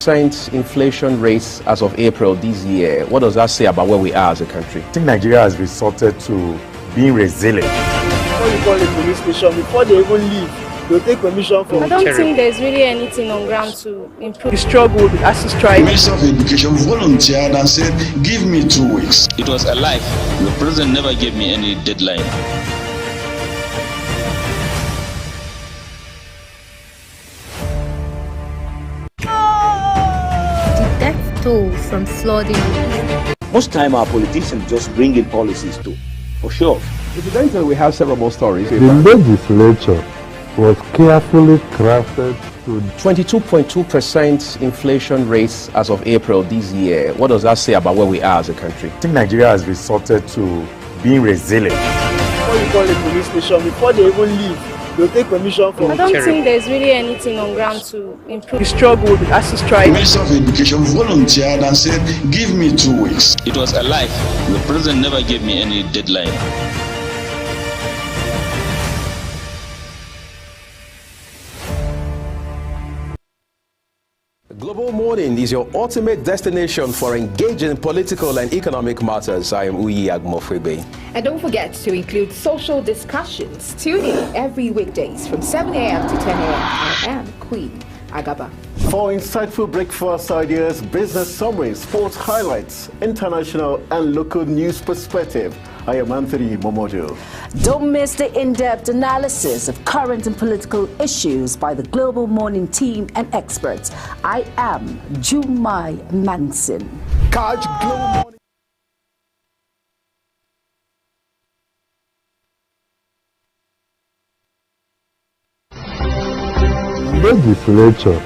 % inflation rates as of April this year. What does that say about where we are as a country? I think Nigeria has resorted to being resilient. Before you call a police station, before they even leave, they'll take permission from. I don't think there's really anything on ground to improve. The struggle, the ASU strike. The Minister of Education volunteered and said, give me 2 weeks. It was a lie. The president never gave me any deadline. The death toll from flooding. Most time our politicians just bring in policies too, for sure. Incidentally, we have several more stories. The legislature was carefully crafted to 22.2% inflation rates as of April this year. What does that say about where we are as a country? I think Nigeria has resorted to being resilient. Before you call a police station, before they even leave, they'll take permission from. I don't think there's really anything on ground to improve. The struggle, the ASU strike. The Minister of Education volunteered and said, give me 2 weeks. It was a lie. The president never gave me any deadline. Global Morning is your ultimate destination for engaging political and economic matters. I am Uyi Agmofwebe. And don't forget to include social discussions. Tune in every weekdays from 7 a.m. to 10 a.m. I am Queen Agaba. For insightful breakfast ideas, business summaries, sports highlights, international and local news perspective, I am Anthony Momodu. Don't miss the in-depth analysis of current and political issues by the Global Morning team and experts. I am Jumai Manson. Catch Global Morning. legislature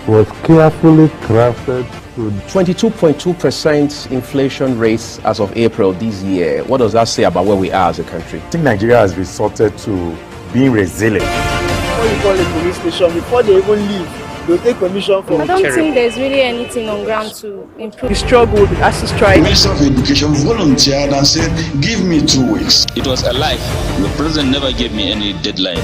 was carefully crafted to 22.2% inflation rates as of April this year. What does that say about where we are as a country? I think Nigeria has resorted to being resilient. Before you call a police station, before they even leave, they'll take permission from. I don't think there's really anything on ground to improve. The struggle, the ASU strike. The Minister of Education volunteered and said, give me 2 weeks. It was a lie. The president never gave me any deadline.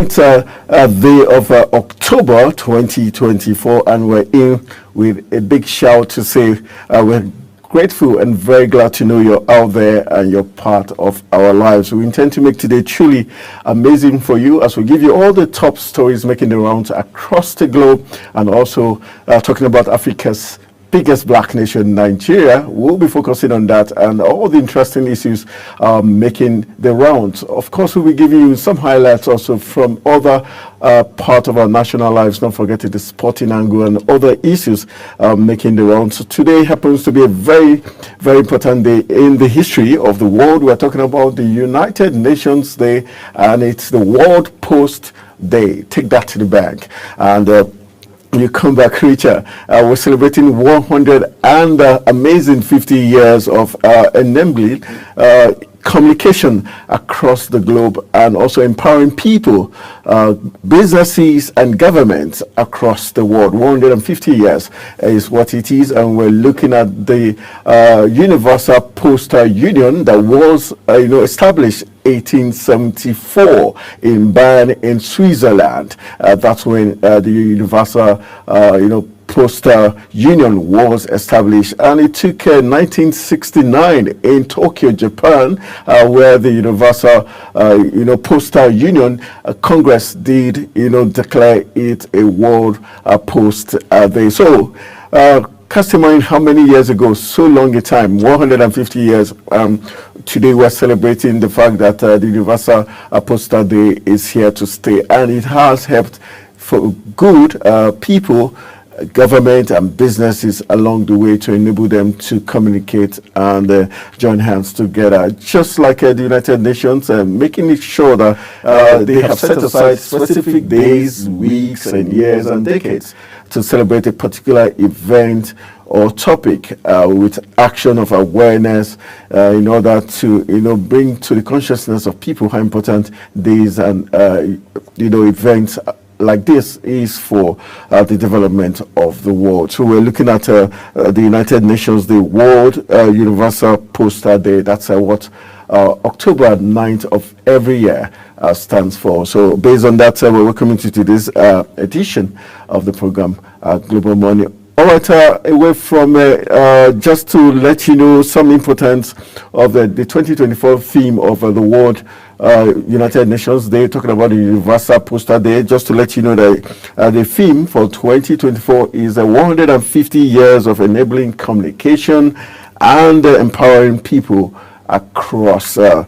It's day of October 2024, and we're in with a big shout to say we're grateful and very glad to know you're out there and you're part of our lives. We intend to make today truly amazing for you as we give you all the top stories making the rounds across the globe, and also talking about Africa's biggest black nation, Nigeria. We'll be focusing on that and all the interesting issues making the rounds. Of course, we'll be giving you some highlights also from other part of our national lives, not forgetting the sporting angle and other issues making the rounds. So today happens to be a very, very important day in the history of the world. We're talking about the United Nations Day, and it's the World Post Day. Take that to the bank. And you come back, Richard. We're celebrating 100 and amazing 50 years of enabling communication across the globe, and also empowering people, businesses and governments across the world. 150 years is what it is, and we're looking at the Universal Postal Union that was established 1874 in Bern in Switzerland. That's when the Universal Postal Union was established, and it took 1969 in Tokyo, Japan, where the Universal Postal Union Congress did declare it a World Post Day. So cast in mind how many years ago, so long a time, 150 years. Today we're celebrating the fact that the Universal Postal Day is here to stay, and it has helped for good people, government and businesses along the way to enable them to communicate and join hands together, just like the United Nations, making it sure that they have set aside specific days, weeks and years and decades to celebrate a particular event or topic with action of awareness in order to bring to the consciousness of people how important days and events like this is for the development of the world. So we're looking at the United Nations, the World Universal Postal Day. That's what October 9th of every year stands for. So based on that, we're welcoming you to this edition of the program, Global Money. All right, away from just to let you know some importance of the 2024 theme of the World United Nations Day, talking about the Universal Postal Day. Just to let you know that the theme for 2024 is 150 years of enabling communication and empowering people across the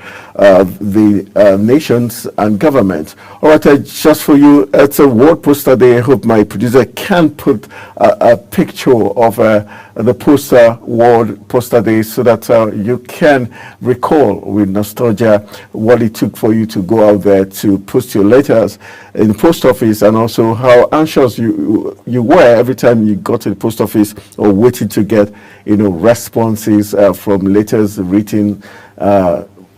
nations and government. All right, just for you, it's a World Postal Day. I hope my producer can put a picture of the World Postal Day so that you can recall with nostalgia what it took for you to go out there to post your letters in the post office, and also how anxious you were every time you got to the post office or waiting to get responses from letters written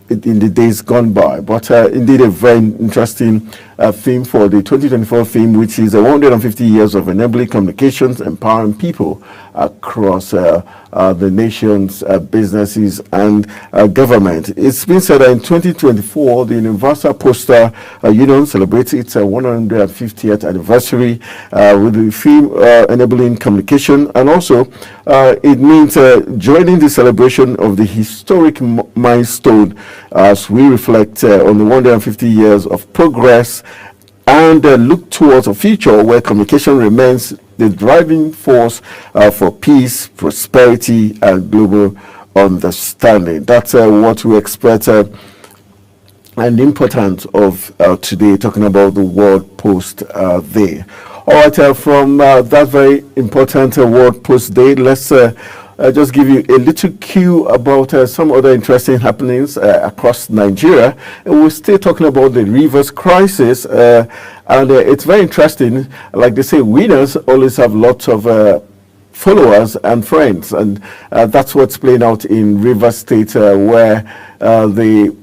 in the days gone by. But indeed a very interesting theme for the 2024 theme, which is 150 years of enabling communications, empowering people across the nation's businesses and government. It's been said that in 2024, the Universal Postal Union celebrates its 150th anniversary with the theme enabling communication, and also it means joining the celebration of the historic milestone as we reflect on the 150 years of progress and look towards a future where communication remains the driving force for peace, prosperity, and global understanding. That's what we expect and the importance of today, talking about the World Post Day. All right, from that very important World Post Day, let's just give you a little cue about some other interesting happenings across Nigeria. And we're still talking about the rivers crisis, and it's very interesting. Like they say, winners always have lots of followers and friends, and that's what's playing out in Rivers State, where the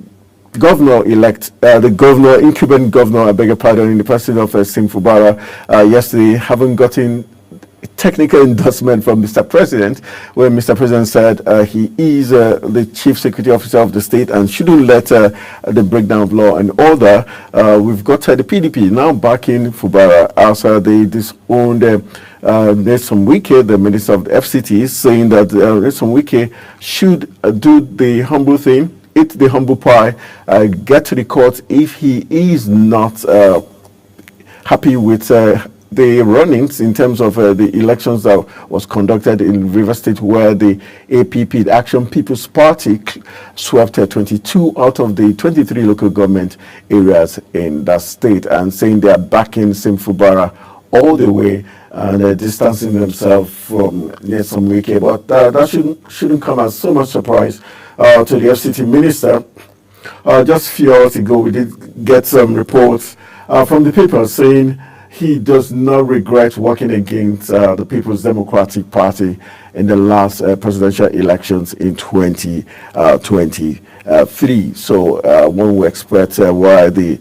governor-elect, the incumbent governor, I beg your pardon, in the person of Sim Fubara, yesterday, haven't gotten technical endorsement from Mr. President, where Mr. President said he is the chief security officer of the state and shouldn't let the breakdown of law and order. We've got the PDP now backing Fubara as they disowned Nyesom Wike, the minister of the FCT, saying that Nyesom Wike should do the humble thing, eat the humble pie, get to the court if he is not happy with the runnings in terms of the elections that was conducted in Rivers State, where the APP, the Action People's Party, swept 22 out of the 23 local government areas in that state, and saying they are backing Sim Fubara all the way and distancing themselves from Nyesom Wike. But that shouldn't come as so much surprise to the FCT minister. Just a few hours ago, we did get some reports from the paper saying he does not regret working against the People's Democratic Party in the last presidential elections in 2023. So one will expect why the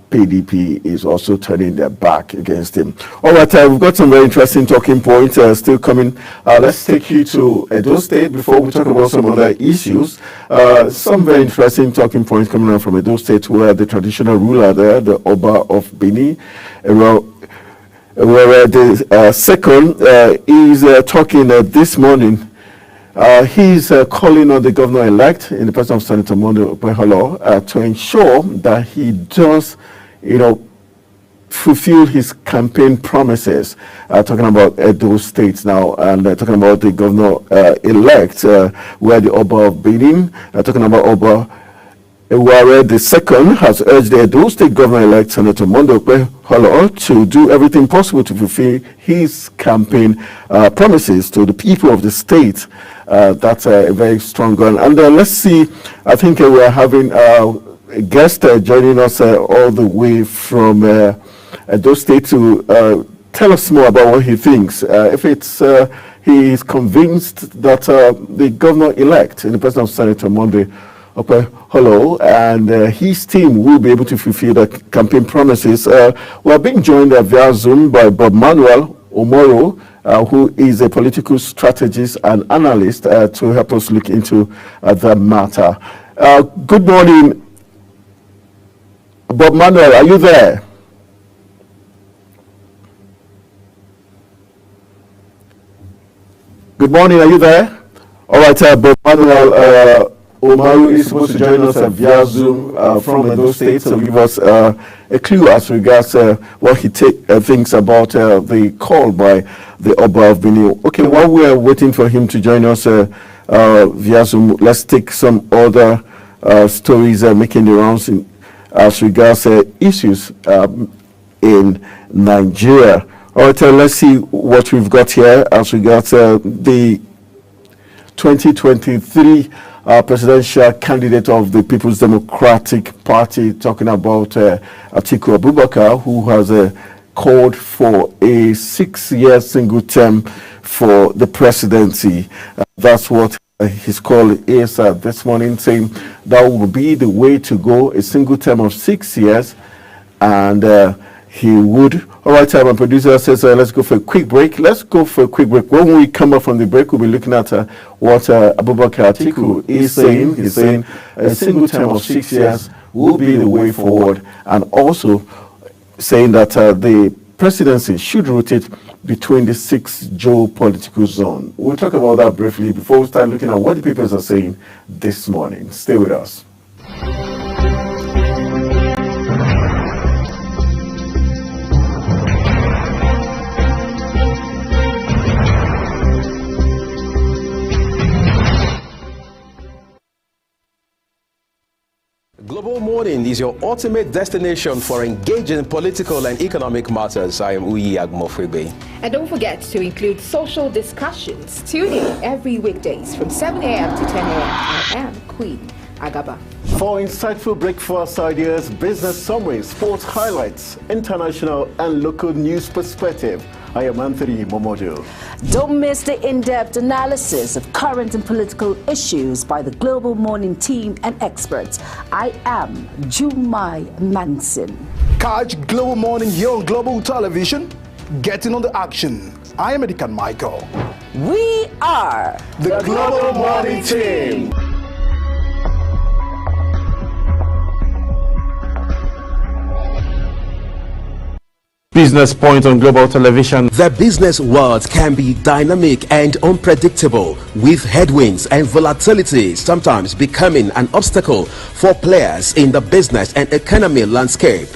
PDP is also turning their back against him. All right, we've got some very interesting talking points still coming. Let's take you to Edo State before we talk about some other issues. Some very interesting talking points coming out from Edo State, where the traditional ruler there, the Oba of Bini, where the second is talking this morning. He's calling on the governor-elect in the person of Senator Monday Okpeholo to ensure that he does, fulfill his campaign promises. Talking about Edo State now, and talking about the governor-elect, where the Oba of Benin, talking about Oba Eware the second has urged the Edo State governor-elect Senator Monday Okpeholo to do everything possible to fulfill his campaign promises to the people of the state. That's a very strong one. And let's see, I think we're having a guest joining us all the way from Edo State to tell us more about what he thinks. If it's he is convinced that the governor-elect in the person of Senator Monday Okpeholo and his team will be able to fulfill the campaign promises. We are being joined via Zoom by Bob Manuel Omoro, who is a political strategist and analyst to help us look into the matter. Good morning, Bob Manuel, are you there? Good morning, are you there? All right, Bob Manuel Omaru is supposed to join us via Zoom from Edo State to give us a clue as regards what he thinks about the call by the Oba of Benin. Okay, while we are waiting for him to join us via Zoom, let's take some other stories making the rounds as regards issues in Nigeria. All right, let's see what we've got here as regards the 2023 presidential candidate of the People's Democratic Party, talking about Atiku Abubakar, who has called for a 6-year single term for the presidency. That's what his call is this morning, saying that will be the way to go, a single term of 6 years, and he would. All right, my producer says let's go for a quick break. When we come back from the break, we'll be looking at what Abubakar Atiku is saying. He's saying a single term of 6 years will be the way forward, and also saying that the presidency should rotate between the 6 geopolitical zones. We'll talk about that briefly before we start looking at what the papers are saying this morning. Stay with us. Global Morning is your ultimate destination for engaging political and economic matters. I am Uyi Agmofwebe. And don't forget to include social discussions. Tune in every weekdays from 7 a.m. to 10 a.m. I am Queen Agaba. For insightful breakfast ideas, business summaries, sports highlights, international and local news perspective, I am Anthony Momodu. Don't miss the in-depth analysis of current and political issues by the Global Morning team and experts. I am Jumai Manson. Catch Global Morning here on Global Television. Getting on the action. I am Edikan Michael. We are the Global Morning team. Business Point on Global Television. The business world can be dynamic and unpredictable, with headwinds and volatility sometimes becoming an obstacle for players in the business and economy landscape.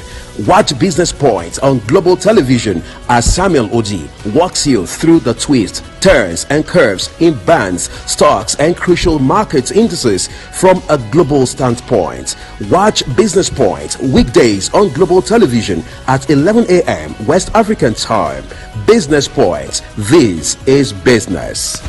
Watch Business Point on Global Television as Samuel Oji walks you through the twists, turns and curves in bands, stocks and crucial market indices from a global standpoint. Watch Business Point weekdays on Global Television at 11 a.m. West African time. Business Point. This is business.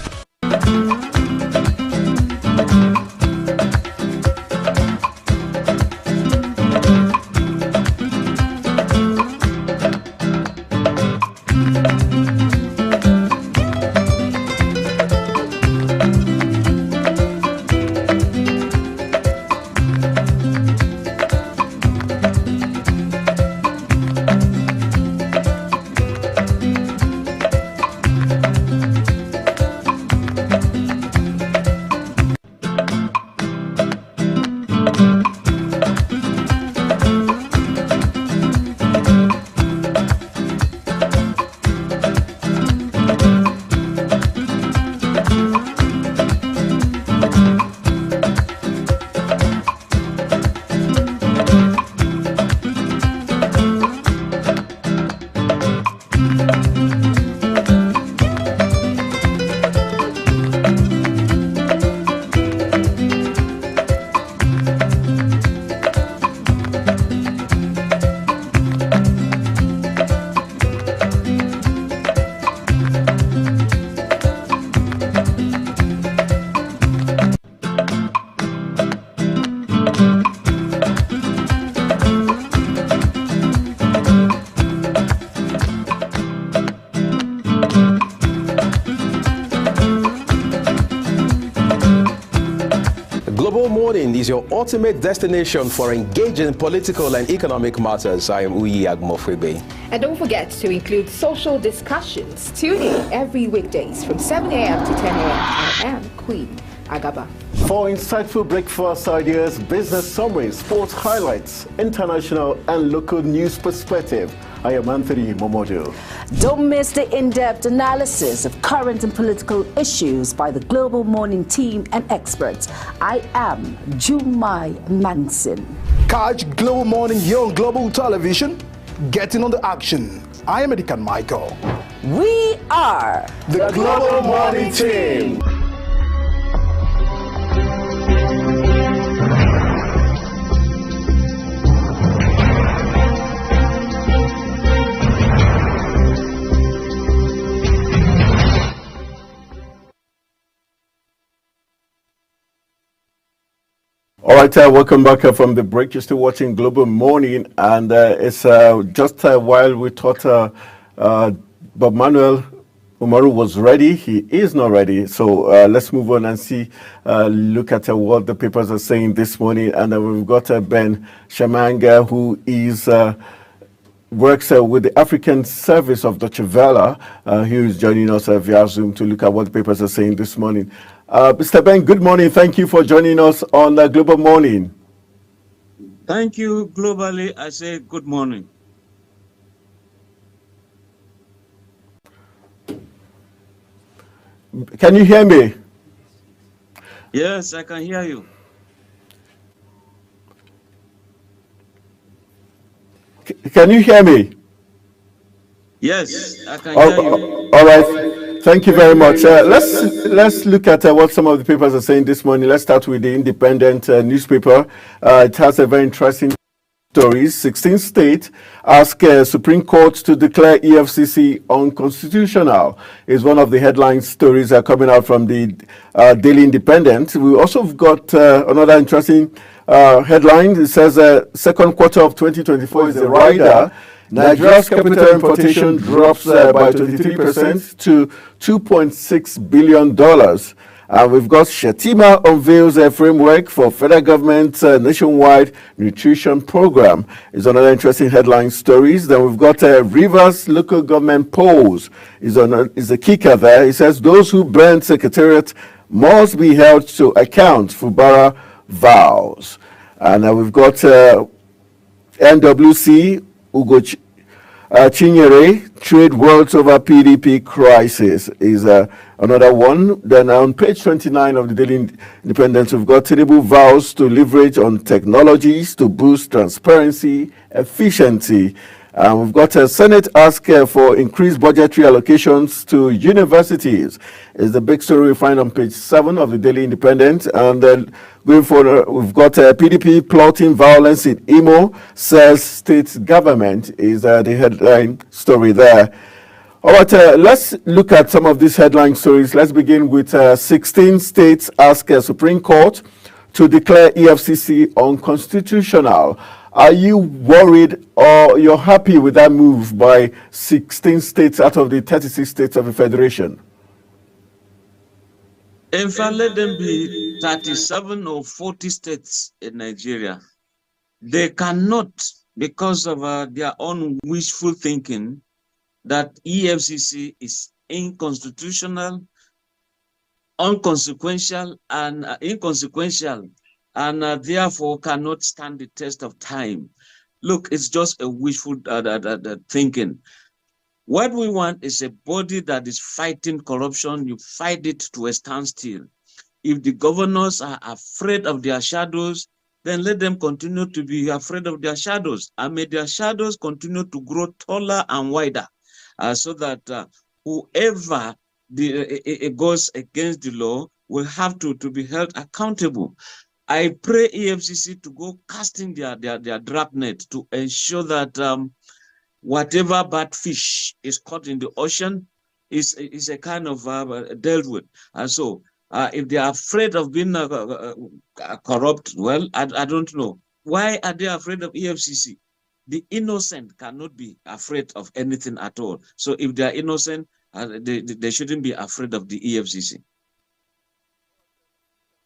is your ultimate destination for engaging political and economic matters. I am Uyi Agmofwebe. And don't forget to include social discussions. Tune in every weekdays from 7 a.m. to 10 a.m. I am Queen Agaba. For insightful breakfast ideas, business summaries, sports highlights, international and local news perspective, I am Anthony Momodu. Don't miss the in-depth analysis of current and political issues by the Global Morning team and experts. I am Jumai Manson. Catch Global Morning here on Global Television. Getting on the action. I am Edikan Michael. We are the Global Morning team. All right, welcome back from the break. You're still watching Global Morning, and it's just while we thought Bob Manuel Umaru was ready, he is not ready. So let's move on and see, look at what the papers are saying this morning. And we've got Ben Shamanga, who is works with the African Service of Deutsche Welle, who is joining us via Zoom to look at what the papers are saying this morning. Mr. Ben, good morning. Thank you for joining us on Global Morning. Thank you. Globally, I say good morning. Can you hear me? Yes, I can hear you. Can you hear me? Yes, I can hear you. All right. Thank you very much. Let's look at what some of the papers are saying this morning. Let's start with the Independent newspaper. It has a very interesting story. 16 states ask Supreme Court to declare EFCC unconstitutional. Is one of the headline stories coming out from the Daily Independent. We also have got another interesting headline. It says second quarter of 2024 is a rider. Nigeria's capital importation drops by 23% to $2.6 billion. We've got Shetima unveils a framework for federal government's nationwide nutrition program. It's another interesting headline stories. Then we've got Rivers local government polls is a kicker there. It says those who burn secretariat must be held to account. Fubara vows. And we've got NWC Ugo Chinyere, trade worlds over PDP crisis is another one. Then on page 29 of the Daily Independent, we've got Tinubu vows to leverage on technologies to boost transparency, efficiency. We've got a Senate ask for increased budgetary allocations to universities. Is the big story we find on page 7 of the Daily Independent. And then going forward, we've got PDP plotting violence in Imo, says state government is the headline story there. All right, let's look at some of these headline stories. Let's begin with 16 states ask Supreme Court to declare EFCC unconstitutional. Are you worried or you're happy with that move by 16 states out of the 36 states of the Federation? In fact, let them be 37 or 40 states in Nigeria. They cannot, because of their own wishful thinking, that EFCC is inconstitutional, inconsequential, and therefore cannot stand the test of time. Look, it's just a wishful thinking. What we want is a body that is fighting corruption. You fight it to a standstill. If the governors are afraid of their shadows, then let them continue to be afraid of their shadows. And may their shadows continue to grow taller and wider so that whoever goes against the law will have to be held accountable. I pray EFCC to go casting their dragnet to ensure that whatever bad fish is caught in the ocean is a kind of dealt with. And so if they are afraid of being corrupt, well, I don't know. Why are they afraid of EFCC? The innocent cannot be afraid of anything at all. So if they are innocent, they shouldn't be afraid of the EFCC.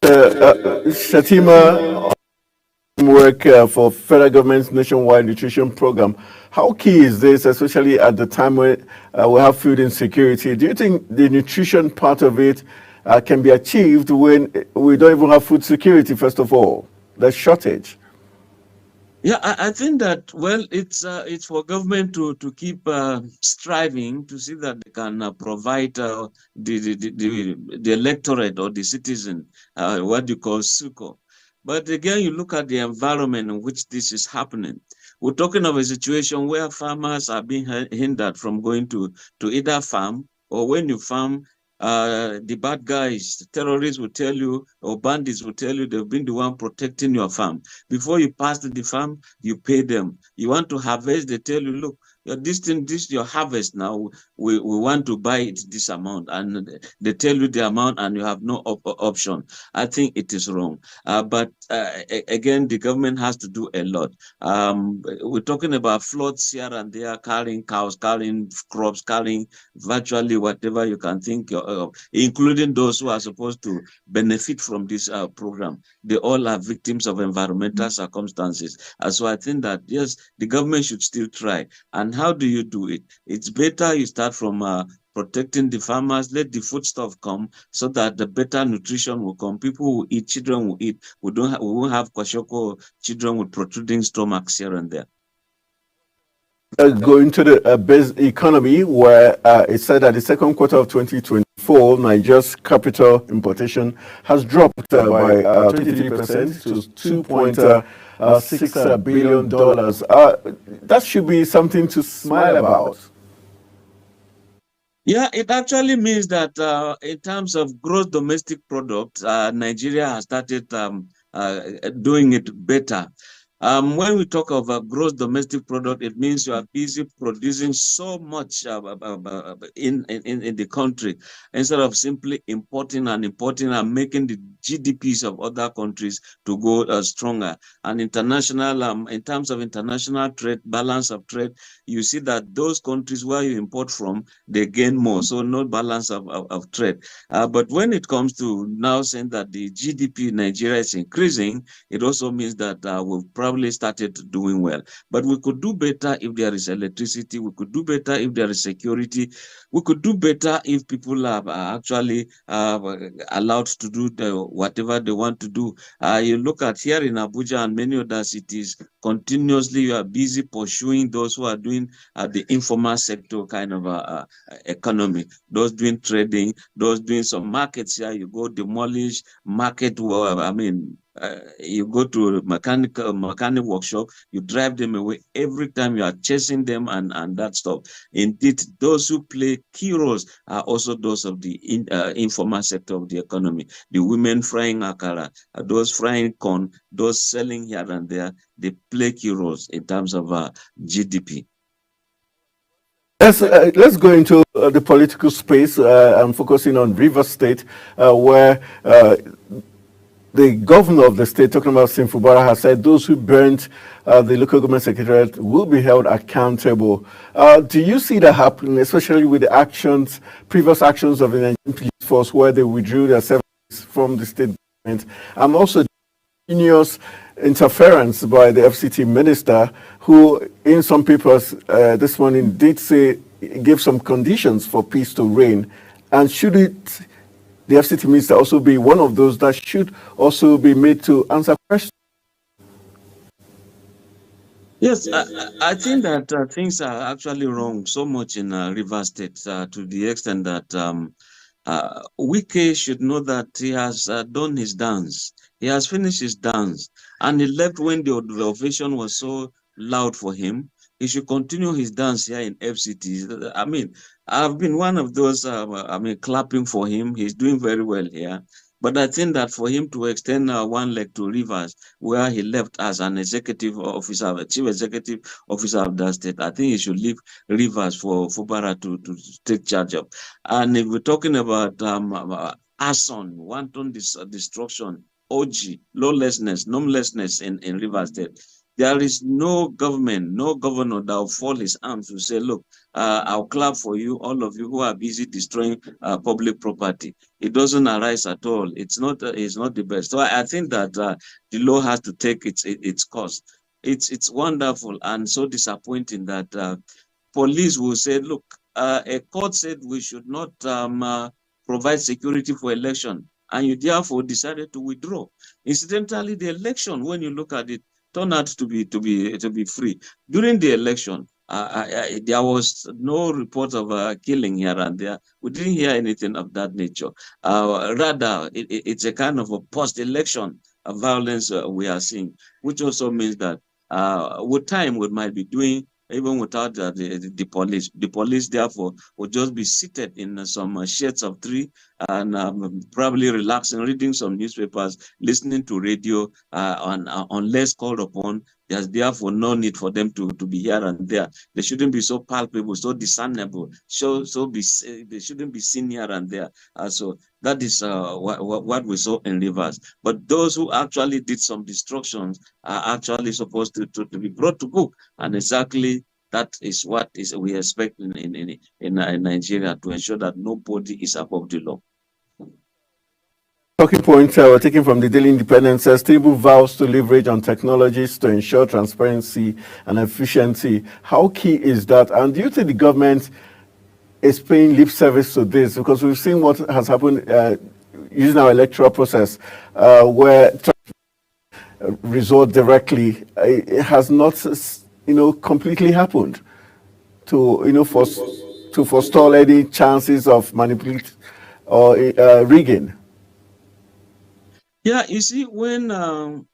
Shatima, work for federal government's nationwide nutrition program. How key is this, especially at the time when we have food insecurity? Do you think the nutrition part of it can be achieved when we don't even have food security, first of all? The shortage. Yeah, I think that, well, it's for government to keep striving to see that they can provide the electorate or the citizen what you call succor. But again, you look at the environment in which this is happening. We're talking of a situation where farmers are being hindered from going to either farm, or when you farm, the bad guys, the terrorists will tell you, or bandits will tell you they've been the one protecting your farm. Before you pass to the farm, you pay them. You want to harvest, they tell you, look, this your harvest now, we want to buy it this amount, and they tell you the amount and you have no option. I think it is wrong. But again, the government has to do a lot. We're talking about floods here and there, carrying cows, carrying crops, carrying virtually whatever you can think of, including those who are supposed to benefit from this program. They all are victims of environmental circumstances. So I think that, yes, the government should still try. And how do you do it? It's better you start from protecting the farmers, let the foodstuff come so that the better nutrition will come. People will eat, children will eat. We won't have kwashiorkor children with protruding stomachs here and there. Going to the base economy, where it said that the second quarter of 2024, Nigeria's capital importation has dropped by 23% to $2.6 billion. That should be something to smile about. Yeah, it actually means that in terms of gross domestic product, Nigeria has started doing it better. When we talk of gross domestic product, it means you are busy producing so much in the country, instead of simply importing and making the GDPs of other countries to go stronger. And international, in terms of international trade, balance of trade, you see that those countries where you import from, they gain more. So no balance of trade. But when it comes to now saying that the GDP in Nigeria is increasing, it also means that we've probably started doing well. But we could do better if there is electricity. We could do better if there is security. We could do better if people are actually allowed to do whatever they want to do. You look at here in Abuja and many other cities, continuously you are busy pursuing those who are doing the informal sector kind of economy, those doing trading, those doing some markets here. You go demolish market, you go to a mechanic workshop, you drive them away every time. You are chasing them and that stuff. Indeed, those who play key roles are also those of the informal sector of the economy. The women frying akara, those frying corn, those selling here and there, they play key roles in terms of GDP. Let's go into the political space. I'm focusing on Rivers State, where the governor of the state, talking about Sim Fubara, has said those who burnt the local government secretariat will be held accountable. Do you see that happening, especially with the previous actions of the Nigerian police force, where they withdrew their services from the state government, and also continuous interference by the FCT minister, who in some papers this morning did say, give some conditions for peace to reign? And should the FCT minister also be one of those that should also be made to answer questions? Yes, I think that things are actually wrong so much in Rivers State to the extent that Wike should know that he has done his dance. He has finished his dance, and he left when the ovation was so loud for him. He should continue his dance here in FCT. I mean, I've been one of those, clapping for him. He's doing very well here. But I think that for him to extend one leg to Rivers, where he left as an executive officer, a chief executive officer of that state, I think he should leave Rivers for Fubara to take charge of. And if we're talking about arson, wanton destruction, OG, lawlessness, normlessness in Rivers State, There is no government, no governor that will fall his arms to say, look, I'll clap for you, all of you who are busy destroying public property. It doesn't arise at all. It's not the best. So I think that the law has to take its course. It's wonderful and so disappointing that police will say, look, a court said we should not provide security for election, and you therefore decided to withdraw. Incidentally, the election, when you look at it, turned out to be free. During the election, there was no report of killing here and there. We didn't hear anything of that nature. Rather, it's a kind of a post-election violence we are seeing, which also means that with time we might be doing even without the police. The police, therefore, will just be seated in some shades of tree and probably relaxing, reading some newspapers, listening to radio, unless called upon. There's therefore no need for them to be here and there. They shouldn't be so palpable, so discernible. They shouldn't be seen here and there. So that is what we saw in Rivers. But those who actually did some destructions are actually supposed to be brought to book. And exactly that is what we expect in Nigeria, to ensure that nobody is above the law. Talking points were taken from the Daily Independent. Says Tinubu vows to leverage on technologies to ensure transparency and efficiency. How key is that? And do you think the government is paying lip service to this? Because we've seen what has happened using our electoral process, where resort directly, it has not, completely happened to, to forestall any chances of manipulation or rigging. Yeah, you see, when Dr.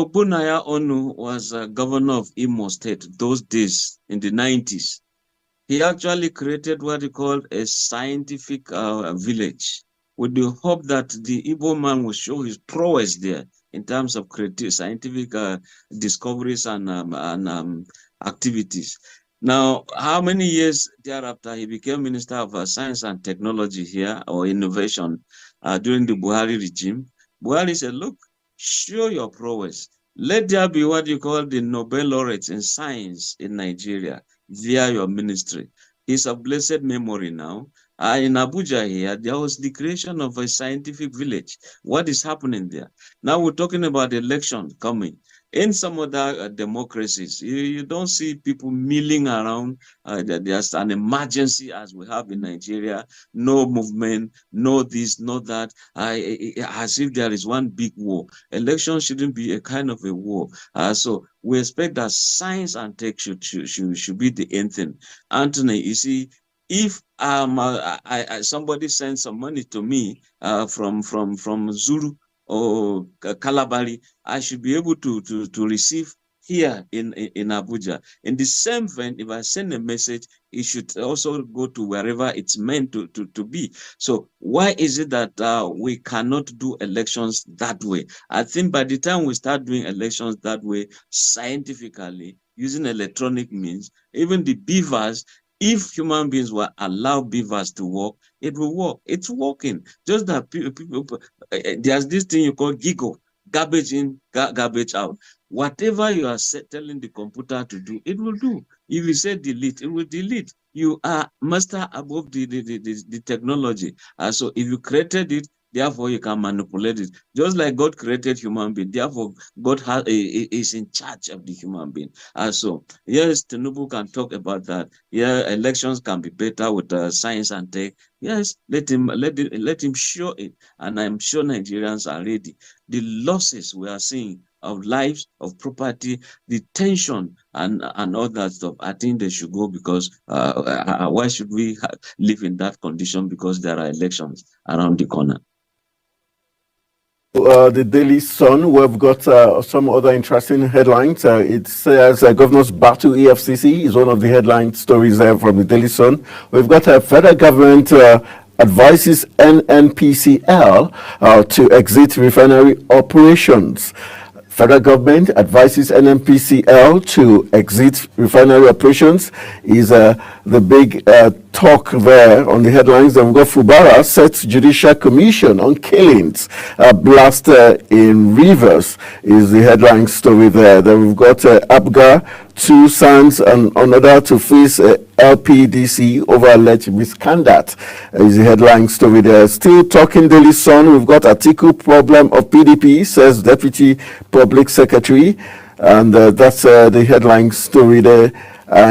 Bunaya Onu was governor of Imo State, those days in the 90s, he actually created what he called a scientific village, with the hope that the Igbo man will show his prowess there in terms of creative scientific discoveries and activities. Now, how many years thereafter he became Minister of Science and Technology here, or Innovation, during the Buhari regime? Buhari said, look, show your prowess. Let there be what you call the Nobel laureates in science in Nigeria via your ministry. He's of blessed memory now. In Abuja here, there was the creation of a scientific village. What is happening there? Now we're talking about elections coming. In some other democracies, you don't see people milling around. There's an emergency as we have in Nigeria. No movement, no this, no that. As if there is one big war. Election shouldn't be a kind of a war. So we expect that science and tech should be the end thing. Anthony, you see, if somebody sends some money to me from Zulu or Kalabari, I should be able to receive here in Abuja. In the same vein, if I send a message, it should also go to wherever it's meant to be. So why is it that we cannot do elections that way? I think by the time we start doing elections that way, scientifically, using electronic means, even the beavers, if human beings will allow beavers to work, it will work. It's working. Just that people, there's this thing you call giggle, garbage in, garbage out. Whatever you are telling the computer to do, it will do. If you say delete, it will delete. You are master above the technology. So if you created it, therefore you can manipulate it. Just like God created human being, therefore God is in charge of the human being. So yes, Tinubu can talk about that. Yeah, elections can be better with science and tech. Yes, let him show it, and I'm sure Nigerians are ready. The losses we are seeing of lives, of property, the tension and all that stuff, I think they should go, because why should we live in that condition? Because there are elections around the corner. The Daily Sun, we've got some other interesting headlines. It says Governor's Battle EFCC is one of the headline stories there from the Daily Sun. We've got a federal government advises NNPCL to exit refinery operations. Federal government advises NNPCL to exit refinery operations is the big talk there on the headlines. Then we've got Fubara sets Judicial Commission on killings. Blast in Rivers is the headline story there. Then we've got Abga, 2 sons and another to face LPDC over alleged misconduct is the headline story there. Still talking Daily Sun, we've got Atiku problem of PDP, says Deputy Public Secretary. And that's the headline story there.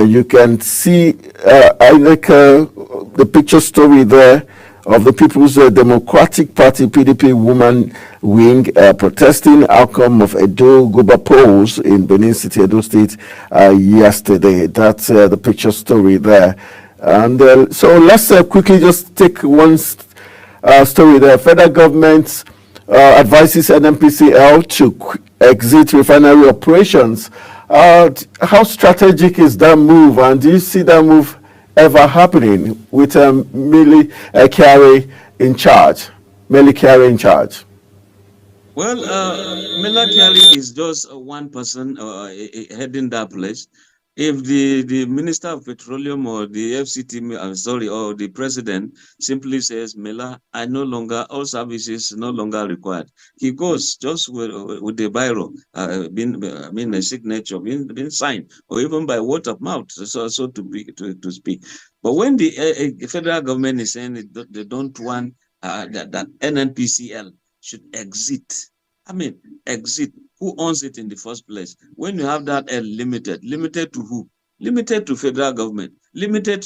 You can see, I like the picture story there of the People's Democratic Party PDP woman wing protesting outcome of Edo Guba polls in Benin City, Edo State yesterday. That's the picture story there. And so let's quickly just take one story there. Federal government advises NNPCL to exit refinery operations. How strategic is that move, and do you see that move ever happening with Millie Kyari in charge? Millie Kyari in charge. Well, Miller Kyari is just one person heading that place. If the Minister of Petroleum or the FCT, or the President simply says, Miller, all services no longer required. He goes just with the biro, a signature, being signed, or even by word of mouth, so to speak. But when the federal government is saying they don't want that NNPCL should exit, exit. Who owns it in the first place? When you have that limited to who? Limited to federal government. Limited,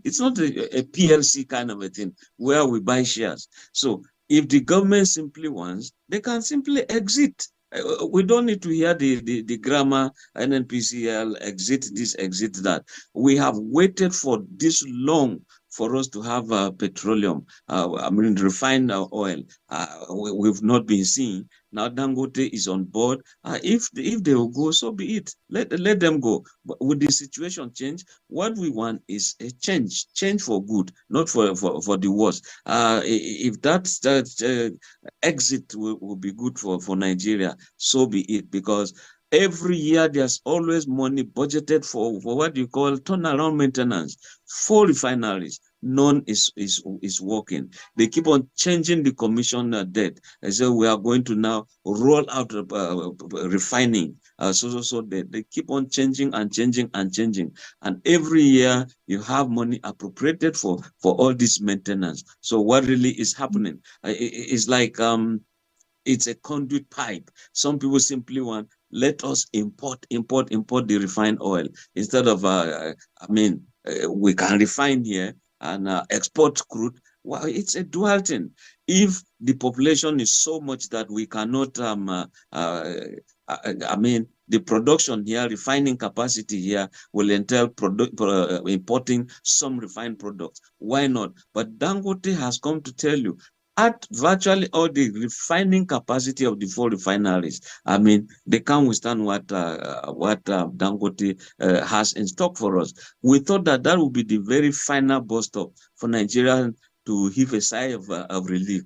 it's not a PLC kind of a thing where we buy shares. So if the government simply wants, they can simply exit. We don't need to hear the grammar, NNPCL, exit this, exit that. We have waited for this long for us to have petroleum, refined oil. We've not been seeing. Now Dangote is on board. If they will go, so be it. Let them go. But with the situation change, what we want is a change for good, not for the worse. If that exit will be good for Nigeria, so be it. Because every year there's always money budgeted for what you call turnaround maintenance, 4 refineries. None is working. They keep on changing the commission debt. They say we are going to now roll out refining. So they keep on changing and changing and changing. And every year you have money appropriated for all this maintenance. So what really is happening? It's like it's a conduit pipe. Some people simply want, let us import the refined oil instead of we can refine here and export crude. Well, it's a dual thing. If the population is so much that we cannot, the production here, refining capacity here will entail importing some refined products. Why not? But Dangote has come to tell you, at virtually all the refining capacity of the 4 refineries, they can't withstand what Dangote has in stock for us. We thought that would be the very final bus stop for Nigeria to heave a sigh of relief.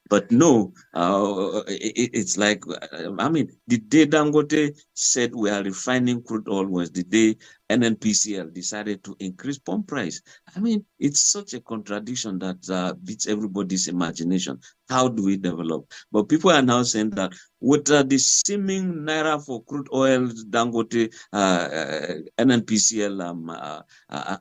But no, it's like, the day Dangote said we are refining crude oil was the day NNPCL decided to increase pump price. It's such a contradiction that beats everybody's imagination. How do we develop? But people are now saying that with the seeming naira for crude oil, Dangote, NNPCL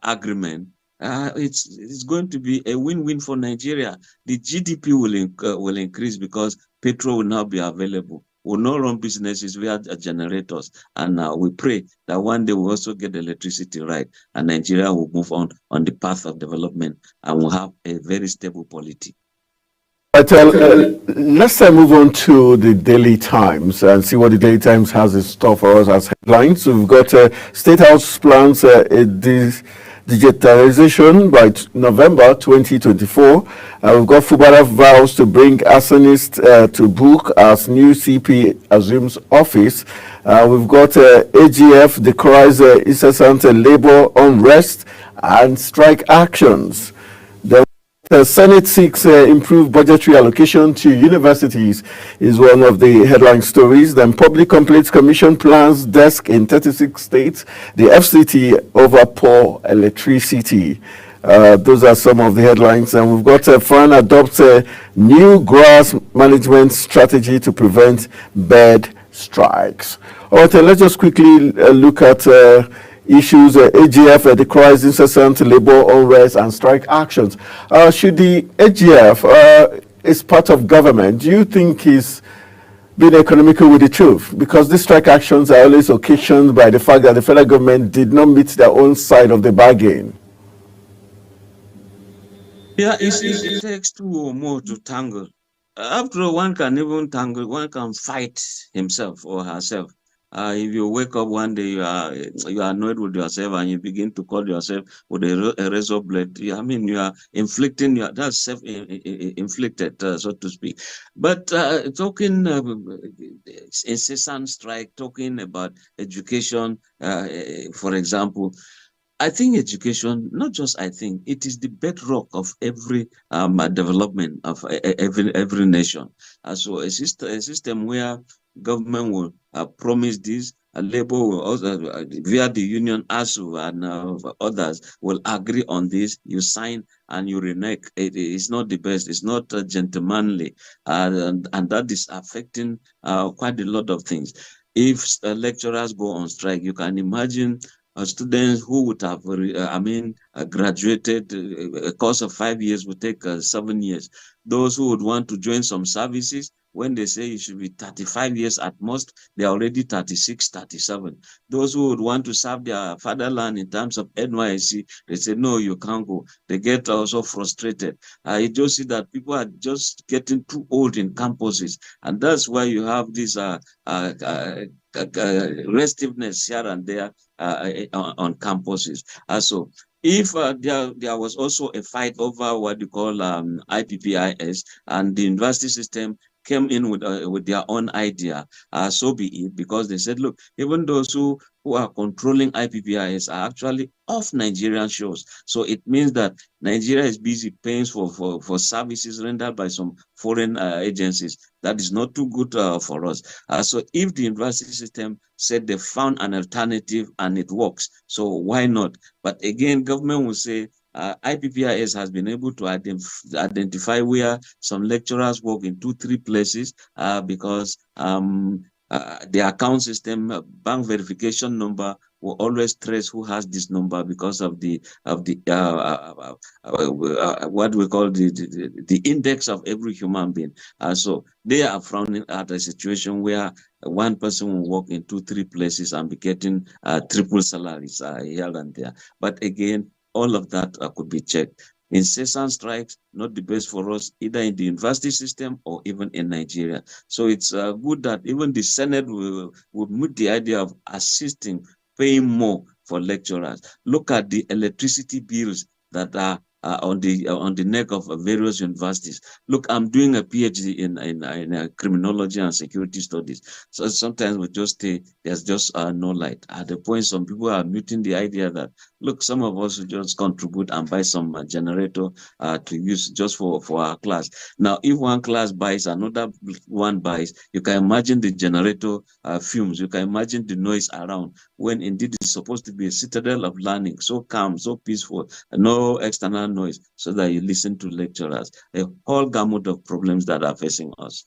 agreement, it's going to be a win-win for Nigeria. The GDP will increase because petrol will now be available. We'll not run businesses via generators, and we pray that one day we'll also get electricity right, and Nigeria will move on the path of development, and we'll have a very stable polity. Let's move on to the Daily Times and see what the Daily Times has in store for us as headlines. So we've got State House plans digitalization by November 2024. We've got Fubara vows to bring arsonist to book as new CP assumes office. We've got AGF decries incessant labor unrest and strike actions. Then The Senate seeks improved budgetary allocation to universities is one of the headline stories. Then Public Complaints Commission plans desk in 36 states. The FCT over poor electricity. Those are some of the headlines. And we've got FRAN adopts a new grass management strategy to prevent bird strikes. All right, let's just quickly look at issues. AGF decries incessant labor unrest and strike actions. Should the AGF is part of government, do you think is being economical with the truth? Because these strike actions are always occasioned by the fact that the federal government did not meet their own side of the bargain. Yeah, it takes two or more to tangle. After all, one can even tangle, one can fight himself or herself. If you wake up one day, you are annoyed with yourself and you begin to call yourself with a razor blade. I mean, you are inflicting, that's self-inflicted, so to speak. But talking incessant strike, talking about education, for example, I think education, not just I think, it is the bedrock of every development of every nation. So a system where government will promise this, labor will also, via the union, ASU and others will agree on this, you sign and you renege. It is not the best, it's not gentlemanly, and that is affecting quite a lot of things. If lecturers go on strike, you can imagine students who would have, graduated, a course of 5 years would take 7 years. Those who would want to join some services, when they say you should be 35 years at most, they're already 36, 37. Those who would want to serve their fatherland in terms of NYSC, they say, no, you can't go. They get also frustrated. You just see that people are just getting too old in campuses. And that's why you have this restiveness here and there on campuses. So if there was also a fight over what you call IPPIS, and the university system came in with their own idea, so be it, because they said, look, even those who are controlling IPPIS are actually off Nigerian shores. So it means that Nigeria is busy paying for services rendered by some foreign agencies. That is not too good for us. So if the university system said they found an alternative and it works, so why not? But again, government will say, IPPIS has been able to identify where some lecturers work in 2-3 places because the account system, bank verification number will always trace who has this number because of the what we call the index of every human being. So they are frowning at a situation where one person will work in 2-3 places and be getting triple salaries here and there. But again, all of that could be checked. Incessant strikes, not the best for us, either in the university system or even in Nigeria. So it's good that even the Senate would meet the idea of assisting, paying more for lecturers. Look at the electricity bills that are on the neck of various universities. Look, I'm doing a PhD in criminology and security studies. So sometimes we just say there's just no light. At the point, some people are muting the idea that, look, some of us will just contribute and buy some generator to use just for our class. Now, if one class buys, another one buys, you can imagine the generator fumes. You can imagine the noise around when indeed it's supposed to be a citadel of learning, so calm, so peaceful, no external noise, so that you listen to lecturers. A whole gamut of problems that are facing us.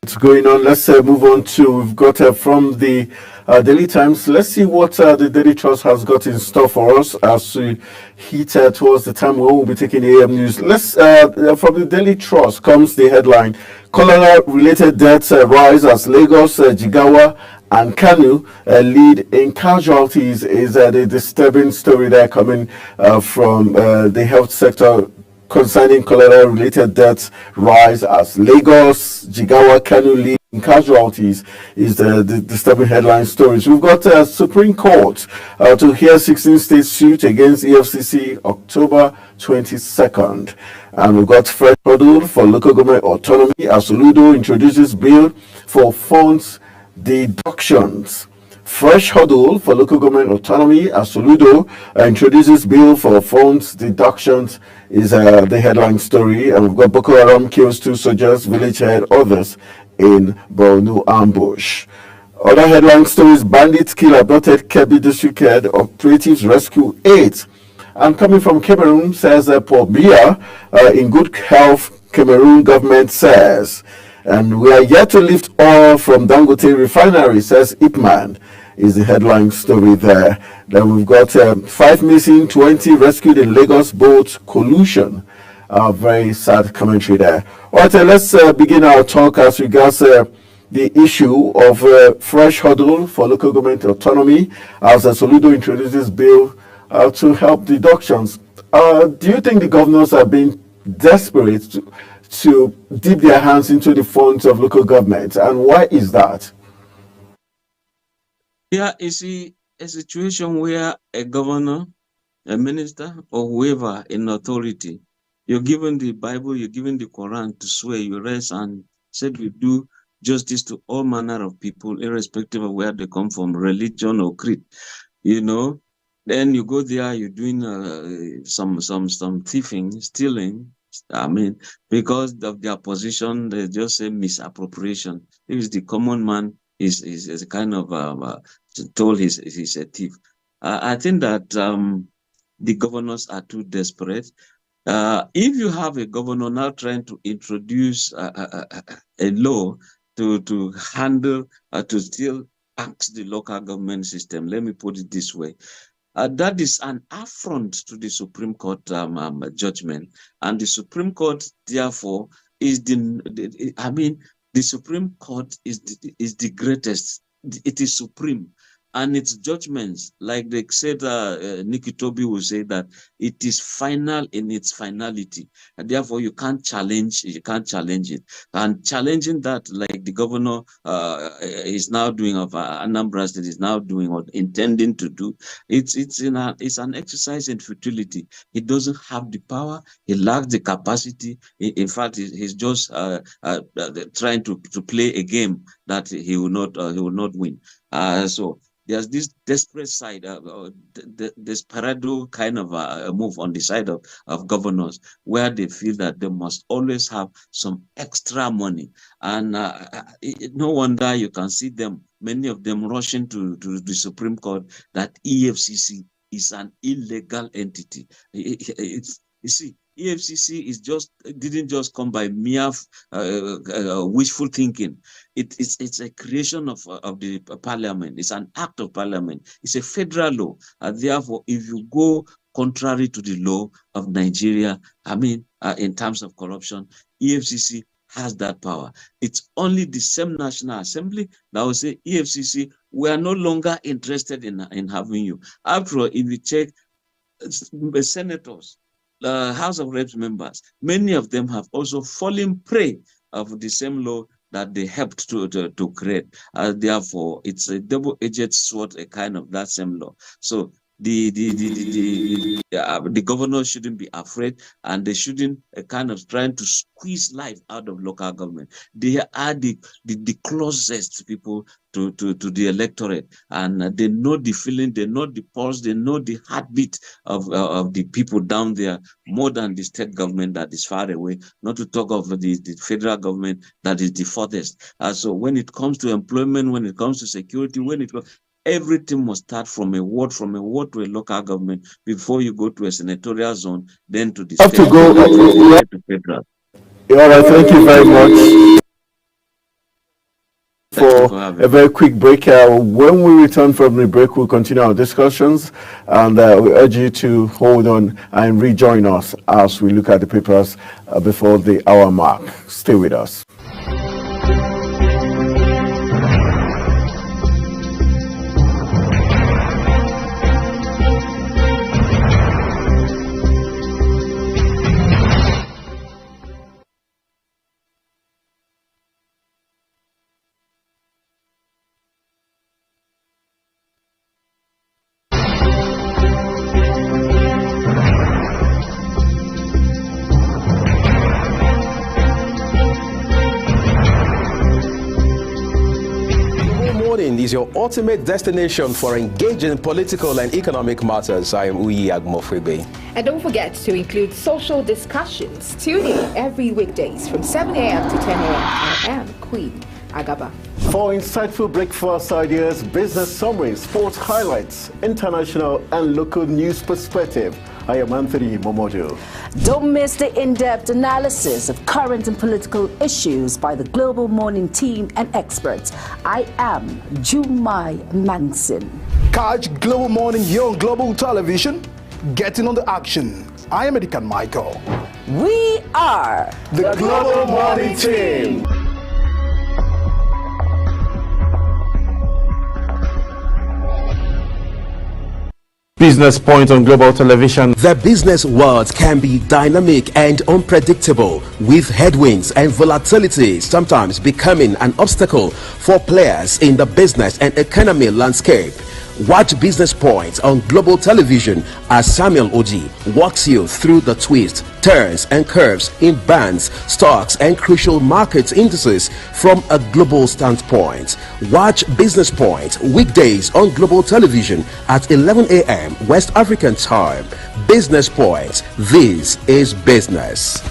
It's going on. Let's move on to, we've got from the Daily Times. Let's see what the Daily Trust has got in store for us as we heat towards the time when we'll be taking AM News. Let's from the Daily Trust comes the headline: cholera-related deaths rise as Lagos, Jigawa and Kanu lead in casualties. Is the disturbing story there coming from the health sector concerning cholera-related deaths rise as Lagos, Jigawa, Kanu lead in casualties, is the disturbing headline stories. We've got Supreme Court to hear 16-state suit against EFCC October 22nd. And we've got fresh hurdle for local government autonomy as Oludo introduces bill for funds deductions Fresh hurdle for local government autonomy as Soludo introduces bill for funds deductions is the headline story. And we've got Boko Haram kills 2 soldiers, village head, others in Borno ambush. Other headline stories: bandits kill abducted Kebbi district head, operatives rescue 8. And coming from Cameroon, says Paul Biya, in good health, Cameroon government says. And we are yet to lift oil from Dangote refinery, says Ipman, is the headline story there. Then we've got 5 missing, 20 rescued in Lagos boat collusion. Very sad commentary there. All right, let's begin our talk as regards the issue of fresh hurdle for local government autonomy as Soludo introduces bill to help deductions. Do you think the governors are being desperate to dip their hands into the funds of local government, and why is that? Yeah, you see, a situation where a governor, a minister, or whoever in authority, you're given the Bible, you're given the Quran to swear, you rest and said you do justice to all manner of people, irrespective of where they come from, religion or creed, you know. Then you go there, you're doing some thieving, stealing. I mean, because of their position, they just say misappropriation. If it's the common man, is a kind of told he's a thief. I think that the governors are too desperate. If you have a governor now trying to introduce a law to handle, to still ask the local government system, let me put it this way. That is an affront to the Supreme Court judgment, and the Supreme Court, therefore, is the Supreme Court is the greatest. It is supreme, and its judgments, like they said, Nikki Toby will say that it is final in its finality, and therefore you can't challenge it. And challenging that, like the governor is now doing of Anambra State is now doing or intending to do, it's an exercise in futility. He doesn't have the power. He lacks the capacity. In fact, he's just trying to play a game that he will not win. So there's this desperate side, desperado kind of a move on the side of governors, where they feel that they must always have some extra money. And no wonder you can see them, many of them rushing to the Supreme Court, that EFCC is an illegal entity. You see, EFCC didn't just come by mere wishful thinking. It's a creation of the parliament. It's an act of parliament. It's a federal law. Therefore, if you go contrary to the law of Nigeria, in terms of corruption, EFCC has that power. It's only the same National Assembly that will say, EFCC, we are no longer interested in having you. After all, if you check senators, House of Reps members, many of them have also fallen prey of the same law that they helped to create. Therefore, it's a double-edged sword, a kind of that same law. So the governors shouldn't be afraid, and they shouldn't kind of trying to squeeze life out of local government. They are the closest people to the electorate, and they know the feeling, they know the pulse, they know the heartbeat of the people down there more than the state government that is far away, not to talk of the federal government that is the furthest. So when it comes to employment, when it comes to security, everything must start from a ward to a local government before you go to a senatorial zone, then to the state, to federal. All right, thank you very much for a very quick break. When we return from the break, we'll continue our discussions, and we urge you to hold on and rejoin us as we look at the papers before the hour mark. Stay with us. Morning is your ultimate destination for engaging political and economic matters. I am Uyi Agmofwebe. And don't forget to include social discussions. Tune in every weekdays from 7 a.m. to 10 a.m. I am Queen Agaba. For insightful breakfast ideas, business summaries, sports highlights, international and local news perspective, I am Anthony Momodu. Don't miss the in-depth analysis of current and political issues by the Global Morning team and experts. I am Jumai Manson. Catch Global Morning here on Global Television. Getting on the action. I am Edikan Michael. We are the Global Morning team. Business Point on Global Television. The business world can be dynamic and unpredictable, with headwinds and volatility sometimes becoming an obstacle for players in the business and economy landscape. Watch Business Point on Global Television as Samuel Oji walks you through the twists, turns and curves in bands, stocks and crucial market indices from a global standpoint. Watch Business Point weekdays on Global Television at 11 a.m. West African time. Business Point. This is business.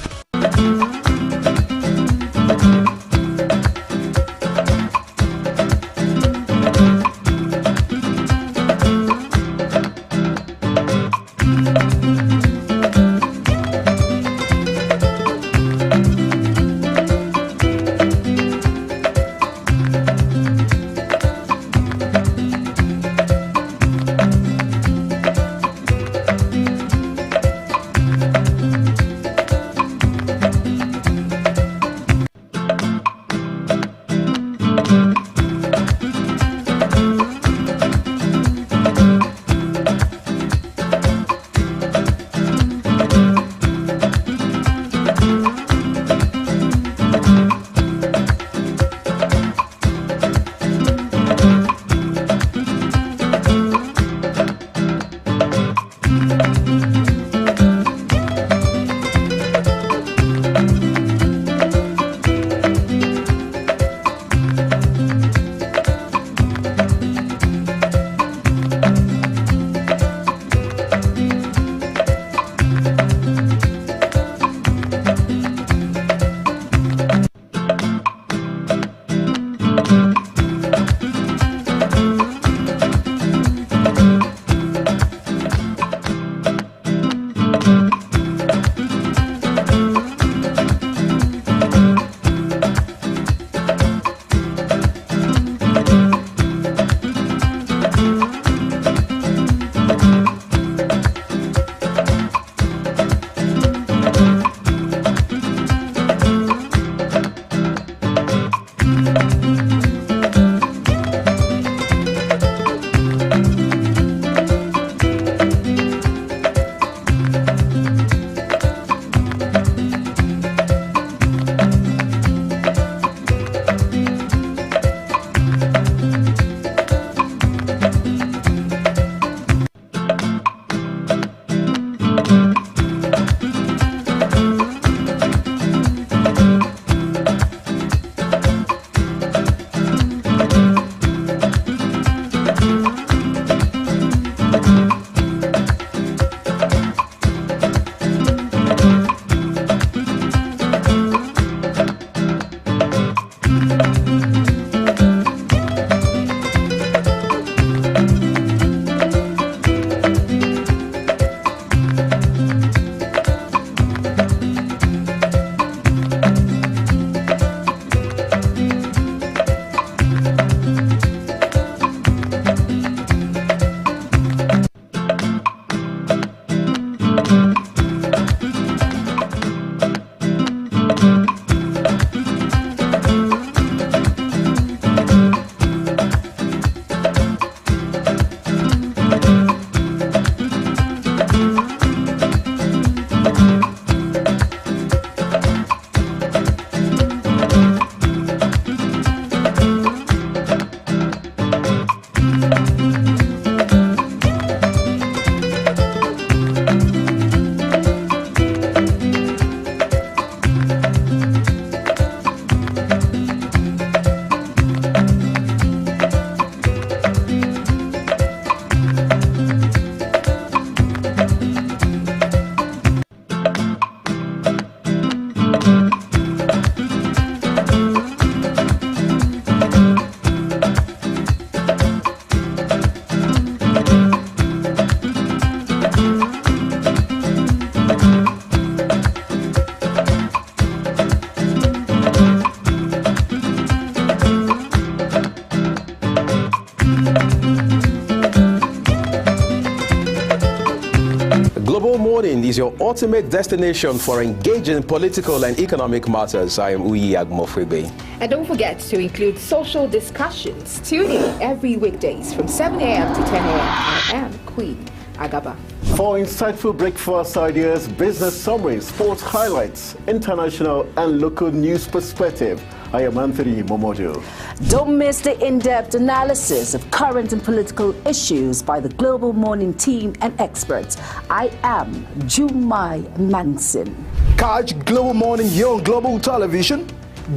Morning is your ultimate destination for engaging political and economic matters. I am Uyi Agmofwebe. And don't forget to include social discussions. Tune in every weekdays from 7 a.m. to 10 a.m. I am Queen Agaba. For insightful breakfast ideas, business summaries, sports highlights, international and local news perspective, I am Anthony Momodu. Don't miss the in-depth analysis of current and political issues by the Global Morning team and experts. I am Jumai Manson. Catch Global Morning here on Global Television.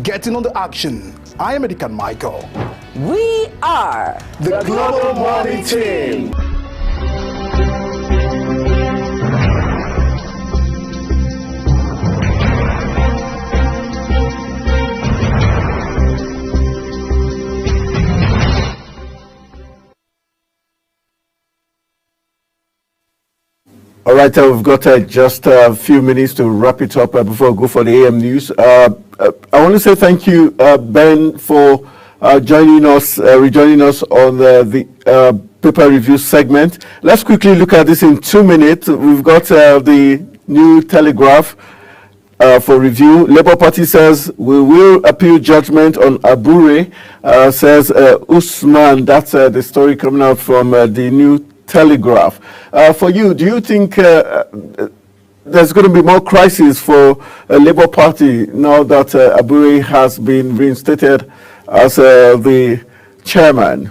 Getting on the action. I am Edikan Michael. We are the Global Morning team. All right, we've got just a few minutes to wrap it up before we go for the AM news. I want to say thank you, Ben, for rejoining us on the paper review segment. Let's quickly look at this in 2 minutes. We've got the new Telegraph for review. Labour Party says we will appeal judgment on Abure, says Usman. That's the story coming out from the new Telegraph. For you, do you think there's going to be more crisis for Labour Party now that Abure has been reinstated as the chairman?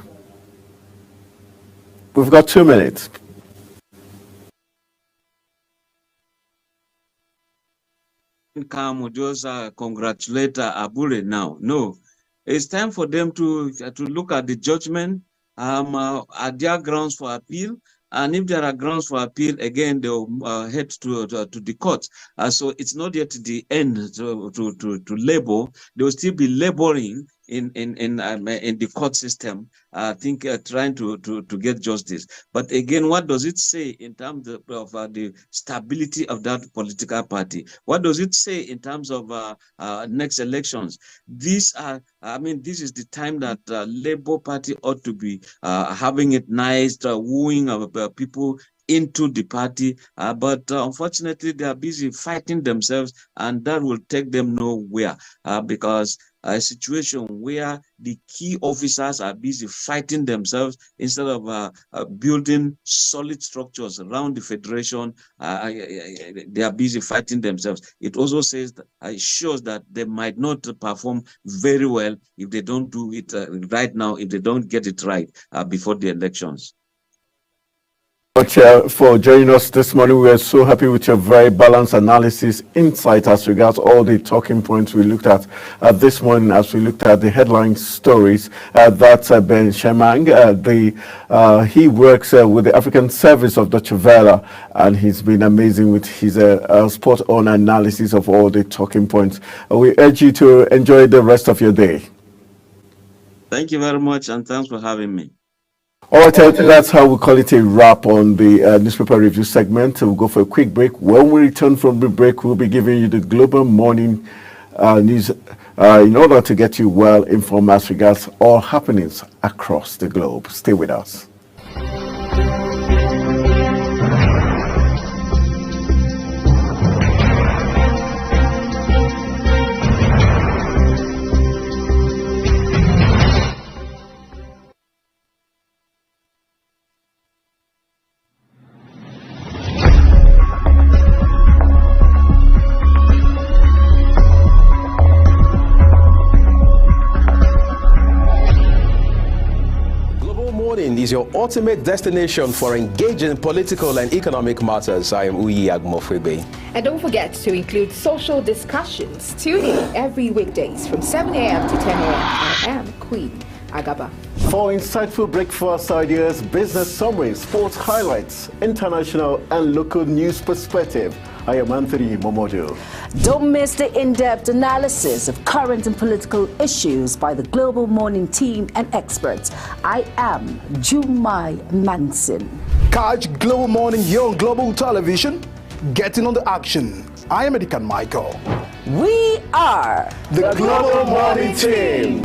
We've got 2 minutes. Come just congratulate Abure now. No, it's time for them to look at the judgment. Are there grounds for appeal? And if there are grounds for appeal, again, they'll head to the court. So it's not yet the end to labor. They will still be laboring in the court system, I think, trying to get justice. But again, what does it say in terms of the stability of that political party? What does it say in terms of next elections? These are, this is the time that Labour Party ought to be having it nice, wooing people into the party, but unfortunately they are busy fighting themselves, and that will take them nowhere because a situation where the key officers are busy fighting themselves instead of building solid structures around the federation, they are busy fighting themselves. It also says that, it shows that they might not perform very well if they don't do it right now, if they don't get it right before the elections. For joining us this morning. We are so happy with your very balanced analysis, insight as regards all the talking points we looked at this morning as we looked at the headline stories. That's Ben Shemang. He works with the African Service of Deutsche Welle, and he's been amazing with his spot-on analysis of all the talking points. We urge you to enjoy the rest of your day. Thank you very much, and thanks for having me. All right, that's how we call it a wrap on the newspaper review segment. We'll go for a quick break. When we return from the break, we'll be giving you the Global Morning news in order to get you well informed as regards all happenings across the globe. Stay with us. Is your ultimate destination for engaging political and economic matters. I am Uyi Agmofwebe. And don't forget to include social discussions. Tune in every weekdays from 7 a.m. to 10 a.m. I am Queen Agaba. For insightful breakfast ideas, business summaries, sports highlights, international and local news perspective, I am Anthony Momodu. Don't miss the in-depth analysis of current and political issues by the Global Morning team and experts. I am Jumai Manson. Catch Global Morning here on Global Television. Getting on the action. I am Edikan Michael. We are the Global Morning team.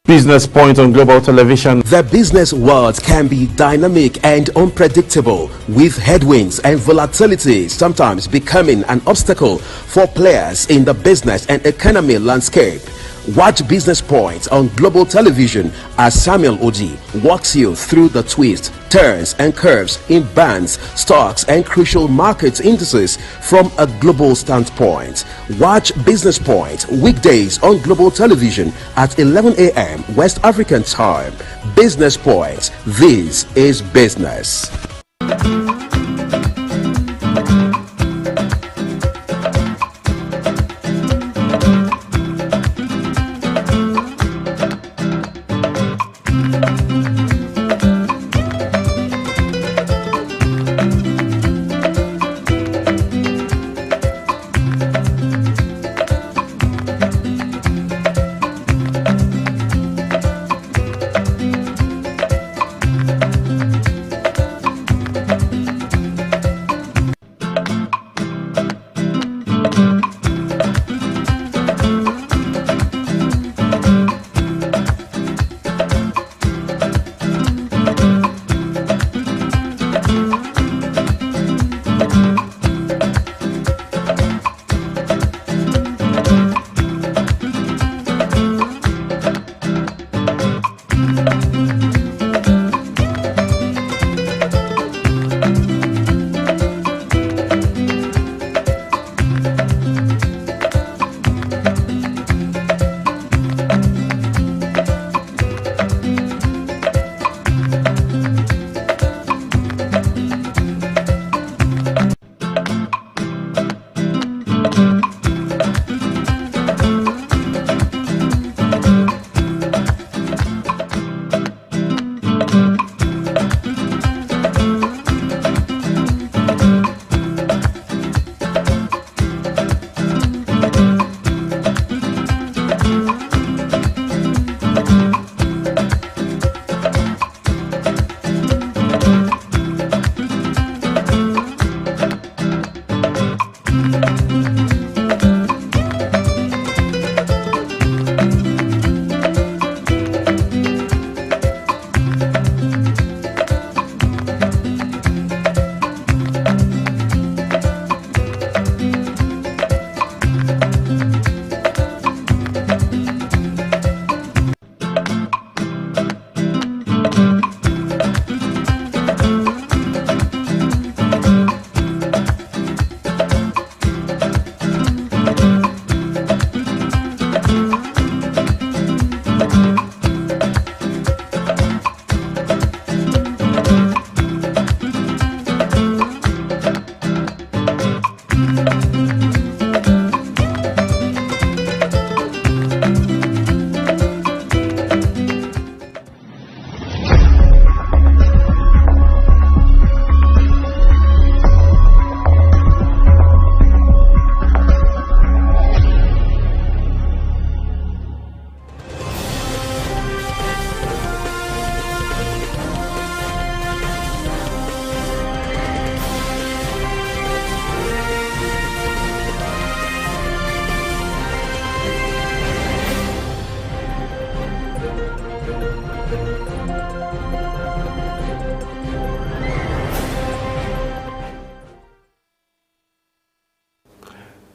Business Point on Global Television. The business world can be dynamic and unpredictable, with headwinds and volatility sometimes becoming an obstacle for players in the business and economy landscape. Watch Business Point on Global Television as Samuel Oji walks you through the twists, turns and curves in bonds, stocks and crucial market indices from a global standpoint. Watch Business Point weekdays on Global Television at 11 a.m. West African time. Business Point. This is business.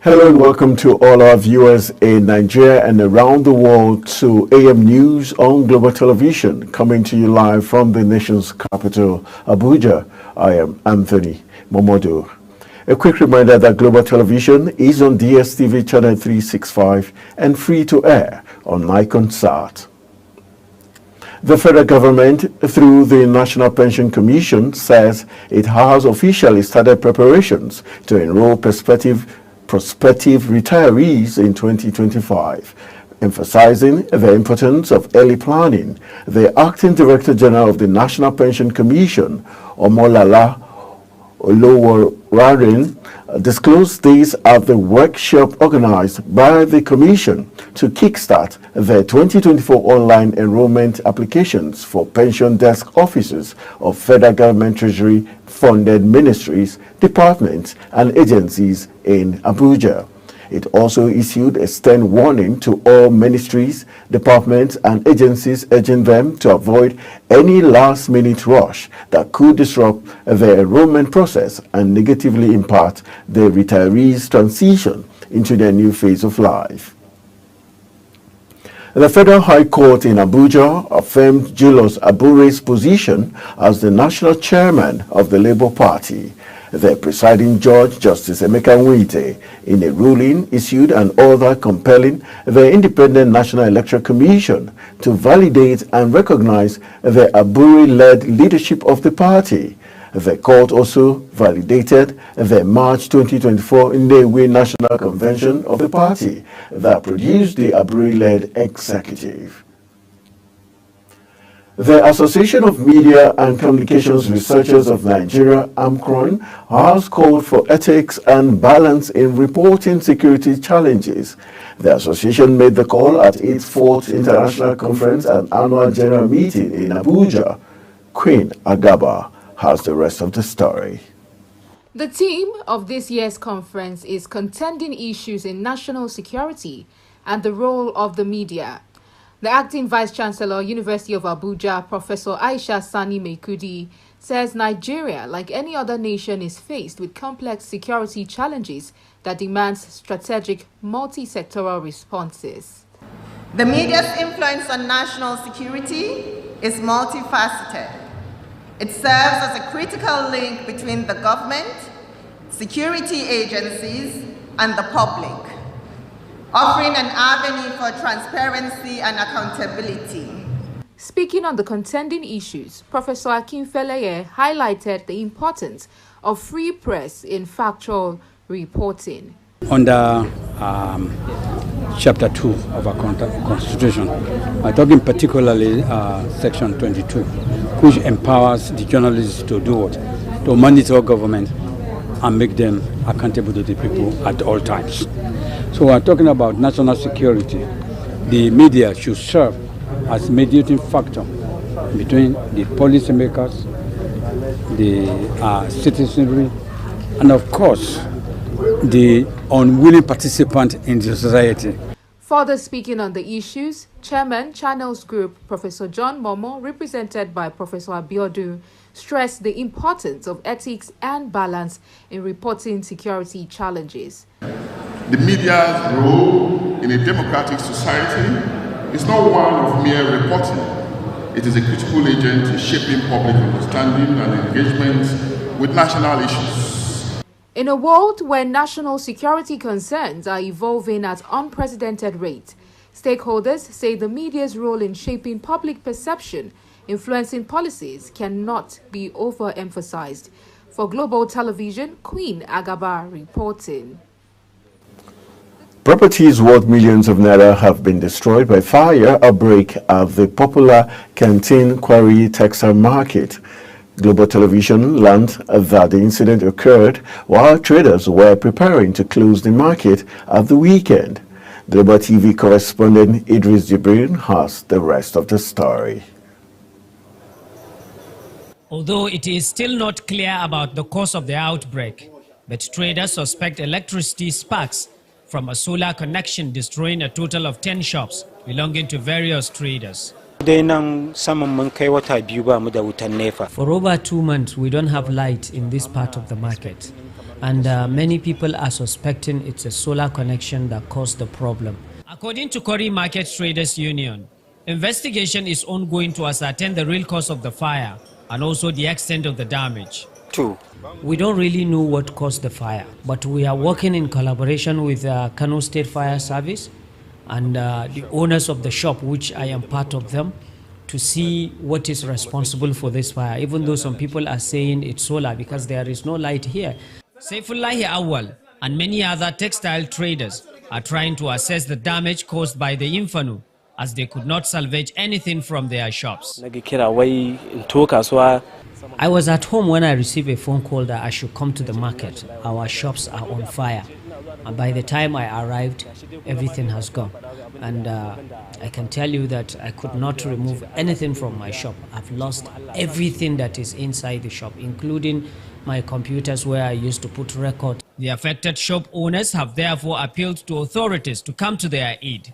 Hello and welcome to all our viewers in Nigeria and around the world to AM News on Global Television, coming to you live from the nation's capital, Abuja. I am Anthony Momodu. A quick reminder that Global Television is on DSTV channel 365 and free to air on Niconsat. The federal government, through the National Pension Commission, says it has officially started preparations to enroll prospective retirees in 2025, emphasizing the importance of early planning. The Acting Director General of the National Pension Commission, Omolala Oloworarin, disclosed this at the workshop organized by the Commission to kickstart the 2024 online enrollment applications for pension desk officers of federal government treasury-funded ministries, departments, and agencies in Abuja. It also issued a stern warning to all ministries, departments and agencies, urging them to avoid any last-minute rush that could disrupt the enrollment process and negatively impact the retirees' transition into their new phase of life. The Federal High Court in Abuja affirmed Julius Abure's position as the national chairman of the Labour Party. The presiding judge, Justice Emeka Nwite, in a ruling issued an order compelling the Independent National Electoral Commission to validate and recognize the Abure-led leadership of the party. The court also validated the March 2024 Nnewi National Convention of the party that produced the Abure-led executive. The Association of Media and Communications Researchers of Nigeria, AMCRON, has called for ethics and balance in reporting security challenges. The association made the call at its 4th International Conference and Annual General Meeting in Abuja. Queen Agaba has the rest of the story. The theme of this year's conference is Contending Issues in National Security and the Role of the Media. The acting Vice-Chancellor, University of Abuja, Professor Aisha Sani Mekudi, says Nigeria, like any other nation, is faced with complex security challenges that demands strategic, multi-sectoral responses. The media's influence on national security is multifaceted. It serves as a critical link between the government, security agencies, and the public, offering an avenue for transparency and accountability. Speaking on the contending issues, Professor Akinfeleye highlighted the importance of free press in factual reporting. Under Chapter 2 of our Constitution, talking particularly Section 22, which empowers the journalists to do what? To monitor government and make them accountable to the people at all times. So we're talking about national security. The media should serve as mediating factor between the policymakers, the citizenry, and of course, the unwilling participant in the society. Further speaking on the issues, Chairman, Channels Group, Professor John Momo, represented by Professor Abiodun, stressed the importance of ethics and balance in reporting security challenges. The media's role in a democratic society is not one of mere reporting. It is a critical agent in shaping public understanding and engagement with national issues. In a world where national security concerns are evolving at unprecedented rates, stakeholders say the media's role in shaping public perception, influencing policies, cannot be overemphasized. For Global Television, Queen Agaba reporting. Properties worth millions of naira have been destroyed by fire outbreak at the popular Canteen Quarry Textile Market. Global Television learned that the incident occurred while traders were preparing to close the market at the weekend. Global TV correspondent Idris Jibril has the rest of the story. Although it is still not clear about the cause of the outbreak, but traders suspect electricity sparks from a solar connection destroying a total of 10 shops belonging to various traders. For over 2 months, we don't have light in this part of the market. And many people are suspecting it's a solar connection that caused the problem. According to Quarry Market Traders Union, investigation is ongoing to ascertain the real cause of the fire and also the extent of the damage. We don't really know what caused the fire, but we are working in collaboration with Kano State Fire Service and the owners of the shop, which I am part of them, to see what is responsible for this fire, even though some people are saying it's solar because there is no light here. Saifullahi Awal and many other textile traders are trying to assess the damage caused by the inferno, as they could not salvage anything from their shops. I was at home when I received a phone call that I should come to the market. Our shops are on fire. And by the time I arrived, everything has gone. And I can tell you that I could not remove anything from my shop. I've lost everything that is inside the shop, including my computers where I used to put records. The affected shop owners have therefore appealed to authorities to come to their aid.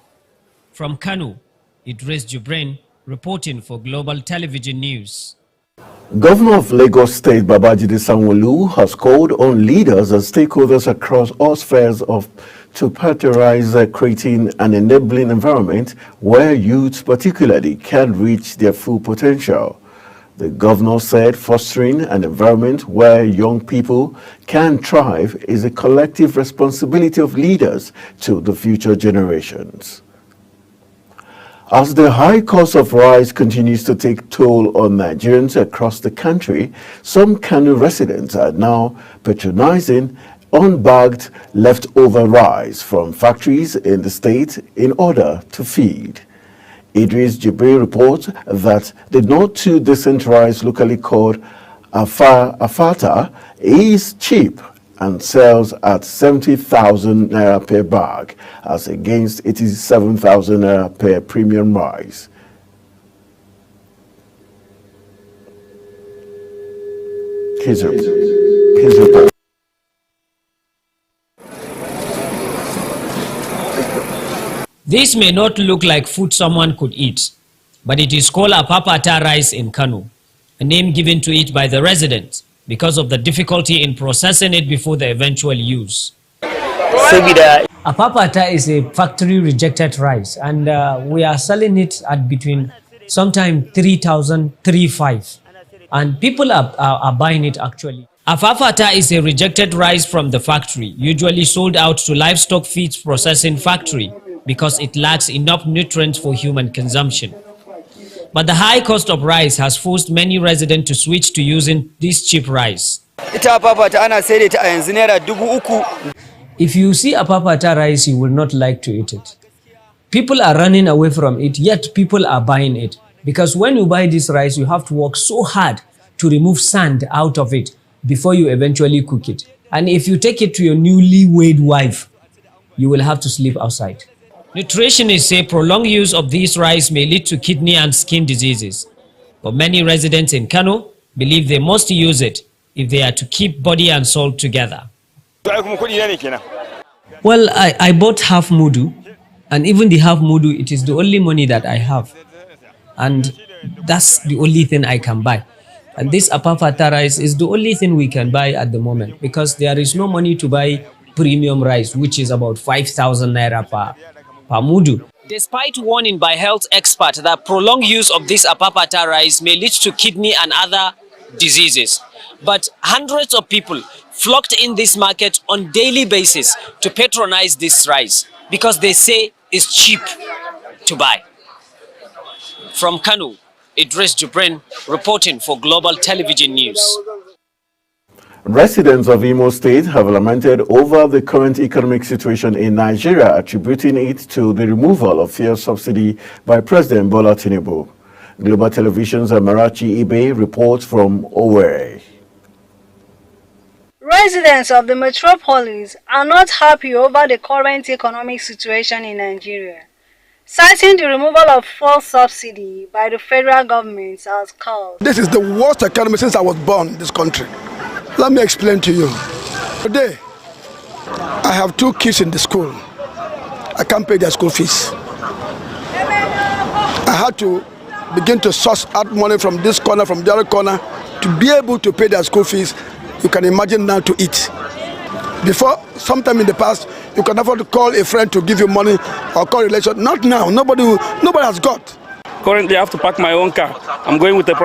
From Kano, Idris Jibrin reporting for Global Television News. Governor of Lagos State Babajide Sanwo-Olu has called on leaders and stakeholders across all spheres to prioritize creating an enabling environment where youths particularly can reach their full potential. The governor said fostering an environment where young people can thrive is a collective responsibility of leaders to the future generations. As the high cost of rice continues to take toll on Nigerians across the country, some Kano residents are now patronizing unbagged leftover rice from factories in the state in order to feed. Idris Jibrin reports that the not too decentralized locally called Afata is cheap and sells at 70,000 naira per bag as against 87,000 naira per premium rice. Here's report. This may not look like food someone could eat, but it is called Apapata rice in Kano, a name given to it by the residents because of the difficulty in processing it before the eventual use. Apapata is a factory rejected rice, and we are selling it at between sometime 3,000, 3,500, and people are buying it actually. Apapata is a rejected rice from the factory, usually sold out to livestock feeds processing factory because it lacks enough nutrients for human consumption. But the high cost of rice has forced many residents to switch to using this cheap rice. If you see Apapata rice, you will not like to eat it. People are running away from it, yet people are buying it. Because when you buy this rice, you have to work so hard to remove sand out of it before you eventually cook it. And if you take it to your newly weighed wife, you will have to sleep outside. Nutritionists say prolonged use of this rice may lead to kidney and skin diseases. But many residents in Kano believe they must use it if they are to keep body and soul together. Well, I bought half mudu, and even the half mudu, it is the only money that I have. And that's the only thing I can buy. And this Apapata rice is the only thing we can buy at the moment because there is no money to buy premium rice, which is about 5,000 naira per mudu. Despite warning by health experts that prolonged use of this Apapata rice may lead to kidney and other diseases, but hundreds of people flocked in this market on daily basis to patronize this rice because they say it's cheap to buy. From Kano, Idris Jibrin reporting for Global Television News. Residents of Imo State have lamented over the current economic situation in Nigeria, attributing it to the removal of fuel subsidy by President Bola Tinubu. Global Television's Amarachi Ibe reports from Owerri. Residents of the metropolis are not happy over the current economic situation in Nigeria, citing the removal of fuel subsidy by the federal government as cause. This is the worst economy since I was born in this country. Let me explain to you. Today, I have 2 kids in the school. I can't pay their school fees. I had to begin to source out money from this corner, from the other corner, to be able to pay their school fees. You can imagine now to eat. Before, sometime in the past, you can afford to call a friend to give you money or call a relation. Not now. Nobody has got. Currently, I have to park my own car. I'm going with the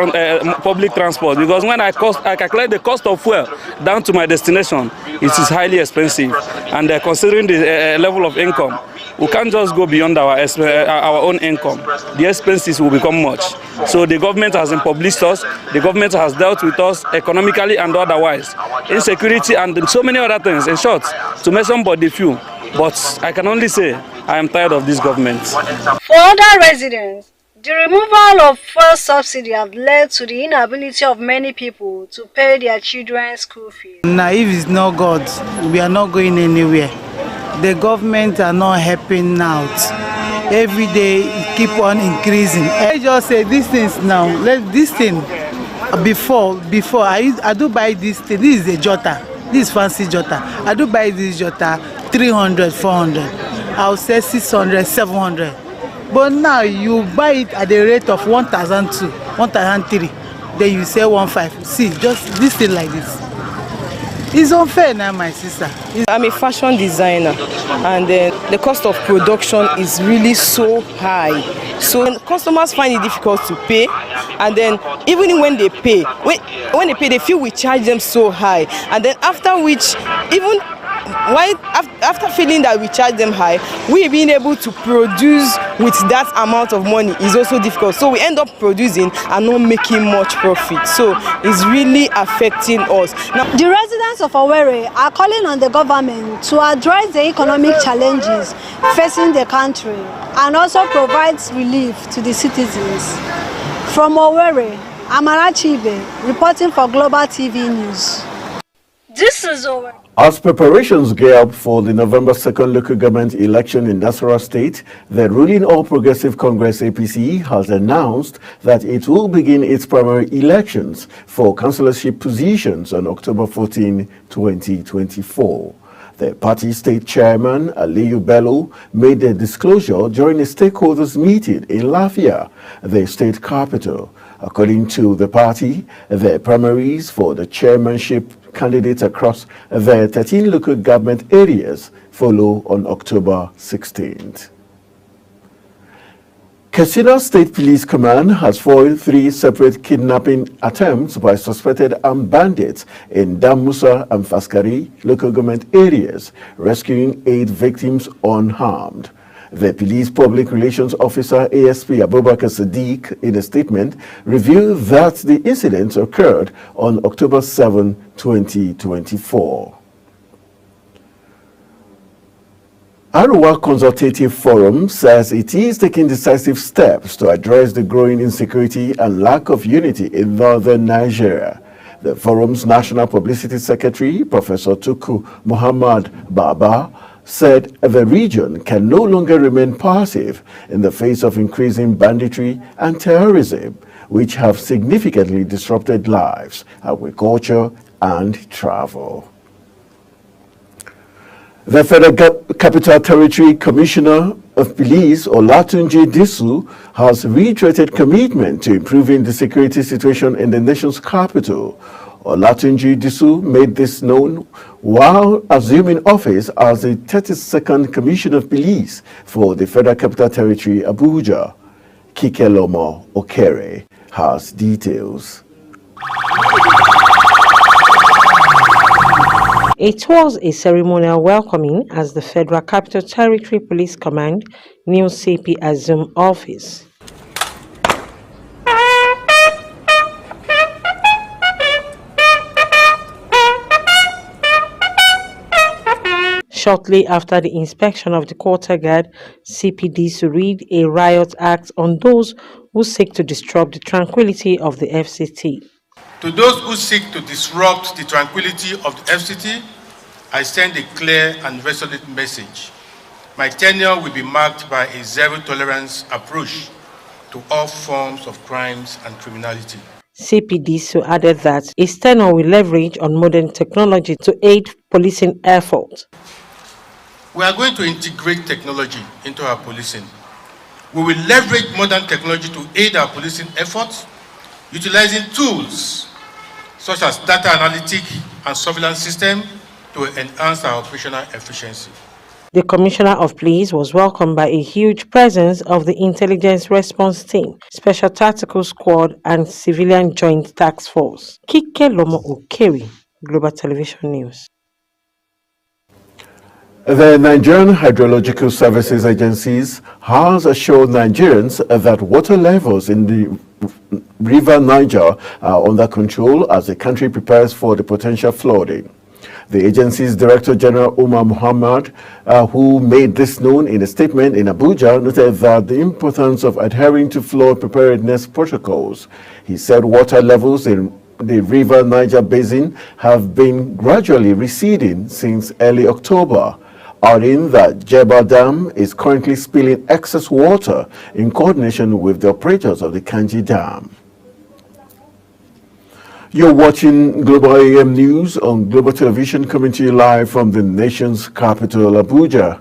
public transport because when I calculate the cost of fuel down to my destination, it is highly expensive. And considering the level of income, we can't just go beyond our own income. The expenses will become much. So the government has impoverished us. The government has dealt with us economically and otherwise. Insecurity and so many other things. In short, to mention but the few. But I can only say I am tired of this government. For other residents, the removal of fuel subsidy has led to the inability of many people to pay their children's school fees. Now, if it's not God, we are not going anywhere. The government are not helping out. Every day, it keep on increasing. I just say these things now. Let this thing before I do buy this thing. This is a jota. This fancy Jota. I do buy this Jota 300, 400. I'll say 600, 700. But now you buy it at the rate of 1,002, 1,003. Then you say 1,500. See, just this thing like this. It's unfair now, my sister. I'm a fashion designer, and the cost of production is really so high. So customers find it difficult to pay, and then even when they pay, when they pay, they feel we charge them so high, and then after which, even after feeling that we charge them high, we being able to produce with that amount of money is also difficult. So we end up producing and not making much profit. So it's really affecting us. Now, the residents of Owerri are calling on the government to address the economic challenges facing the country and also provide relief to the citizens. From Owerri, Amarachi Ibe, reporting for Global TV News. This is Owerri. As preparations gear up for the November 2nd local government election in Nasarawa State, the ruling All Progressive Congress APC has announced that it will begin its primary elections for councillorship positions on October 14, 2024. The party state chairman, Aliyu Bello, made the disclosure during a stakeholders meeting in Lafia, the state capital. According to the party, the primaries for the chairmanship candidates across the 13 local government areas follow on October 16th. Katsina State Police Command has foiled 3 separate kidnapping attempts by suspected armed bandits in Damusa and Faskari local government areas, rescuing 8 victims unharmed. The police public relations officer ASP Abubakar Sadiq, in a statement, revealed that the incidents occurred on October 7, 2024. Arewa Consultative Forum says it is taking decisive steps to address the growing insecurity and lack of unity in northern Nigeria. The forum's National Publicity Secretary, Professor Tuku Muhammad Baba, said the region can no longer remain passive in the face of increasing banditry and terrorism, which have significantly disrupted lives, agriculture, and travel. The Federal Capital Territory Commissioner of Police, Olatunji Disu, has reiterated commitment to improving the security situation in the nation's capital. Olatunji Disu made this known while assuming office as the 32nd Commissioner of Police for the Federal Capital Territory, Abuja. Kikelomo Okere has details. It was a ceremonial welcoming as the Federal Capital Territory Police Command new CP assumed office. Shortly after the inspection of the quarter guard, CPD to read a riot act on those who seek to disrupt the tranquility of the FCT. To those who seek to disrupt the tranquility of the FCT, I send a clear and resolute message. My tenure will be marked by a zero-tolerance approach to all forms of crimes and criminality. CPD so added that his tenure will leverage on modern technology to aid policing efforts. We are going to integrate technology into our policing. We will leverage modern technology to aid our policing efforts, utilizing tools such as data analytic and surveillance system to enhance our operational efficiency. The Commissioner of Police was welcomed by a huge presence of the Intelligence Response Team, Special Tactical Squad, and Civilian Joint Task Force. Kikelomo Okere, Global Television News. The Nigerian Hydrological Services Agencies has assured Nigerians that water levels in the River Niger are under control as the country prepares for the potential flooding. The agency's Director General Umar Muhammad, who made this known in a statement in Abuja, noted that the importance of adhering to flood preparedness protocols. He said water levels in the River Niger Basin have been gradually receding since early October, adding that Jebba Dam is currently spilling excess water in coordination with the operators of the Kanji Dam. You're watching Global AM News on Global Television, coming to you live from the nation's capital, Abuja.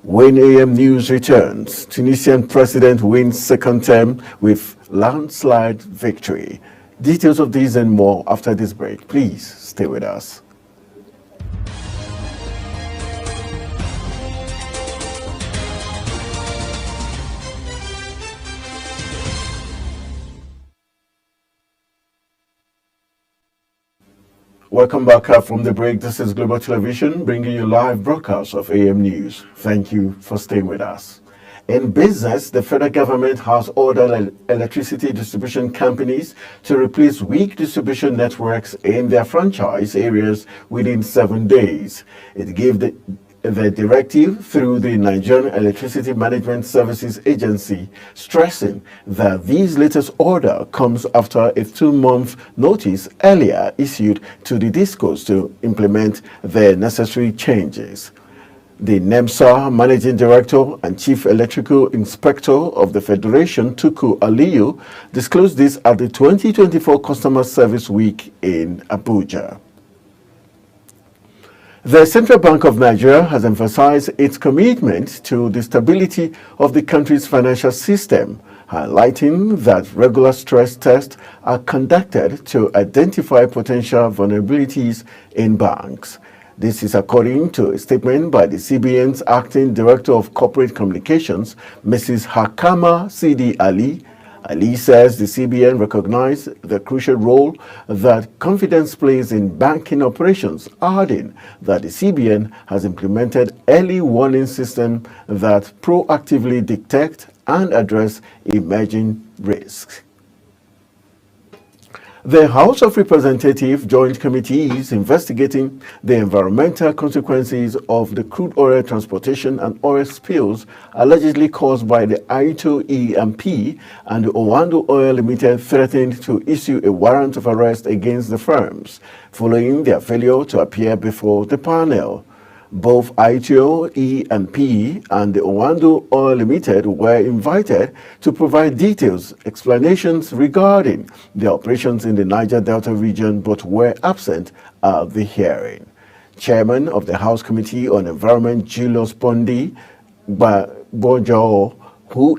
When AM News returns, Tunisian president wins second term with landslide victory. Details of these and more after this break. Please stay with us. Welcome back from the break. This is Global Television, bringing you live broadcasts of AM News. Thank you for staying with us. In business, the federal government has ordered electricity distribution companies to replace weak distribution networks in their franchise areas within 7 days. It gave the directive through the Nigerian Electricity Management Services Agency, stressing that this latest order comes after a 2-month notice earlier issued to the DISCOs to implement the necessary changes. The NEMSA Managing Director and Chief Electrical Inspector of the Federation, Tuku Aliyu, disclosed this at the 2024 Customer Service Week in Abuja. The Central Bank of Nigeria has emphasized its commitment to the stability of the country's financial system, highlighting that regular stress tests are conducted to identify potential vulnerabilities in banks. This is according to a statement by the CBN's Acting Director of Corporate Communications, Mrs. Hakama Sidi Ali. Ali says the CBN recognized the crucial role that confidence plays in banking operations, adding that the CBN has implemented early warning system that proactively detect and address emerging risks. The House of Representatives Joint Committee is investigating the environmental consequences of the crude oil transportation and oil spills allegedly caused by the Aito E&P, and the Owando Oil Limited threatened to issue a warrant of arrest against the firms following their failure to appear before the panel. Both Aitio E&P and the Owando Oil Limited were invited to provide details, explanations regarding the operations in the Niger Delta region, but were absent at the hearing. Chairman of the House Committee on Environment, Julius Pondi Bojao, who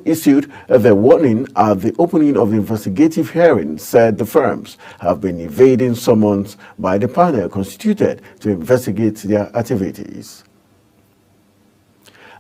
issued the warning at the opening of the investigative hearing, said the firms have been evading summons by the panel constituted to investigate their activities.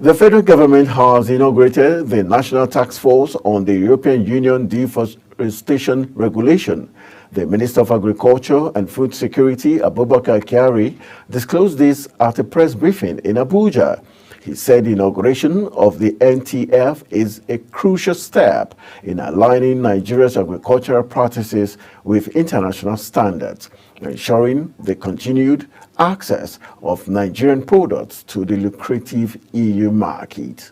The federal government has inaugurated the National Task Force on the European Union Deforestation Regulation. The Minister of Agriculture and Food Security, Abubakar Kyari, disclosed this at a press briefing in Abuja. He said the inauguration of the NTF is a crucial step in aligning Nigeria's agricultural practices with international standards, ensuring the continued access of Nigerian products to the lucrative EU market.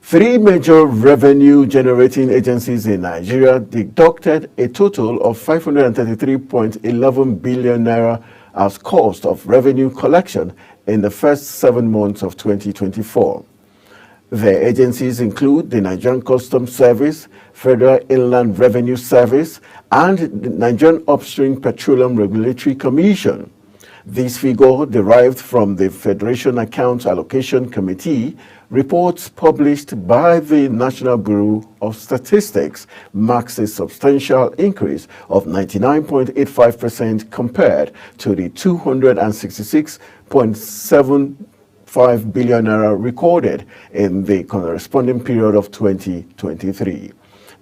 3 major revenue-generating agencies in Nigeria deducted a total of 533.11 billion naira as cost of revenue collection in the first 7 months of 2024. The agencies include the Nigerian Customs Service, Federal Inland Revenue Service, and the Nigerian Upstream Petroleum Regulatory Commission. This figure, derived from the Federation Accounts Allocation Committee, reports published by the National Bureau of Statistics, marks a substantial increase of 99.85% compared to the 266.75 billion naira recorded in the corresponding period of 2023.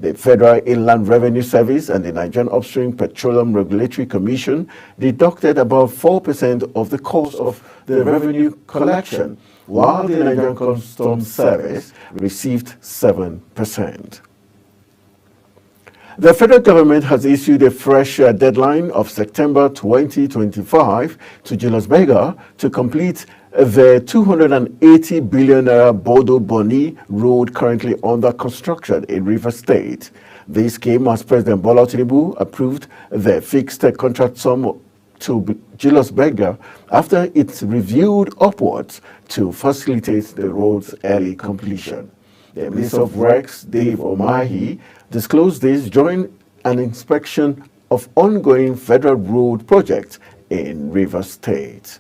The Federal Inland Revenue Service and the Nigerian Upstream Petroleum Regulatory Commission deducted about 4% of the cost of the revenue collection, while the Nigerian Customs Service received 7%. The federal government has issued a fresh deadline of September 2025 to Julius Berger to complete the 280 billion naira Bodo Boni road currently under construction in Rivers State. This came as President Bola Tinubu approved the fixed contract sum to Julius Berger after it's reviewed upwards to facilitate the road's early completion. The Minister of Works, Dave Omahi, disclosed this during an inspection of ongoing federal road projects in Rivers State.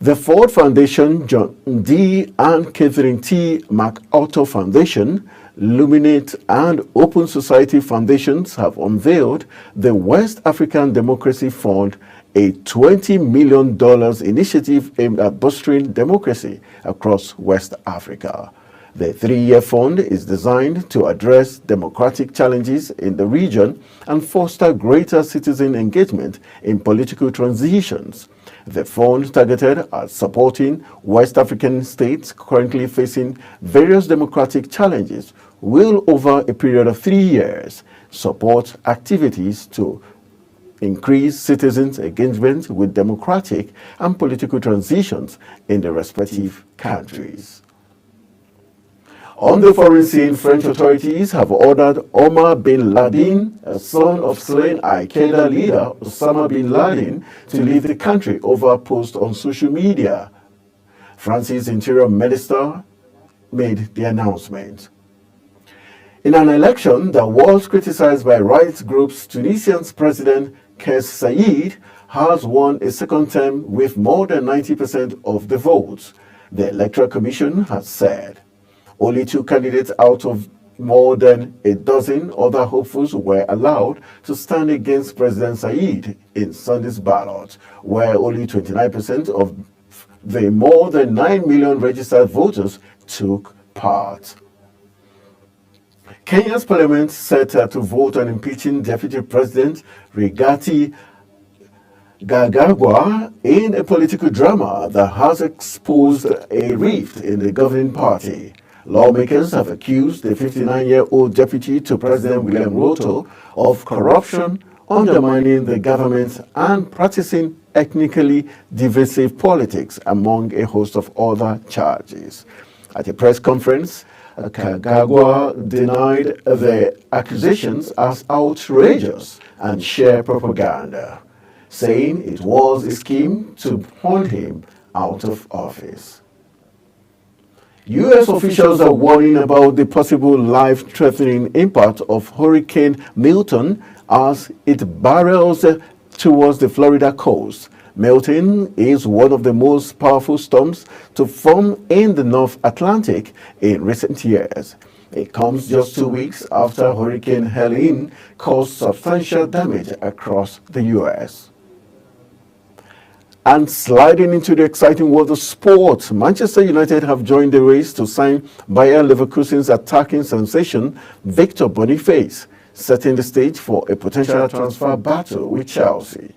The Ford Foundation, John D. and Catherine T. MacArthur Foundation, Luminate, and Open Society Foundations have unveiled the West African Democracy Fund, a $20 million initiative aimed at bolstering democracy across West Africa. The 3-year fund is designed to address democratic challenges in the region and foster greater citizen engagement in political transitions. The fund, targeted at supporting West African states currently facing various democratic challenges, will, over a period of 3 years, support activities to increase citizens' engagement with democratic and political transitions in the respective countries. On the foreign scene, French authorities have ordered Omar bin Laden, a son of slain Al-Qaeda leader Osama bin Laden, to leave the country over a post on social media. France's Interior Minister made the announcement. In an election that was criticized by rights groups, Tunisian's President Kais Saied has won a second term with more than 90% of the votes, the Electoral Commission has said. Only 2 candidates out of more than a dozen other hopefuls were allowed to stand against President Saied in Sunday's ballot, where only 29% of the more than 9 million registered voters took part. Kenya's parliament set to vote on impeaching Deputy President Rigathi Gachagua in a political drama that has exposed a rift in the governing party. Lawmakers have accused the 59-year-old deputy to President William Ruto of corruption, undermining the government, and practicing ethnically divisive politics, among a host of other charges. At a press conference, Gachagua denied the accusations as outrageous and sheer propaganda, saying it was a scheme to hunt him out of office. U.S. officials are warning about the possible life-threatening impact of Hurricane Milton as it barrels towards the Florida coast. Milton is one of the most powerful storms to form in the North Atlantic in recent years. It comes just 2 weeks after Hurricane Helene caused substantial damage across the U.S. And sliding into the exciting world of sport, Manchester United have joined the race to sign Bayer Leverkusen's attacking sensation Victor Boniface, setting the stage for a potential transfer battle with Chelsea.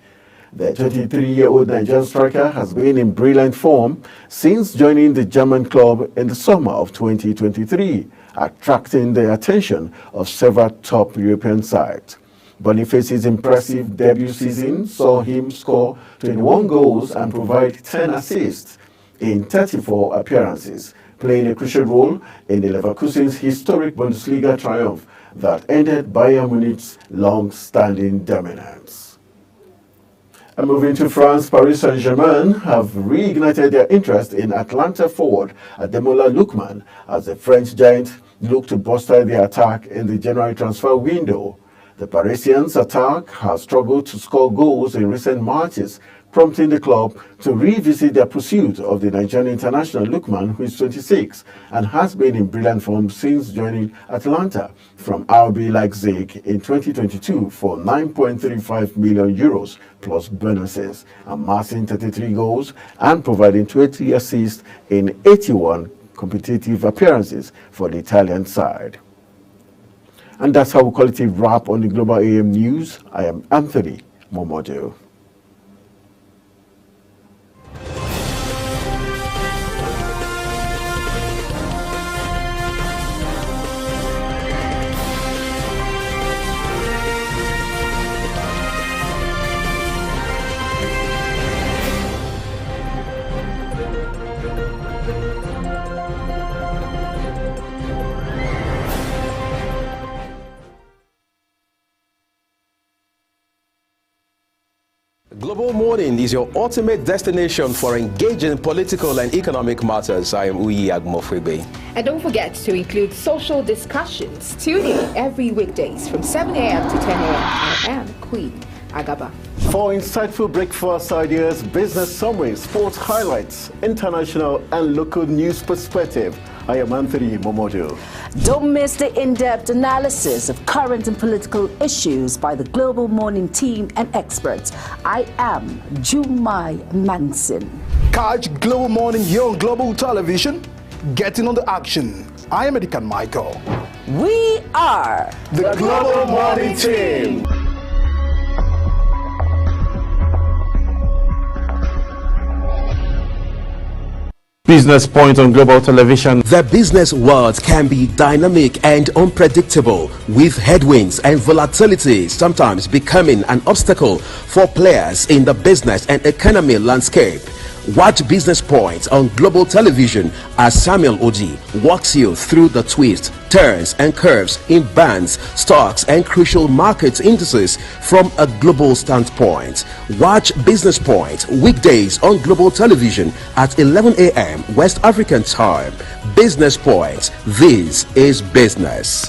The 23-year-old Nigerian striker has been in brilliant form since joining the German club in the summer of 2023, attracting the attention of several top European sides. Boniface's impressive debut season saw him score 21 goals and provide 10 assists in 34 appearances, playing a crucial role in the Leverkusen's historic Bundesliga triumph that ended Bayern Munich's long-standing dominance. And moving to France, Paris Saint-Germain have reignited their interest in Atlanta forward Ademola Lookman as the French giant look to bolster their attack in the January transfer window. The Parisians' attack has struggled to score goals in recent matches, prompting the club to revisit their pursuit of the Nigerian international Lookman, who is 26 and has been in brilliant form since joining Atlanta from RB Leipzig in 2022 for €9.35 million plus bonuses, amassing 33 goals and providing 20 assists in 81 competitive appearances for the Italian side. And that's how we call it a wrap on the Global AM News. I am Anthony Momodu. Global Morning is your ultimate destination for engaging political and economic matters. I am Uyi Agmofwebe. And don't forget to include social discussions. Tune in every weekdays from 7 a.m. to 10 a.m. I am Queen Agaba. For insightful breakfast ideas, business summaries, sports highlights, international and local news perspective, I am Anthony Momodu. Don't miss the in-depth analysis of current and political issues by the Global Morning team and experts. I am Jumai Manson. Catch Global Morning here on Global Television. Getting on the action. I am Edikan Michael. We are the Global Morning team. Business Point on Global Television. The business world can be dynamic and unpredictable, with headwinds and volatility sometimes becoming an obstacle for players in the business and economy landscape. Watch Business Point on Global Television as Samuel Oji walks you through the twists, turns and curves in bands, stocks and crucial market indices from a global standpoint. Watch Business Point weekdays on Global Television at 11 a.m. West African time. Business Point. This is business.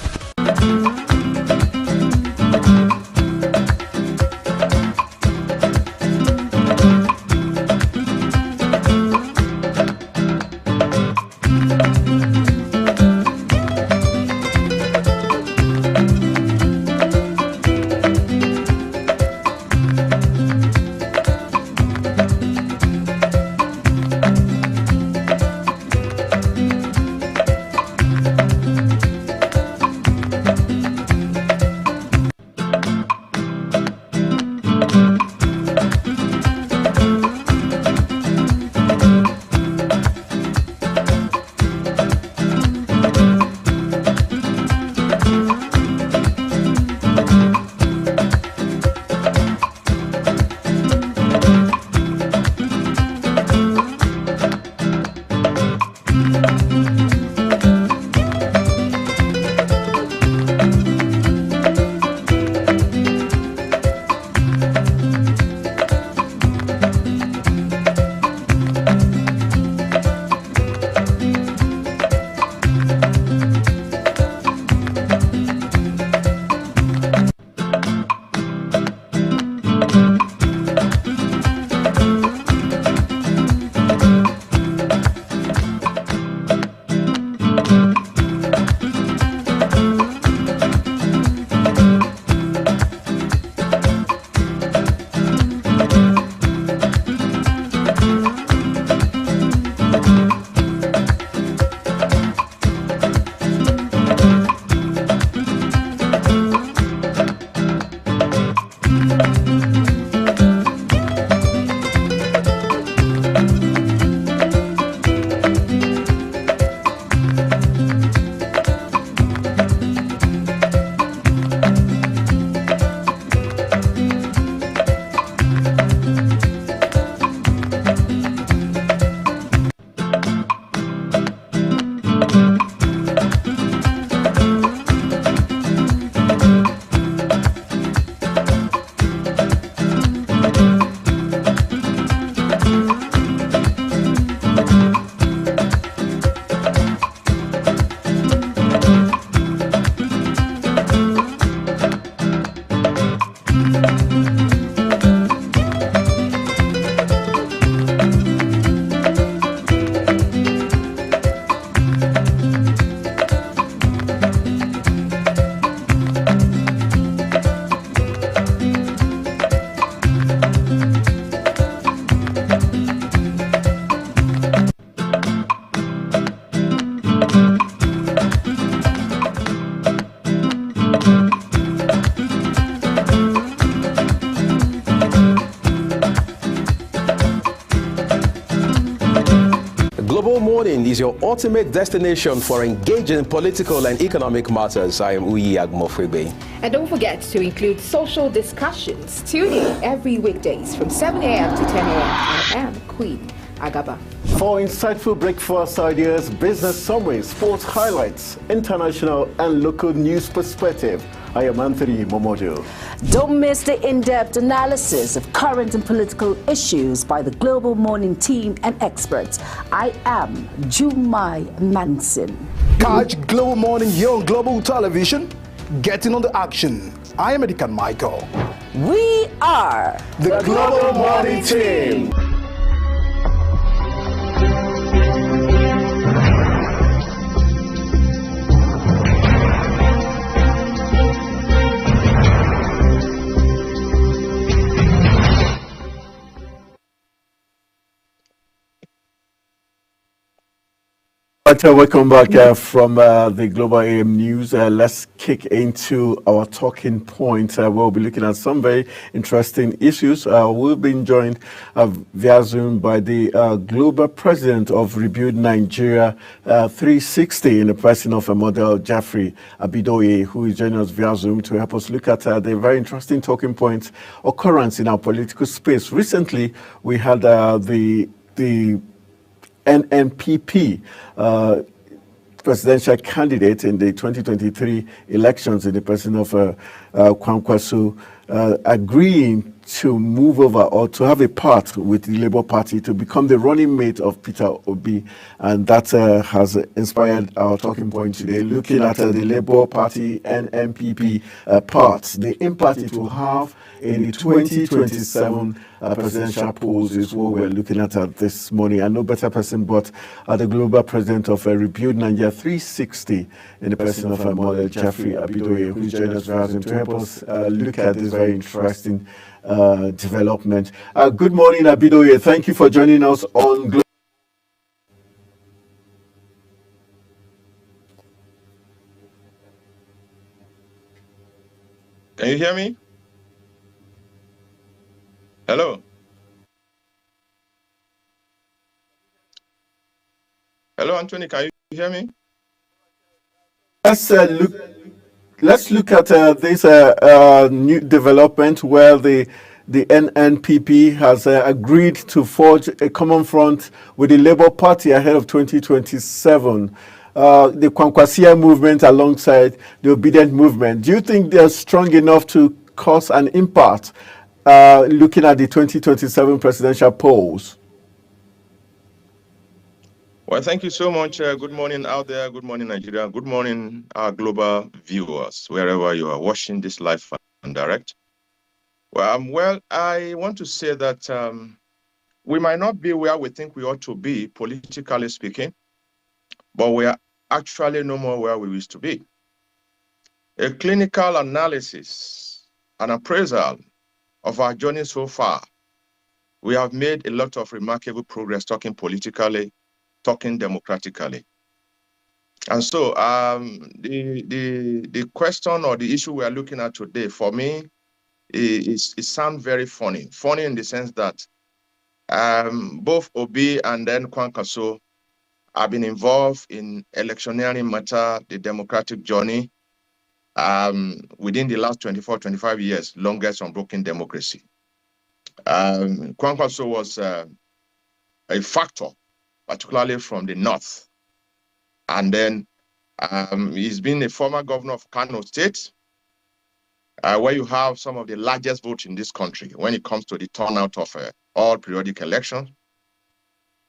Global Morning is your ultimate destination for engaging political and economic matters. I am Uyi Agmofwebe. And don't forget to include social discussions. Tune in every weekdays from 7 a.m. to 10 a.m. I am Queen Agaba. For insightful breakfast ideas, business summaries, sports highlights, international and local news perspective, I am Anthony Momodo. Don't miss the in-depth analysis of current and political issues by the Global Morning team and experts. I am Jumai Manson. Catch Global Morning here on Global Television. Getting on the action. I am Edikan Michael. We are the Global Morning team. Welcome back from the Global AM News. Let's kick into our talking point. We'll be looking at some very interesting issues. We've been joined via Zoom by the Global President of Rebuild Nigeria 360 in the person of a model, Jeffrey Abidoye, who is joining us via Zoom to help us look at the very interesting talking point occurrence in our political space. Recently, we had the NNPP presidential candidate in the 2023 elections in the person of Kwankwaso agreeing to move over or to have a part with the Labour Party to become the running mate of Peter Obi, and that has inspired our talking point today, looking at the Labour Party and NPP parts. The impact it will have in the 2027 presidential polls is what we're looking at this morning. And no better person but the Global President of Rebuild Nigeria 360 in the person of model Jeffrey Abidoye, who's joined us to help us look at this very interesting development. Good morning, Abidoye. Thank you for joining us on Global. Can you hear me? Hello? Hello, Anthony, can you hear me? Let's look at this new development where the NNPP has agreed to forge a common front with the Labour Party ahead of 2027. The Kwankwasia movement alongside the Obedient movement. Do you think they're strong enough to cause an impact looking at the 2027 presidential polls? Well, thank you so much. Good morning out there. Good morning, Nigeria. Good morning, our global viewers, wherever you are watching this live and direct. Well, I want to say that we might not be where we think we ought to be, politically speaking, but we are actually no more where we used to be. A clinical analysis, an appraisal of our journey so far, we have made a lot of remarkable progress talking politically, talking democratically. And so the question or the issue we are looking at today, for me, it sounds very funny. Funny in the sense that both Obi and then Kwankwaso have been involved in electioneering matter, the democratic journey, within the last 24, 25 years, longest unbroken democracy. Kwankwaso was a factor, particularly from the north. And then he's been a former governor of Kano State, where you have some of the largest votes in this country when it comes to the turnout of all periodic elections.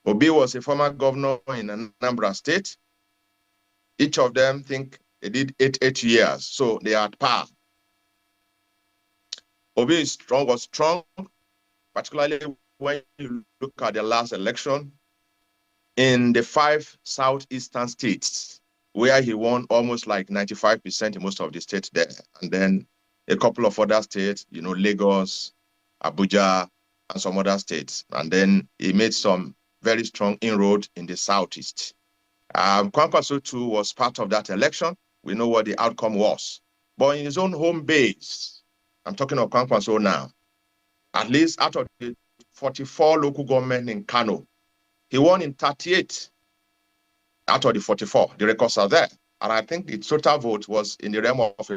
Obi was a former governor in Anambra State. Each of them think they did 8 years, so they are at par. Obi was strong, particularly when you look at the last election in the 5 southeastern states, where he won almost like 95% in most of the states there. And then a couple of other states, Lagos, Abuja, and some other states. And then he made some very strong inroad in the southeast. Kwankwaso too was part of that election. We know what the outcome was. But in his own home base, I'm talking of Kwankwaso now, at least out of the 44 local government in Kano, he won in 38 out of the 44. The records are there. And I think the total vote was in the realm of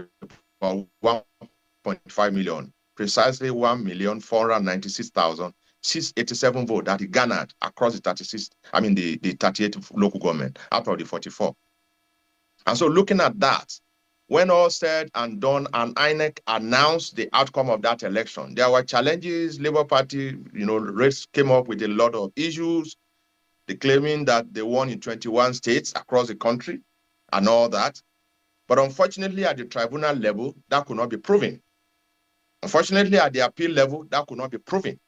1.5 million, precisely 1,496,687 votes that he garnered across the 38 local government out of the 44. And so looking at that, when all said and done, and INEC announced the outcome of that election, there were challenges. Labour Party, came up with a lot of issues, claiming that they won in 21 states across the country and all that. But unfortunately, at the tribunal level, that could not be proven. Unfortunately, at the appeal level, that could not be proven.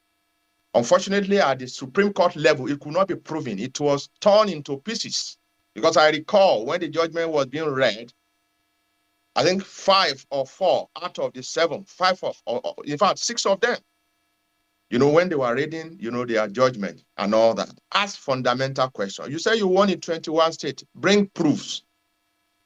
Unfortunately, at the Supreme Court level, it could not be proven. It was torn into pieces. Because I recall when the judgment was being read, I think 5 or 4 out of the 7, 5 of, or in fact, 6 of them, when they were reading, their judgment and all that, ask fundamental questions. You say you won in 21 states, bring proofs.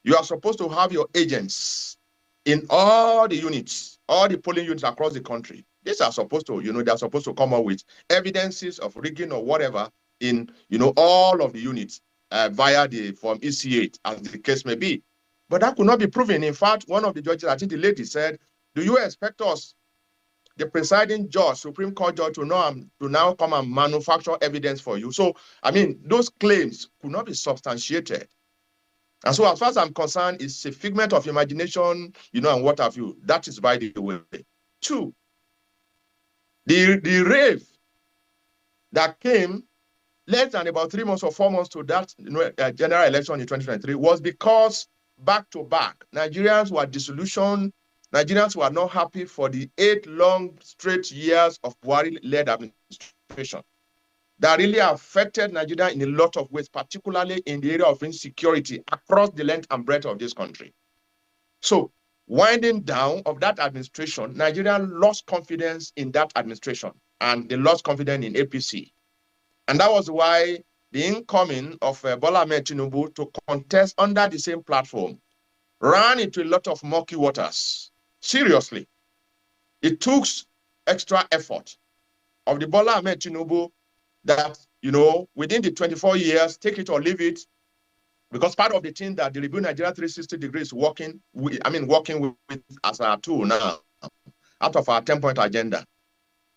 You are supposed to have your agents in all the units, all the polling units across the country. These are supposed to, they're supposed to come up with evidences of rigging or whatever in, all of the units via the Form EC8, as the case may be. But that could not be proven. In fact, one of the judges, I think the lady said, do you expect us, the presiding judge, Supreme Court judge, to now come and manufacture evidence for you? So, those claims could not be substantiated. And so as far as I'm concerned, it's a figment of imagination, and what have you. That is by the way. 2, the rave that came less than about 3 months or 4 months to that general election in 2023 was because back-to-back, Nigerians were disillusioned. Nigerians were not happy for the 8 long straight years of Buhari-led administration that really affected Nigeria in a lot of ways, particularly in the area of insecurity across the length and breadth of this country. So, winding down of that administration, Nigeria lost confidence in that administration, and they lost confidence in APC. And that was why the incoming of Bola Ahmed Tinubu to contest under the same platform ran into a lot of murky waters. Seriously. It took extra effort of the Bola Ahmed Tinubu that, within the 24 years, take it or leave it, because part of the thing that the Review Nigeria 360 degrees is working with as our tool now, out of our 10-point agenda,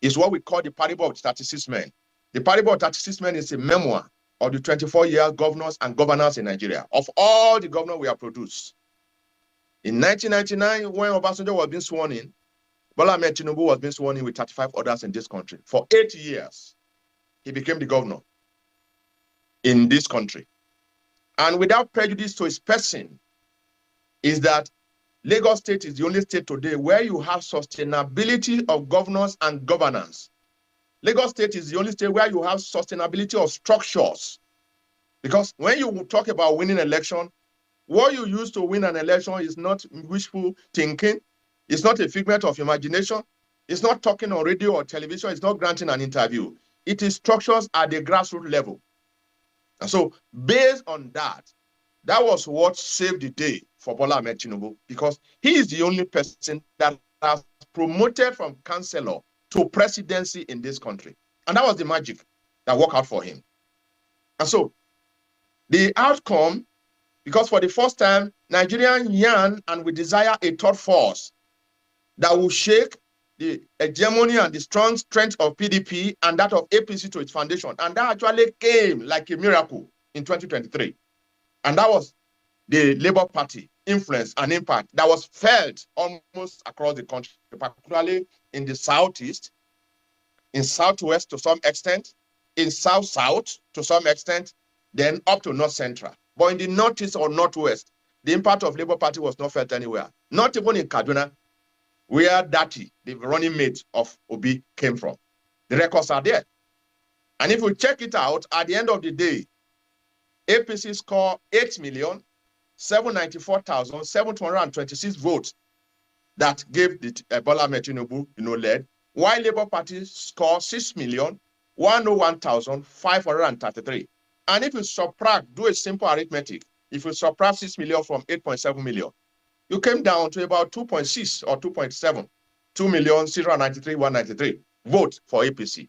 is what we call the Parable of 36 Men. The Parable of 36 Men is a memoir of the 24-year governors and governors in Nigeria, of all the governors we have produced. In 1999, when Obasanjo was being sworn in, Bola Ahmed Tinubu was being sworn in with 35 others in this country. For 8 years, he became the governor in this country. And without prejudice to his person, is that Lagos State is the only state today where you have sustainability of governance and governance. Lagos State is the only state where you have sustainability of structures. Because when you talk about winning an election, what you use to win an election is not wishful thinking. It's not a figment of imagination. It's not talking on radio or television. It's not granting an interview. It is structures at the grassroots level. And so, based on that, that was what saved the day for Bola Ahmed Tinubu, because he is the only person that has promoted from councillor to presidency in this country. And that was the magic that worked out for him. And so, the outcome, because for the first time, Nigerians yearn and we desire a third force that will shake the hegemony and the strong strength of PDP and that of APC to its foundation. And that actually came like a miracle in 2023. And that was the Labour Party influence and impact that was felt almost across the country, particularly in the Southeast, in Southwest to some extent, in South-South to some extent, then up to North Central. But in the Northeast or Northwest, the impact of Labour Party was not felt anywhere. Not even in Kaduna, where Dati, the running mate of Obi, came from. The records are there. And if we check it out, at the end of the day, APC scored 8,794,726 votes that gave the Bola Ahmed Tinubu, led, while Labour Party scored 6,101,533. And if you subtract, do a simple arithmetic, if you subtract 6 million from 8.7 million, you came down to about 2.6 or 2.7, 2,093,193 votes for APC.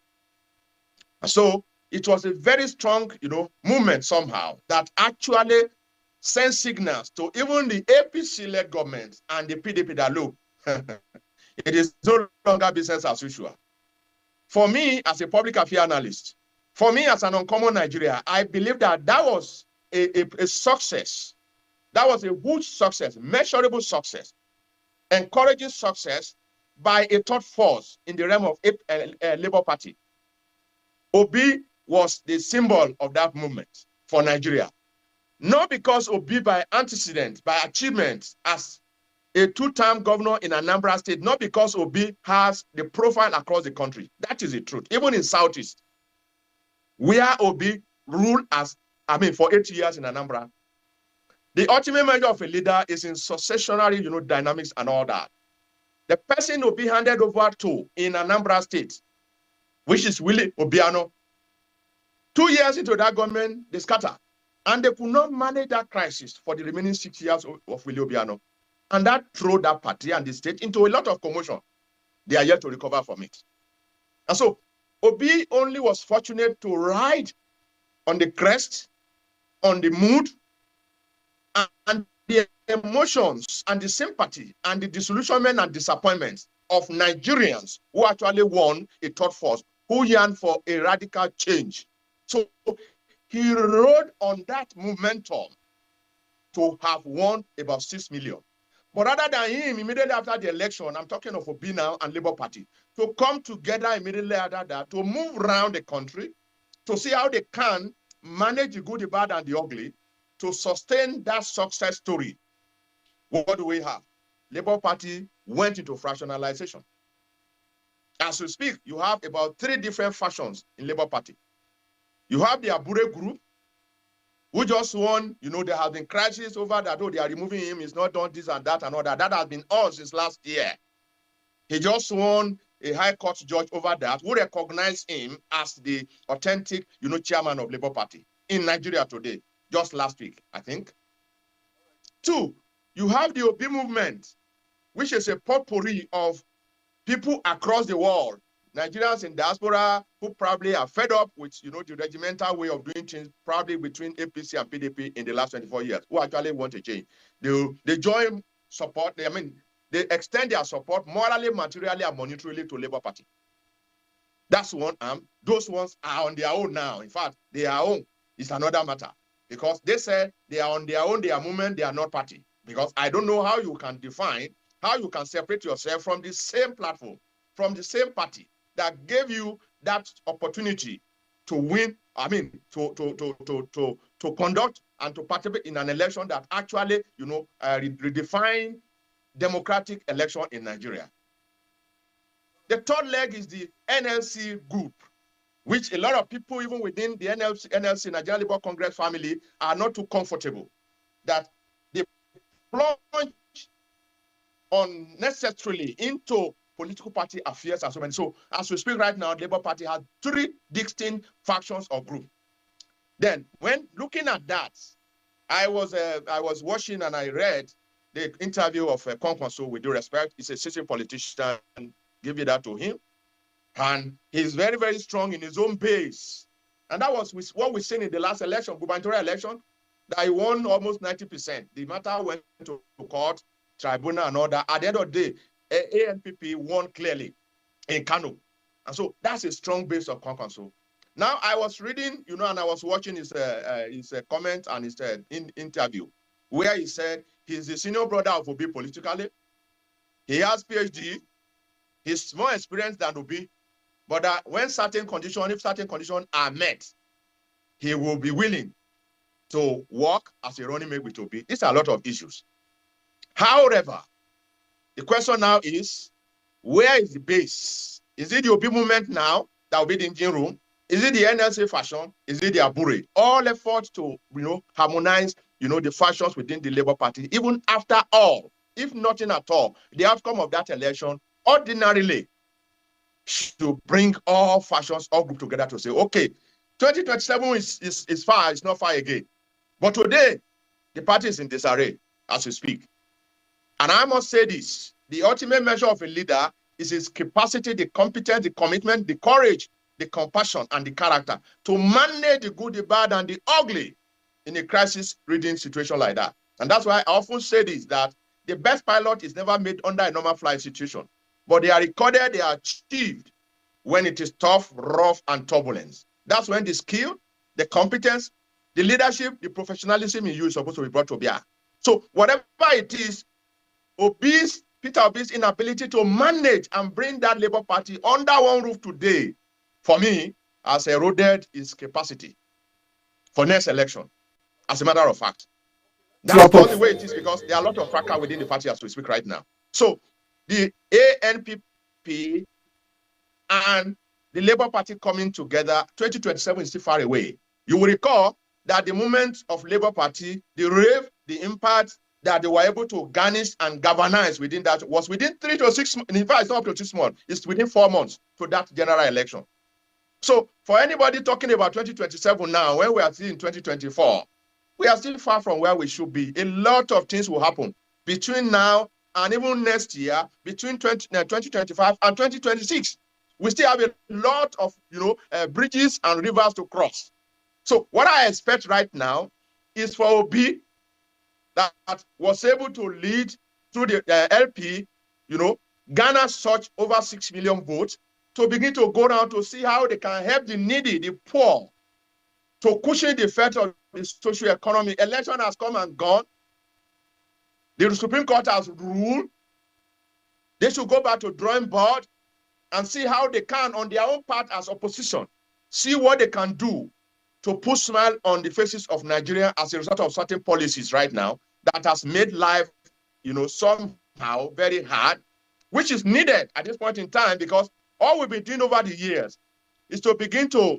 So it was a very strong, movement somehow that actually sent signals to even the APC-led government and the PDP that look, it is no longer business as usual. For me, as a public affairs analyst, for me as an uncommon Nigeria, I believe that that was a success That was a huge success, measurable success, encouraging success by a third force in the realm of Labour Party. Obi was the symbol of that movement for Nigeria. Not because Obi by antecedent, by achievement as a two-term governor in Anambra State, not because Obi has the profile across the country. That is the truth. Even in Southeast, where Obi ruled for 8 years in Anambra, the ultimate measure of a leader is in successionary, dynamics and all that. The person Obi handed over to in Anambra State, which is Willie Obiano, 2 years into that government, they scatter. And they could not manage that crisis for the remaining 6 years of Willie Obiano. And that threw that party and the state into a lot of commotion. They are yet to recover from it. And so Obi only was fortunate to ride on the crest, on the mood, and the emotions and the sympathy and the disillusionment and disappointment of Nigerians who actually won a third force, who yearned for a radical change. So he rode on that momentum to have won about 6 million. But rather than him, immediately after the election, I'm talking of Obi now and Labour Party, to come together immediately after that, to move around the country, to see how they can manage the good, the bad, and the ugly, to sustain that success story. What do we have? Labour Party went into fractionalization. As we speak, you have about 3 different factions in Labour Party. You have the Abure group, who just won, there have been crises over that, they are removing him, he's not done this and that and all that. That has been on since last year. He just won a high court judge over that, who recognized him as the authentic, chairman of Labour Party in Nigeria today, just last week, I think. 2, you have the Obi movement, which is a potpourri of people across the world, Nigerians in diaspora who probably are fed up with, the regimental way of doing things, probably between APC and PDP in the last 24 years, who actually want to change. They join support, they extend their support morally, materially, and monetarily to Labour Party. That's one arm. Those ones are on their own now. In fact, their own is another matter. Because they say they are on their own, their movement, they are not party. Because I don't know how you can define, how you can separate yourself from the same platform, from the same party that gave you that opportunity to win, to conduct and to participate in an election that actually, redefine democratic election in Nigeria. The third leg is the NLC group, which a lot of people, even within the NLC, Nigeria Labour Congress family, are not too comfortable, that they plunge unnecessarily into political party affairs and so on. So as we speak right now, Labour Party has 3 distinct factions or groups. Then when looking at that, I was watching and I read the interview of Kwankwaso, with due respect. He's a sitting politician, give you that to him. And he's very, very strong in his own base. And that was what we seen in the last election, gubernatorial election, that he won almost 90%. The matter went to court, tribunal and all that. At the end of the day, ANPP won clearly in Kano. And so that's a strong base of Kwankwaso. Now I was reading, and I was watching his comment and his interview, where he said he's the senior brother of Obi politically. He has PhD. He's more experienced than Obi. But when certain conditions are met, he will be willing to work as a running mate with Obi. These are a lot of issues. However, the question now is, where is the base? Is it the Obi movement now that will be the engine room? Is it the NLC fashion? Is it the Abure? All efforts to, harmonize, the factions within the Labour Party, even after all, if nothing at all, the outcome of that election ordinarily should bring all factions, all groups together to say, okay, 2027 is far, it's not far again. But today, the party is in disarray as we speak. And I must say this, the ultimate measure of a leader is his capacity, the competence, the commitment, the courage, the compassion, and the character to manage the good, the bad, and the ugly in a crisis-ridden situation like that. And that's why I often say this, that the best pilot is never made under a normal flight situation, but they are recorded, they are achieved when it is tough, rough, and turbulence. That's when the skill, the competence, the leadership, the professionalism in you is supposed to be brought to bear. So whatever it is, Peter Obi's inability to manage and bring that Labour Party under one roof today, for me, has eroded his capacity for next election, as a matter of fact. That's not the way it is, because there are a lot of fracas within the party as we speak right now. So the ANPP and the Labour Party coming together, 2027 is still far away. You will recall that the movement of Labour Party, the rave, the impact that they were able to garnish and galvanize within that was within 3 to 6 months. In fact, it's not up to 6 months. It's within 4 months to that general election. So for anybody talking about 2027 now, when we are still in 2024, we are still far from where we should be. A lot of things will happen between now and even next year, between 2025 and 2026. We still have a lot of bridges and rivers to cross. So what I expect right now is for Obi, that was able to lead through the LP, garner such over 6 million votes, to begin to go down to see how they can help the needy, the poor, to cushion the effect of the social economy. Election has come and gone. The Supreme Court has ruled. They should go back to drawing board and see how they can, on their own part as opposition, see what they can do to put smile on the faces of Nigeria as a result of certain policies right now that has made life, somehow very hard, which is needed at this point in time, because all we've been doing over the years is to begin to,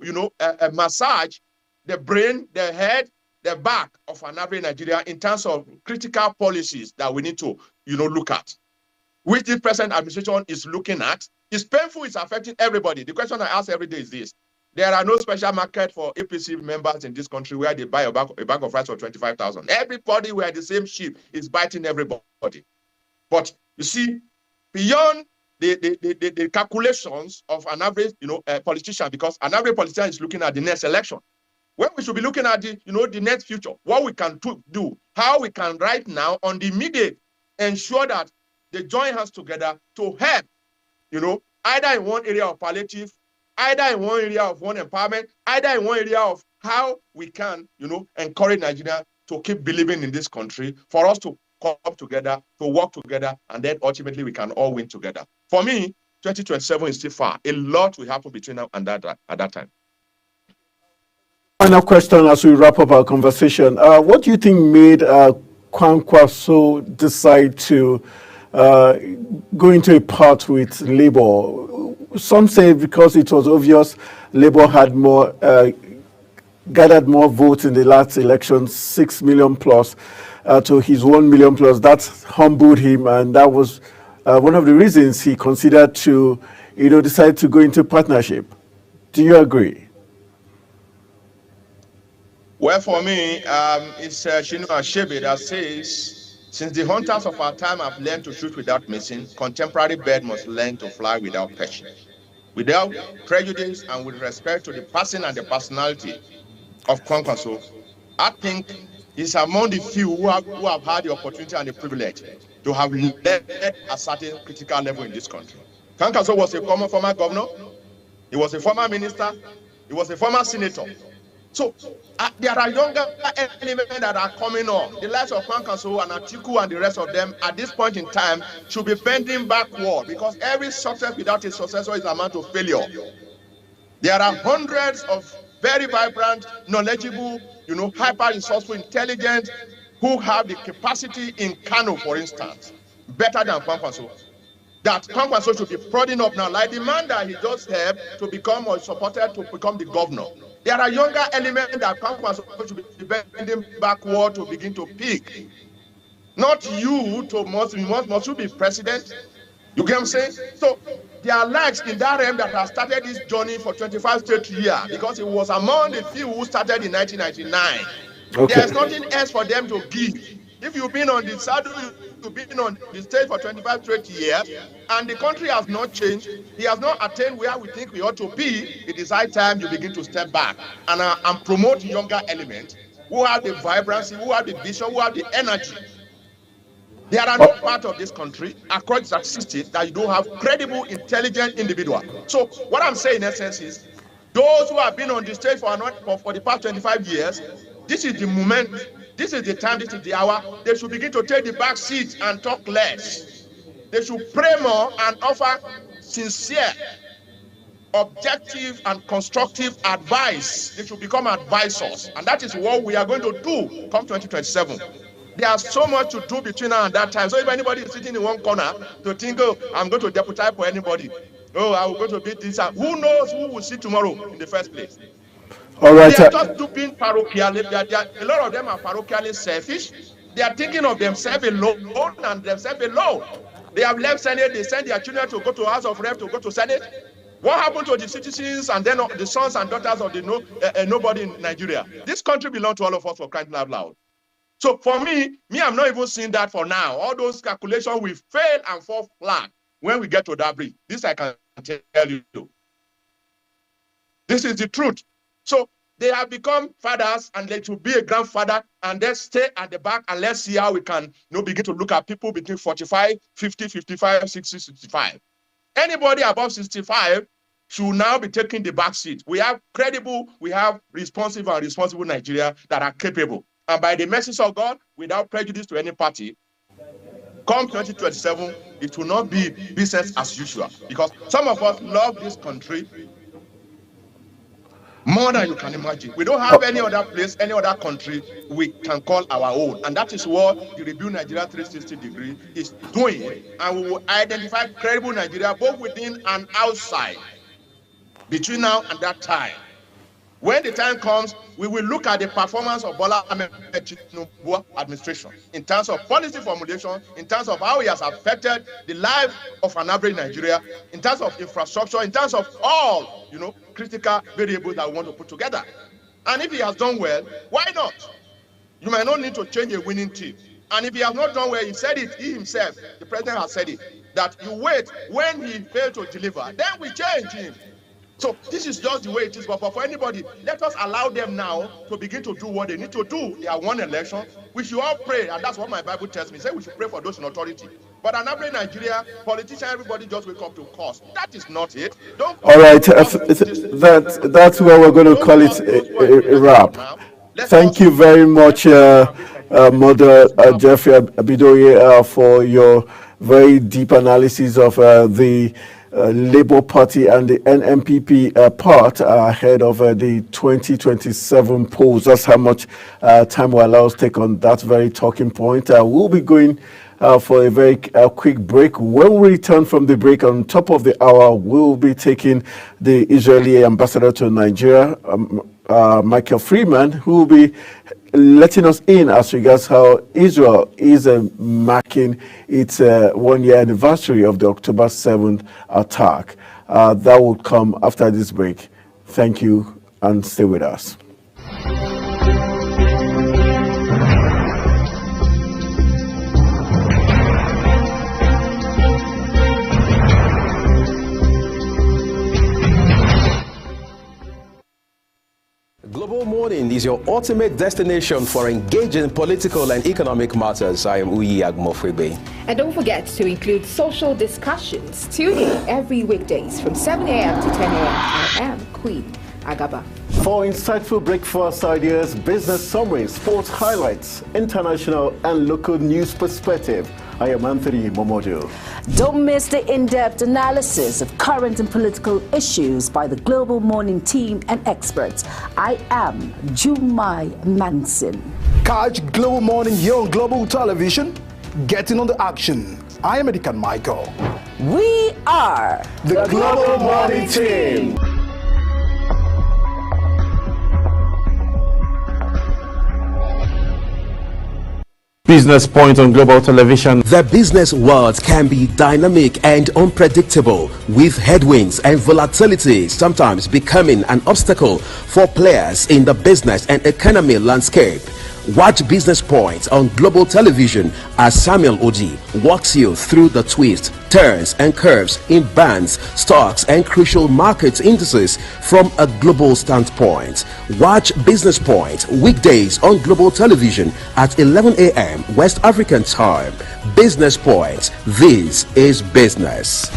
massage the brain, the head, the back of an average Nigeria in terms of critical policies that we need to, look at, which the present administration is looking at. It's painful, it's affecting everybody. The question I ask every day is this: there are no special market for APC members in this country where they buy a bag of rice for 25,000. Everybody where the same sheep is biting everybody. But you see, beyond the calculations of an average, politician, because an average politician is looking at the next election, when we should be looking at the next future, what we can do, how we can right now on the immediate ensure that they join hands together to help, either in one area of palliative, either in one area of one empowerment, either in one area of how we can, encourage Nigeria to keep believing in this country, for us to come together, to work together, and then ultimately we can all win together. For me, 2027 is still far. A lot will happen between now and at that time. Final question as we wrap up our conversation. What do you think made Kwankwaso decide to go into a part with Labour? Some say because it was obvious Labour had gathered more votes in the last election, 6 million plus to his 1 million plus. That humbled him, and that was one of the reasons he considered to, decide to go into partnership. Do you agree? Well, for me, it's Chinua Achebe that says, since the hunters of our time have learned to shoot without missing, contemporary bird must learn to fly without perching. Without prejudice and with respect to the person and the personality of Kwankwaso, I think he's among the few who have had the opportunity and the privilege to have led at a certain critical level in this country. Kwankwaso was a former governor, he was a former minister, he was a former senator. So there are younger elements that are coming on. The likes of Kwankwaso and Atiku and the rest of them at this point in time should be bending backward, because every success without a successor is amount of failure. There are hundreds of very vibrant, knowledgeable, hyper resourceful, intelligent, who have the capacity in Kano, for instance, better than Kwankwaso. That Kwankwaso should be prodding up now, like the man that he just helped to become or supported to become the governor. There are younger elements that Kwankwaso should be bending backward to begin to pick. Not you must you be president. You get what I'm saying? So there are likes in that realm that have started this journey for 25 straight years, because it was among the few who started in 1999. Okay. There's nothing else for them to give. If you've been on the saddle, you've been on the stage for 25 straight years, and the country has not changed, he has not attained where we think we ought to be, it is high time you begin to step back and promote younger elements who have the vibrancy, who have the vision, who have the energy. There are no part of this country across that system that you don't have credible, intelligent individuals. So what I'm saying in essence is, those who have been on the stage for the past 25 years, this is the moment, this is the time, this is the hour. They should begin to take the back seat and talk less. They should pray more and offer sincere, objective, and constructive advice. They should become advisors. And that is what we are going to do come 2027. There's so much to do between now and that time. So if anybody is sitting in one corner to think, oh, I'm going to deputize for anybody. Oh, I will go to beat this. Who knows who will see tomorrow in the first place? All right. They are just doing parochially. A lot of them are parochially selfish. They are thinking of themselves alone and themselves alone. They have left Senate. They send their children to go to House of Rep, to go to Senate. What happened to the citizens and then the sons and daughters of the nobody in Nigeria? This country belongs to all of us, for crying out loud. So for me, I'm not even seeing that for now. All those calculations will fail and fall flat when we get to that bridge. This I can tell you. This is the truth. So they have become fathers, and they should be a grandfather, and then stay at the back, and let's see how we can begin to look at people between 45, 50, 55, 60, 65. Anybody above 65 should now be taking the back seat. We have credible, we have responsive and responsible Nigeria that are capable. And by the mercy of God, without prejudice to any party, come 2027, it will not be business as usual. Because some of us love this country more than you can imagine. We don't have any other place, any other country we can call our own. And that is what the Rebuild Nigeria 360 degree is doing. And we will identify credible Nigeria both within and outside between now and that time. When the time comes, we will look at the performance of Bola Ahmed Tinubu administration in terms of policy formulation, in terms of how he has affected the life of an average Nigeria, in terms of infrastructure, in terms of all, critical variables that we want to put together. And if he has done well, why not? You might not need to change a winning team. And if he has not done well, he said it, he himself, the president has said it, that you wait, when he failed to deliver, then we change him. So this is just the way it is. But for anybody, let us allow them now to begin to do what they need to do. They have won election. We should all pray, and that's what my Bible tells me. Say we should pray for those in authority. But an average Nigeria, politician, everybody just wake up to cause. That is not it. All right, that's where we're going to call it a wrap. Thank you very much, Mother Jeffrey Abidoye, for your very deep analysis of the Labour Party and the NNPP part ahead of the 2027 polls. That's how much time will allow us to take on that very talking point. We'll be going for a very quick break. When we return from the break, on top of the hour, we'll be taking the Israeli ambassador to Nigeria, Michael Freeman, who will be letting us in as regards how Israel is marking its 1-year anniversary of the October 7th attack. That will come after this break. Thank you, and stay with us. Global Morning is your ultimate destination for engaging political and economic matters. I am Uyi Agmofwebe. And don't forget to include social discussions. Tune in every weekdays from 7 a.m. to 10 a.m. I am Queen Agaba. For insightful breakfast ideas, business summaries, sports highlights, international and local news perspective, I am Anthony Momodu. Don't miss the in-depth analysis of current and political issues by the Global Morning team and experts. I am Jumai Manson. Catch Global Morning here on Global Television. Getting on the action. I am Edikan Michael. We are the Global Morning team. Business Point on Global Television. The business world can be dynamic and unpredictable, with headwinds and volatility sometimes becoming an obstacle for players in the business and economy landscape. Watch Business Point on Global Television as Samuel Oji walks you through the twists, turns and curves in bands, stocks and crucial market indices from a global standpoint. Watch Business Point weekdays on Global Television at 11 a.m. West African time. Business Point. This is business.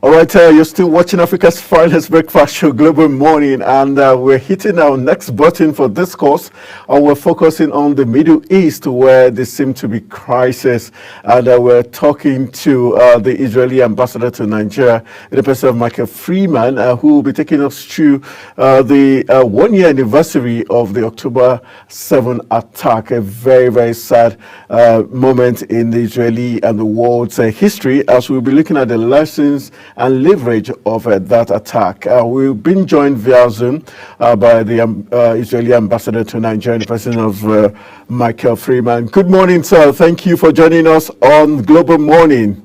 All right, you're still watching Africa's finest breakfast show, Global Morning, and we're hitting our next button for discourse, and we're focusing on the Middle East, where there seem to be crisis, and we're talking to the Israeli ambassador to Nigeria, in the person of Michael Freeman, who will be taking us through the one-year anniversary of the October 7 attack, a very, very sad moment in the Israeli and the world's history, as we'll be looking at the lessons and leverage of that attack. We've been joined via Zoom by the Israeli ambassador to Nigeria, the person of Michael Freeman. Good morning, sir. Thank you for joining us on Global Morning.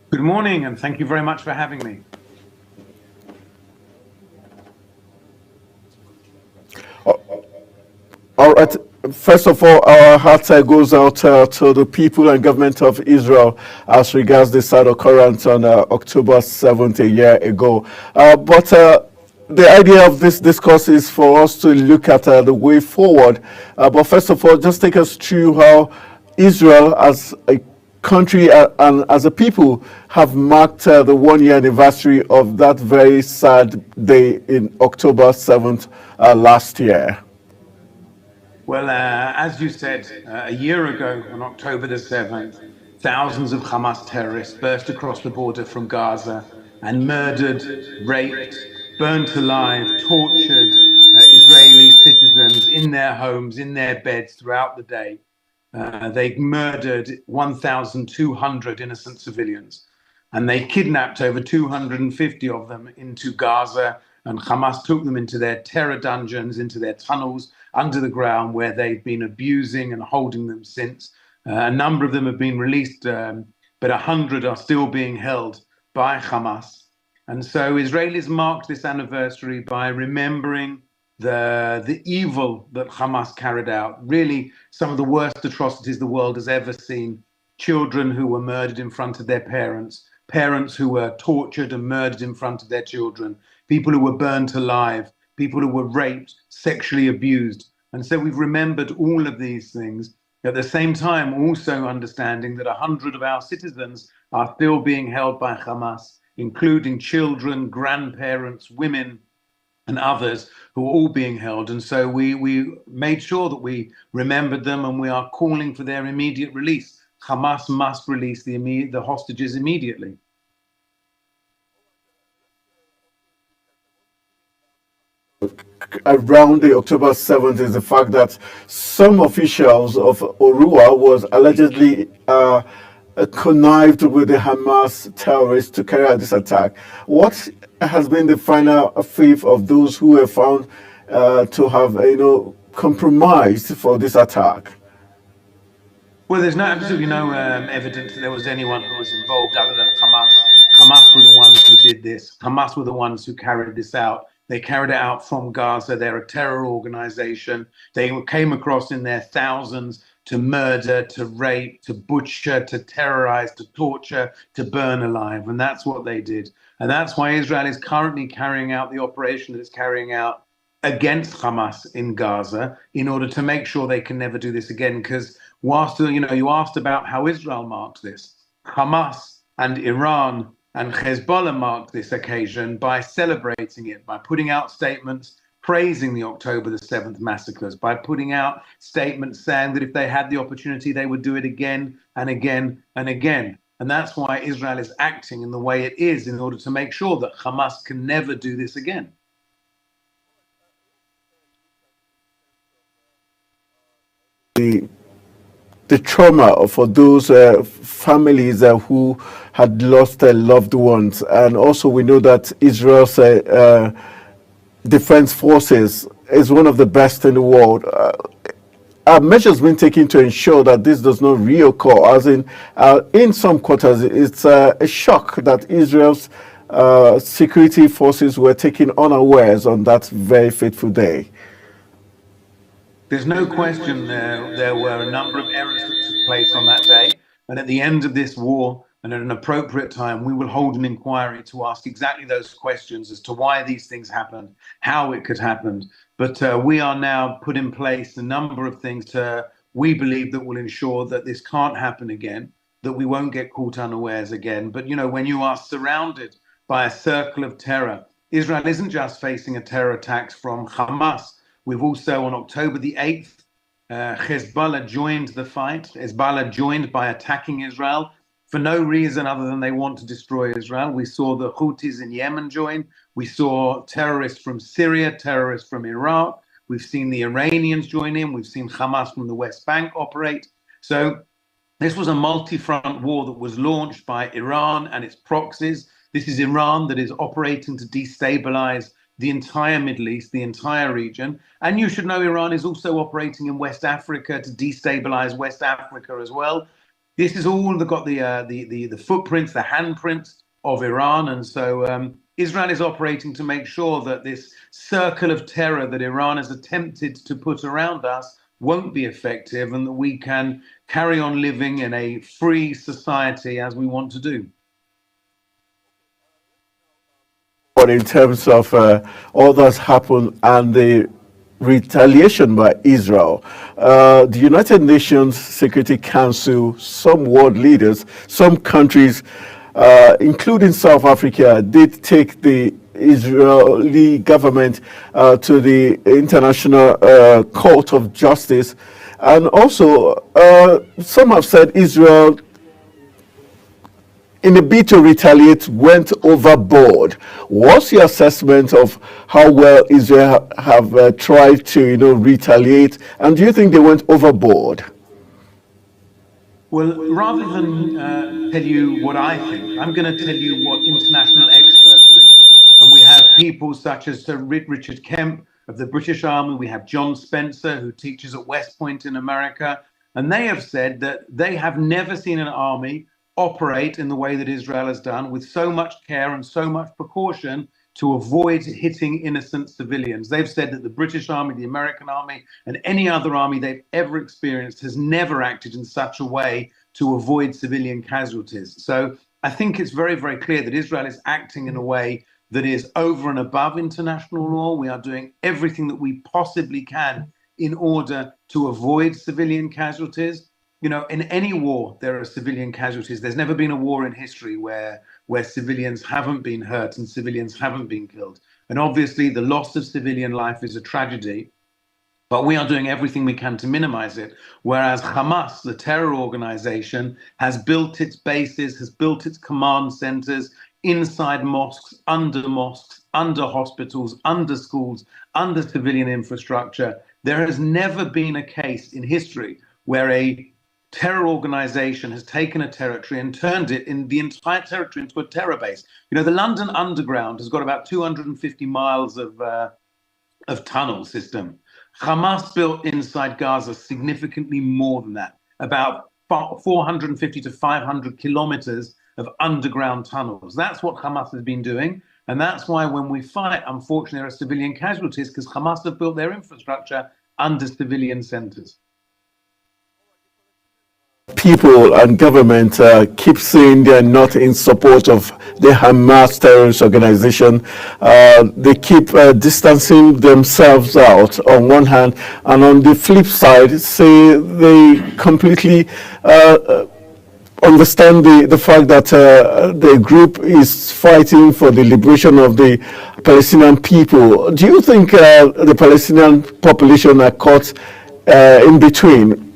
Good morning, and thank you very much for having me. All right. First of all, our heart goes out to the people and government of Israel as regards the sad occurrence on October 7th a year ago. But the idea of this discourse is for us to look at the way forward. But first of all, just take us through how Israel as a country and as a people have marked the one-year anniversary of that very sad day in October 7th last year. Well, as you said, a year ago on October the 7th, thousands of Hamas terrorists burst across the border from Gaza and murdered, raped, burnt alive, tortured Israeli citizens in their homes, in their beds throughout the day. They murdered 1,200 innocent civilians, and they kidnapped over 250 of them into Gaza, and Hamas took them into their terror dungeons, into their tunnels under the ground, where they've been abusing and holding them since. A number of them have been released, but 100 are still being held by Hamas. And so Israelis marked this anniversary by remembering the evil that Hamas carried out, really some of the worst atrocities the world has ever seen. Children who were murdered in front of their parents, parents who were tortured and murdered in front of their children, people who were burnt alive, people who were raped, sexually abused. And so we've remembered all of these things. At the same time, also understanding that 100 of our citizens are still being held by Hamas, including children, grandparents, women, and others who are all being held. And so we made sure that we remembered them, and we are calling for their immediate release. Hamas must release the hostages immediately. Around the October 7th is the fact that some officials of Urua was allegedly connived with the Hamas terrorists to carry out this attack. What has been the final fate of those who were found to have, compromised for this attack? Well, there's absolutely no evidence that there was anyone who was involved other than Hamas. Hamas were the ones who did this. Hamas were the ones who carried this out. They carried it out from Gaza. They're a terror organization. They came across in their thousands to murder, to rape, to butcher, to terrorize, to torture, to burn alive. And that's what they did. And that's why Israel is currently carrying out the operation that it's carrying out against Hamas in Gaza in order to make sure they can never do this again. Because whilst, you asked about how Israel marked this, Hamas and Iran and Hezbollah marked this occasion by celebrating it, by putting out statements praising the October the 7th massacres, by putting out statements saying that if they had the opportunity, they would do it again and again and again. And that's why Israel is acting in the way it is in order to make sure that Hamas can never do this again. The trauma for those families who had lost their loved ones. And also we know that Israel's defense forces is one of the best in the world. Are measures being taken to ensure that this does not reoccur? As in some quarters, it's a shock that Israel's security forces were taken unawares on that very fateful day. There's no question there were a number of errors that took place on that day. And at the end of this war, and at an appropriate time, we will hold an inquiry to ask exactly those questions as to why these things happened, how it could happen. But we are now put in place a number of things we believe that will ensure that this can't happen again. that we won't get caught unawares again. But, you know, when you are surrounded by a circle of terror, Israel isn't just facing a terror attack from Hamas. We've also, on October the 8th, Hezbollah joined the fight. Hezbollah joined by attacking Israel for no reason other than they want to destroy Israel. We saw the Houthis in Yemen join. We saw terrorists from Syria, terrorists from Iraq. We've seen the Iranians join in. We've seen Hamas from the West Bank operate. So this was a multi-front war that was launched by Iran and its proxies. This is Iran that is operating to destabilize the entire Middle East, the entire region. And you should know Iran is also operating in West Africa to destabilize West Africa as well. This is all got the footprints, the handprints of Iran. And so Israel is operating to make sure that this circle of terror that Iran has attempted to put around us won't be effective, and that we can carry on living in a free society as we want to do. But in terms of all that's happened and the retaliation by Israel, the United Nations Security Council, some world leaders, some countries, including South Africa, did take the Israeli government to the International Court of Justice. And also, some have said Israel, in a bid to retaliate, went overboard. What's your assessment of how well Israel have tried to, retaliate? And do you think they went overboard? Well, rather than tell you what I think, I'm going to tell you what international experts think. And we have people such as Sir Richard Kemp of the British Army. We have John Spencer, who teaches at West Point in America. And they have said that they have never seen an army operate in the way that Israel has done, with so much care and so much precaution to avoid hitting innocent civilians. They've said that the British Army, the American Army, and any other army they've ever experienced has never acted in such a way to avoid civilian casualties. So I think it's very, very clear that Israel is acting in a way that is over and above international law. We are doing everything that we possibly can in order to avoid civilian casualties. You know, in any war, there are civilian casualties. There's never been a war in history where civilians haven't been hurt and civilians haven't been killed. And obviously, the loss of civilian life is a tragedy, but we are doing everything we can to minimize it. Whereas Hamas, the terror organization, has built its bases, has built its command centers inside mosques, under hospitals, under schools, under civilian infrastructure. There has never been a case in history where a terror organization has taken a territory and turned it, in the entire territory, into a terror base. You know, the London Underground has got about 250 miles of tunnel system. Hamas built inside Gaza significantly more than that, about 450 to 500 kilometers of underground tunnels. That's what Hamas has been doing. And that's why when we fight, unfortunately, there are civilian casualties, because Hamas have built their infrastructure under civilian centers. People and government keep saying they're not in support of the Hamas terrorist organization. They keep distancing themselves out on one hand, and on the flip side, say they completely understand the fact that the group is fighting for the liberation of the Palestinian people. Do you think the Palestinian population are caught in between?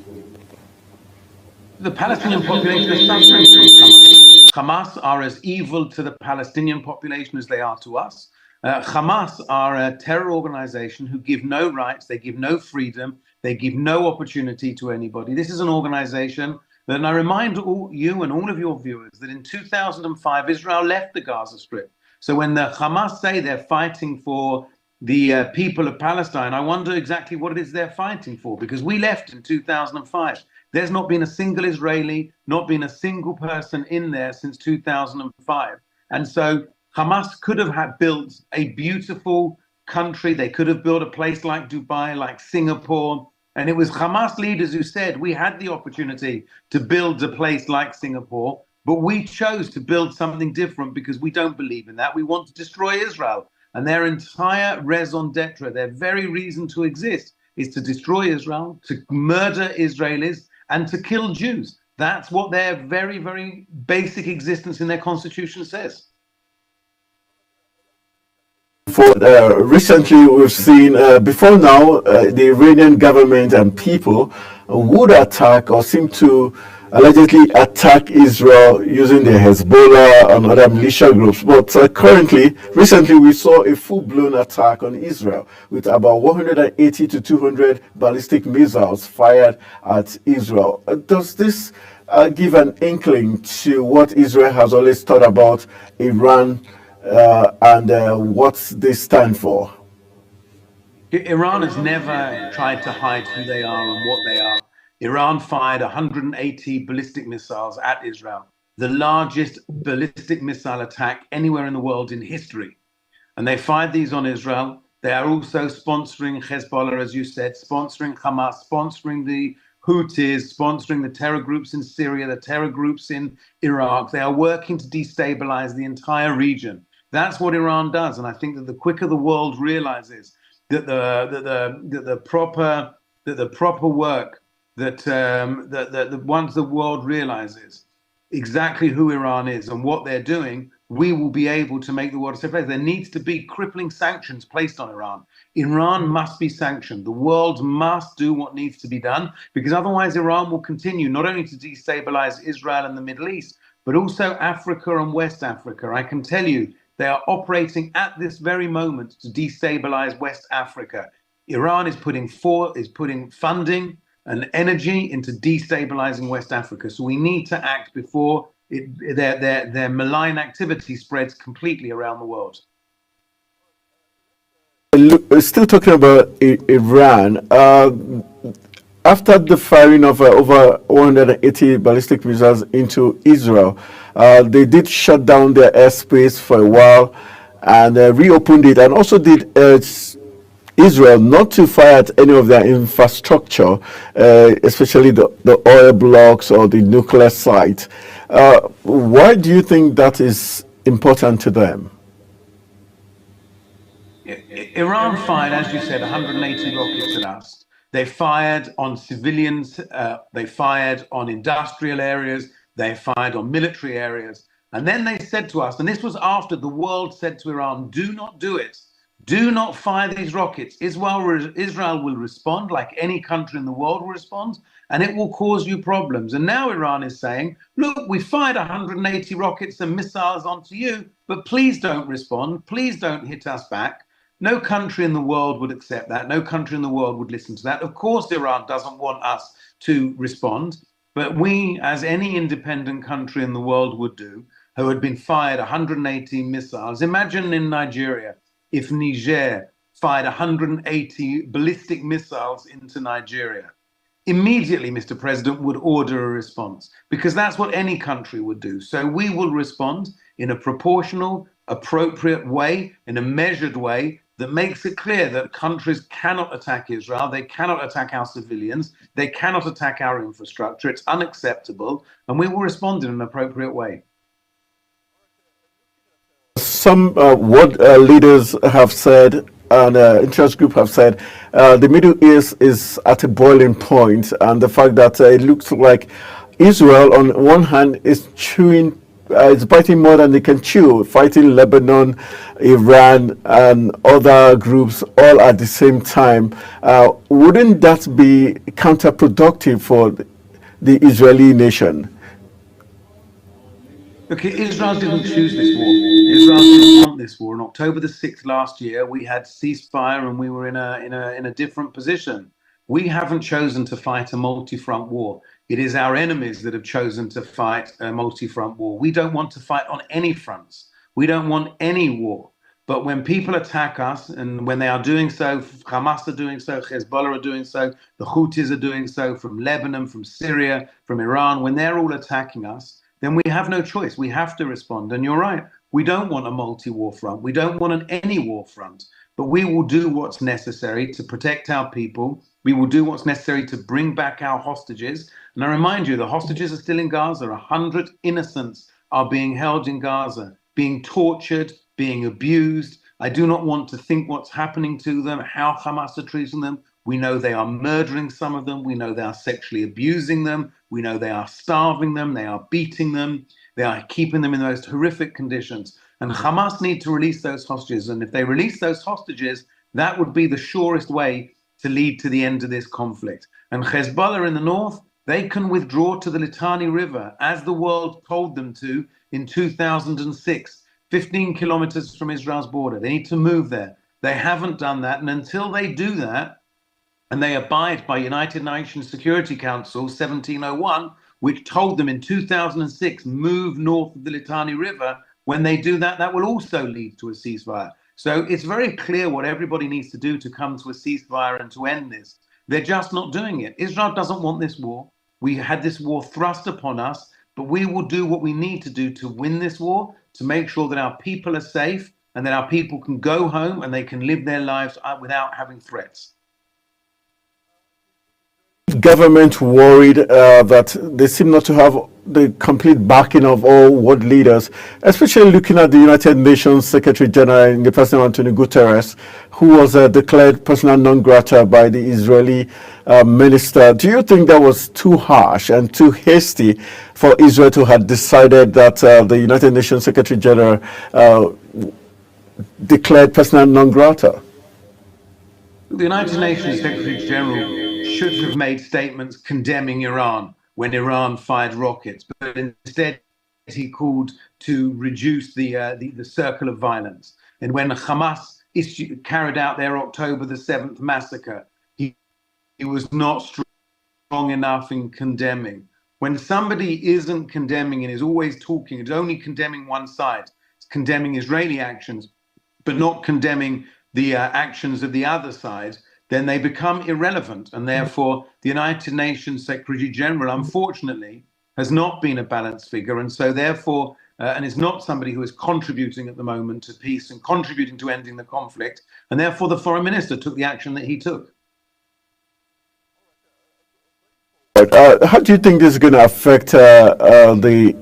The Palestinian population is suffering from Hamas. Hamas are as evil to the Palestinian population as they are to us. Hamas are a terror organization who give no rights, they give no freedom, they give no opportunity to anybody. This is an organization that, and I remind you and all of your viewers, that in 2005, Israel left the Gaza Strip. So when the Hamas say they're fighting for the people of Palestine, I wonder exactly what it is they're fighting for, because we left in 2005. There's not been a single Israeli, not been a single person in there since 2005. And so Hamas could have built a beautiful country. They could have built a place like Dubai, like Singapore. And it was Hamas leaders who said we had the opportunity to build a place like Singapore, but we chose to build something different because we don't believe in that. We want to destroy Israel. And their entire raison d'etre, their very reason to exist, is to destroy Israel, to murder Israelis, and to kill Jews. That's what their very, very basic existence in their constitution says. Recently, we've seen, before now, the Iranian government and people would attack or seem to allegedly attack Israel using the Hezbollah and other militia groups. But recently, we saw a full-blown attack on Israel with about 180 to 200 ballistic missiles fired at Israel. Does this give an inkling to what Israel has always thought about Iran and what they stand for? Iran has never tried to hide who they are and what they are. Iran fired 180 ballistic missiles at Israel, the largest ballistic missile attack anywhere in the world in history. And they fired these on Israel. They are also sponsoring Hezbollah, as you said, sponsoring Hamas, sponsoring the Houthis, sponsoring the terror groups in Syria, the terror groups in Iraq. They are working to destabilize the entire region. That's what Iran does. And I think that the quicker the world realizes that the proper work, that once the world realizes exactly who Iran is and what they're doing, we will be able to make the world a safe place. There needs to be crippling sanctions placed on Iran. Iran must be sanctioned. The world must do what needs to be done, because otherwise Iran will continue not only to destabilize Israel and the Middle East, but also Africa and West Africa. I can tell you they are operating at this very moment to destabilize West Africa. Iran is putting funding and energy into destabilizing West Africa. So we need to act before their malign activity spreads completely around the world. Still talking about Iran, after the firing of over 180 ballistic missiles into Israel, they did shut down their airspace for a while and reopened it, and also did Israel not to fire at any of their infrastructure, especially the oil blocks or the nuclear site. Why do you think that is important to them? Iran fired, as you said, 180 rockets at us. They fired on civilians, they fired on industrial areas, they fired on military areas. And then they said to us, and this was after the world said to Iran, do not do it. Do not fire these rockets. Israel will respond like any country in the world will respond, and it will cause you problems. And now Iran is saying, look, we fired 180 rockets and missiles onto you, but please don't respond. Please don't hit us back. No country in the world would accept that. No country in the world would listen to that. Of course, Iran doesn't want us to respond, but we, as any independent country in the world would do, who had been fired 180 missiles. Imagine in Nigeria, if Niger fired 180 ballistic missiles into Nigeria. Immediately, Mr. President would order a response, because that's what any country would do. So we will respond in a proportional, appropriate way, in a measured way that makes it clear that countries cannot attack Israel, they cannot attack our civilians, they cannot attack our infrastructure. It's unacceptable, and we will respond in an appropriate way. Some world leaders have said, and interest group have said, the Middle East is at a boiling point, and the fact that it looks like Israel, on one hand, is chewing, it's biting more than they can chew, fighting Lebanon, Iran, and other groups all at the same time. Wouldn't that be counterproductive for the Israeli nation? Okay, Israel didn't choose this war. Israel didn't want this war. On October the 6th last year, we had ceasefire and we were in a different position. We haven't chosen to fight a multi-front war. It is our enemies that have chosen to fight a multi-front war. We don't want to fight on any fronts. We don't want any war. But when people attack us, and when they are doing so, Hamas are doing so, Hezbollah are doing so, the Houthis are doing so, from Lebanon, from Syria, from Iran, when they're all attacking us, then we have no choice. We have to respond. And you're right. We don't want a multi-war front. We don't want any war front. But we will do what's necessary to protect our people. We will do what's necessary to bring back our hostages. And I remind you, the hostages are still in Gaza. 100 innocents are being held in Gaza, being tortured, being abused. I do not want to think what's happening to them, how Hamas are treating them. We know they are murdering some of them. We know they are sexually abusing them, We know they are starving them, they are beating them, they are keeping them in the most horrific conditions. And Hamas need to release those hostages. And if they release those hostages, that would be the surest way to lead to the end of this conflict. And Hezbollah in the north, they can withdraw to the Litani River, as the world told them to in 2006, 15 kilometers from Israel's border. They need to move there. They haven't done that. And until they do that, and they abide by United Nations Security Council 1701, which told them in 2006, move north of the Litani River, when they do that, that will also lead to a ceasefire. So it's very clear what everybody needs to do to come to a ceasefire and to end this. They're just not doing it. Israel doesn't want this war. We had this war thrust upon us, but we will do what we need to do to win this war, to make sure that our people are safe and that our people can go home and they can live their lives without having threats. Government worried that they seem not to have the complete backing of all world leaders, especially looking at the United Nations Secretary General in the person Antonio Guterres, who was declared persona non grata by the Israeli minister. Do you think that was too harsh and too hasty for Israel to have decided that the United Nations Secretary General declared persona non grata? The United Nations Secretary General should have made statements condemning Iran when Iran fired rockets, but instead he called to reduce the circle of violence. And when Hamas carried out their October the 7th massacre, he was not strong enough in condemning. When somebody isn't condemning and is always talking, is only condemning one side, it's condemning Israeli actions, but not condemning the actions of the other side, then they become irrelevant. And therefore, the United Nations Secretary General, unfortunately, has not been a balanced figure. And so therefore, and is not somebody who is contributing at the moment to peace and contributing to ending the conflict. And therefore, the foreign minister took the action that he took. How do you think this is going to affect the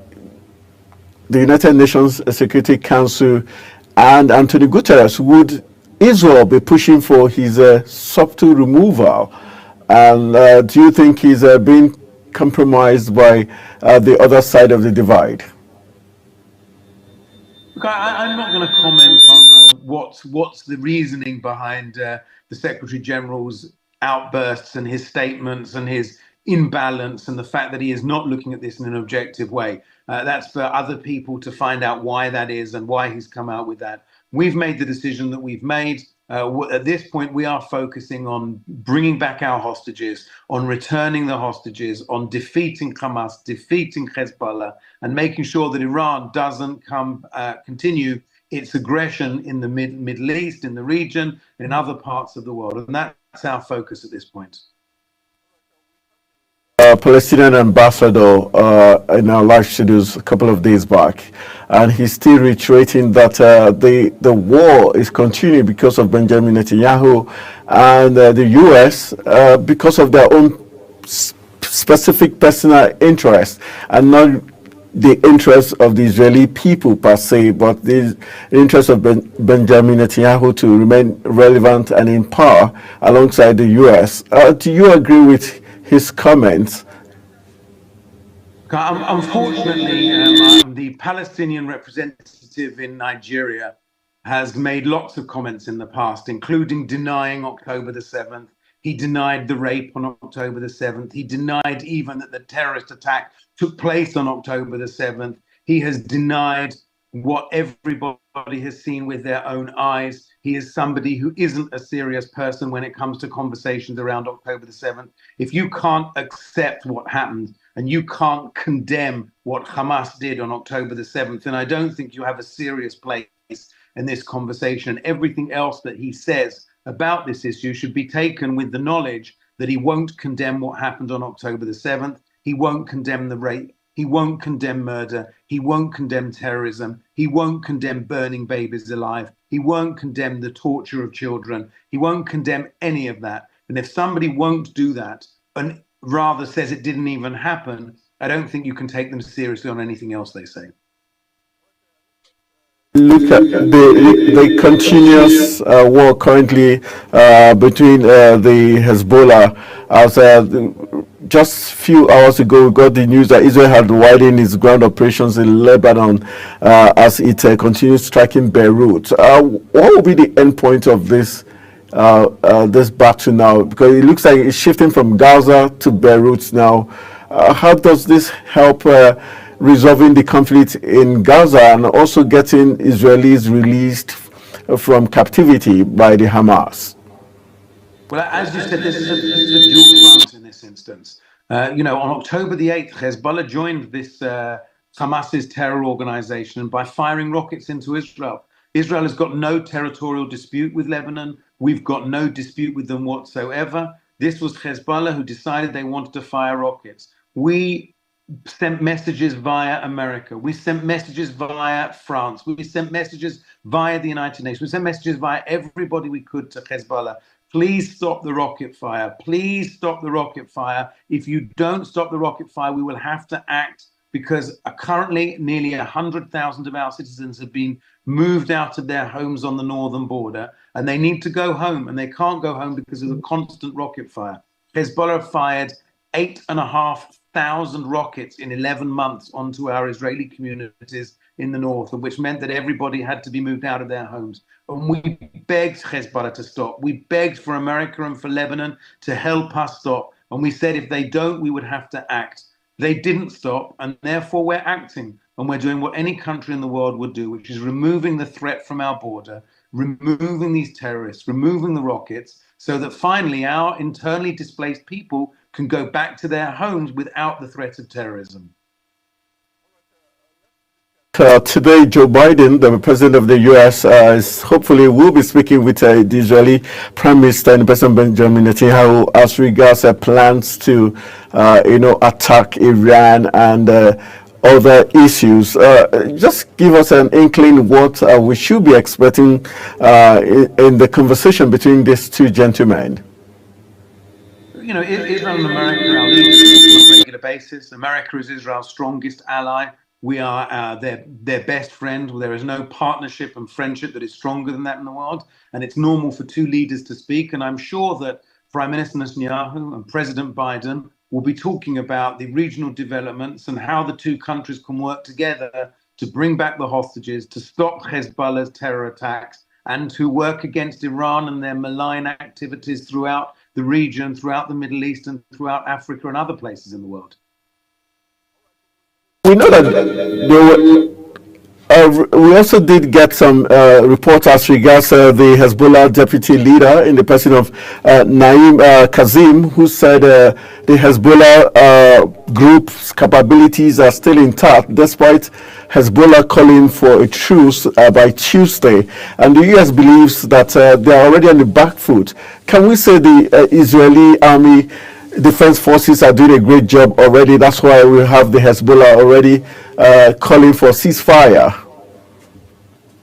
United Nations Security Council and Antonio Guterres? Would Israel be pushing for his subtle removal? And do you think he's being compromised by the other side of the divide? Look, I'm not going to comment on what's the reasoning behind the Secretary General's outbursts and his statements and his imbalance and the fact that he is not looking at this in an objective way. That's for other people to find out why that is and why he's come out with that. We've made the decision that we've made. At this point, we are focusing on bringing back our hostages, on returning the hostages, on defeating Hamas, defeating Hezbollah, and making sure that Iran doesn't continue its aggression in the Middle East, in the region, in other parts of the world. And that's our focus at this point. Palestinian ambassador in our live studios a couple of days back, and he's still reiterating that the war is continuing because of Benjamin Netanyahu and the US because of their own specific personal interest and not the interests of the Israeli people per se, but the interest of Benjamin Netanyahu to remain relevant and in power alongside the US. Do you agree with his comments? Unfortunately, the Palestinian representative in Nigeria has made lots of comments in the past, including denying October the 7th. He denied the rape on October the 7th. He denied even that the terrorist attack took place on October the 7th. He has denied what everybody has seen with their own eyes. He is somebody who isn't a serious person when it comes to conversations around October the 7th. If you can't accept what happened and you can't condemn what Hamas did on October the 7th, then I don't think you have a serious place in this conversation. Everything else that he says about this issue should be taken with the knowledge that he won't condemn what happened on October the 7th. He won't condemn the rape. He won't condemn murder. He won't condemn terrorism. He won't condemn burning babies alive. He won't condemn the torture of children. He won't condemn any of that. And if somebody won't do that and rather says it didn't even happen, I don't think you can take them seriously on anything else they say. Look at the continuous war currently between the Hezbollah as just a few hours ago, we got the news that Israel had widened its ground operations in Lebanon as it continues striking Beirut. What will be the end point of this this battle now? Because it looks like it's shifting from Gaza to Beirut now. How does this help resolving the conflict in Gaza and also getting Israelis released from captivity by the Hamas? Well, as you said, this is a dual front in this instance. On October the 8th, Hezbollah joined this Hamas's terror organization, and by firing rockets into Israel. Israel has got no territorial dispute with Lebanon. We've got no dispute with them whatsoever. This was Hezbollah who decided they wanted to fire rockets. We sent messages via America. We sent messages via France. We sent messages via the United Nations. We sent messages via everybody we could to Hezbollah. Please stop the rocket fire. Please stop the rocket fire. If you don't stop the rocket fire, we will have to act, because currently nearly 100,000 of our citizens have been moved out of their homes on the northern border, and they need to go home, and they can't go home because of the constant rocket fire. Hezbollah fired 8,500 rockets in 11 months onto our Israeli communities in the north, which meant that everybody had to be moved out of their homes. And we begged Hezbollah to stop. We begged for America and for Lebanon to help us stop. And we said if they don't, we would have to act. They didn't stop, and therefore we're acting. And we're doing what any country in the world would do, which is removing the threat from our border, removing these terrorists, removing the rockets, so that finally our internally displaced people can go back to their homes without the threat of terrorism. Today, Joe Biden, the president of the U.S., hopefully will be speaking with the Israeli Prime Minister and President Benjamin Netanyahu as regards plans to, attack Iran and other issues. Just give us an inkling what we should be expecting in the conversation between these two gentlemen. Israel and America are leaders on a regular basis. America is Israel's strongest ally. We are their best friend. There is no partnership and friendship that is stronger than that in the world. And it's normal for two leaders to speak. And I'm sure that Prime Minister Netanyahu and President Biden will be talking about the regional developments and how the two countries can work together to bring back the hostages, to stop Hezbollah's terror attacks, and to work against Iran and their malign activities throughout the region, throughout the Middle East, and throughout Africa and other places in the world. We know that we also did get some reports as regards the Hezbollah deputy leader in the person of Naim Kazim, who said the Hezbollah group's capabilities are still intact despite Hezbollah calling for a truce by Tuesday. And the U.S. believes that they are already on the back foot. Can we say the Israeli army defense forces are doing a great job already? That's why we have the Hezbollah already calling for ceasefire.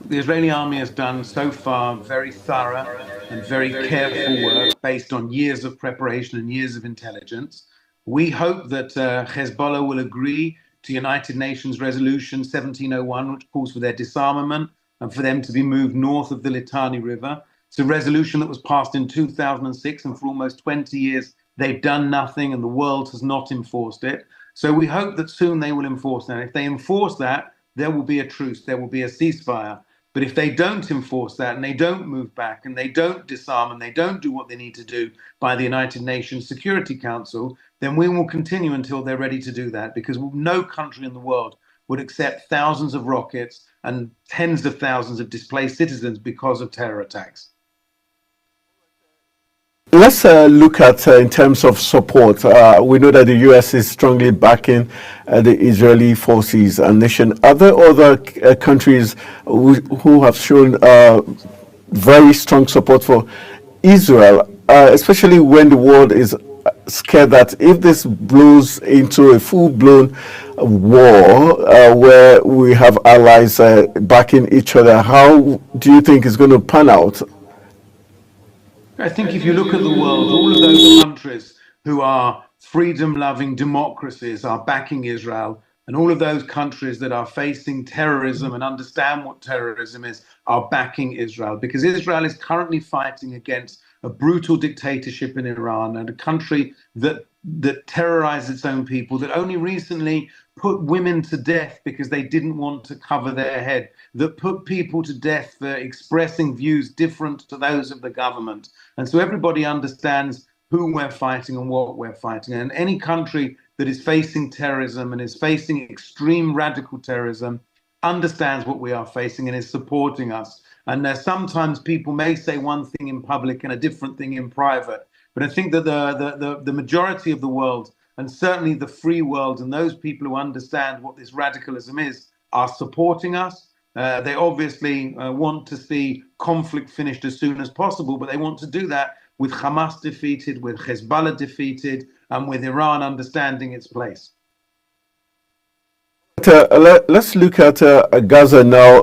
The Israeli army has done so far very thorough and very careful work based on years of preparation and years of intelligence. We hope that Hezbollah will agree to United Nations Resolution 1701, which calls for their disarmament and for them to be moved north of the Litani River. It's a resolution that was passed in 2006, and for almost 20 years they've done nothing and the world has not enforced it. So we hope that soon they will enforce that. If they enforce that, there will be a truce, there will be a ceasefire. But if they don't enforce that and they don't move back and they don't disarm and they don't do what they need to do by the United Nations Security Council, then we will continue until they're ready to do that, because no country in the world would accept thousands of rockets and tens of thousands of displaced citizens because of terror attacks. Let's look at in terms of support. We know that the U.S. is strongly backing the Israeli forces and nation. Are there other countries who have shown very strong support for Israel, especially when the world is scared that if this blows into a full-blown war where we have allies backing each other, how do you think it's going to pan out? I think if you look at the world, all of those countries who are freedom-loving democracies are backing Israel, and all of those countries that are facing terrorism and understand what terrorism is are backing Israel, because Israel is currently fighting against a brutal dictatorship in Iran and a country that that terrorized its own people, that only recently put women to death because they didn't want to cover their head, that put people to death for expressing views different to those of the government. And so everybody understands who we're fighting and what we're fighting. And any country that is facing terrorism and is facing extreme radical terrorism understands what we are facing and is supporting us. And sometimes people may say one thing in public and a different thing in private. But I think that the majority of the world, and certainly the free world, and those people who understand what this radicalism is, are supporting us. They obviously want to see conflict finished as soon as possible, but they want to do that with Hamas defeated, with Hezbollah defeated, and with Iran understanding its place. Let's look at Gaza now.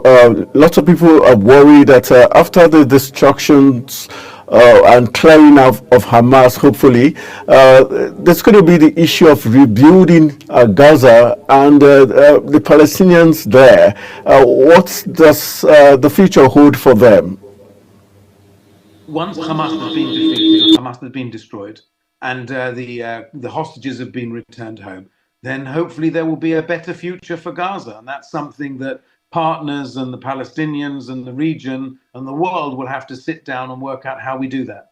Lots of people are worried that after the destructions and clearing of Hamas, hopefully, there's going to be the issue of rebuilding Gaza and the Palestinians there. What does the future hold for them? Once Hamas has been defeated, Hamas has been destroyed, and the hostages have been returned home, then hopefully there will be a better future for Gaza. And that's something that partners and the Palestinians and the region and the world will have to sit down and work out how we do that.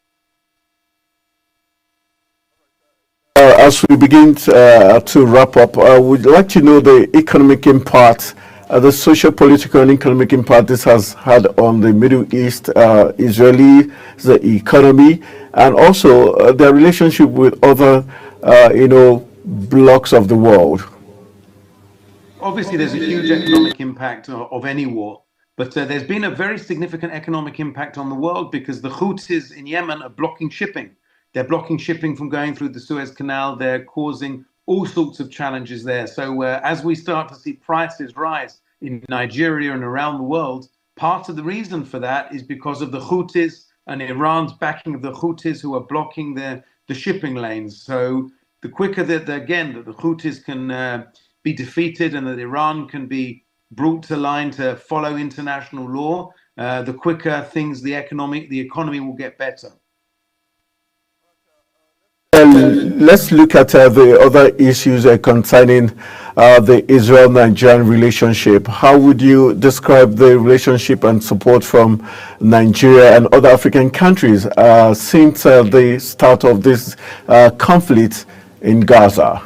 As we begin to wrap up, I would like to know the economic impact, the social, political, and economic impact this has had on the Middle East, Israeli, the economy, and also their relationship with other, blocks of the world. Obviously, there's a huge economic impact of any war, but there's been a very significant economic impact on the world because the Houthis in Yemen are blocking shipping. They're blocking shipping from going through the Suez Canal. They're causing all sorts of challenges there. So as we start to see prices rise in Nigeria and around the world, part of the reason for that is because of the Houthis and Iran's backing of the Houthis who are blocking the shipping lanes. So the quicker that the Houthis can be defeated and that Iran can be brought to line to follow international law, the quicker the economy will get better. Let's look at the other issues concerning the Israel-Nigerian relationship. How would you describe the relationship and support from Nigeria and other African countries since the start of this conflict in Gaza?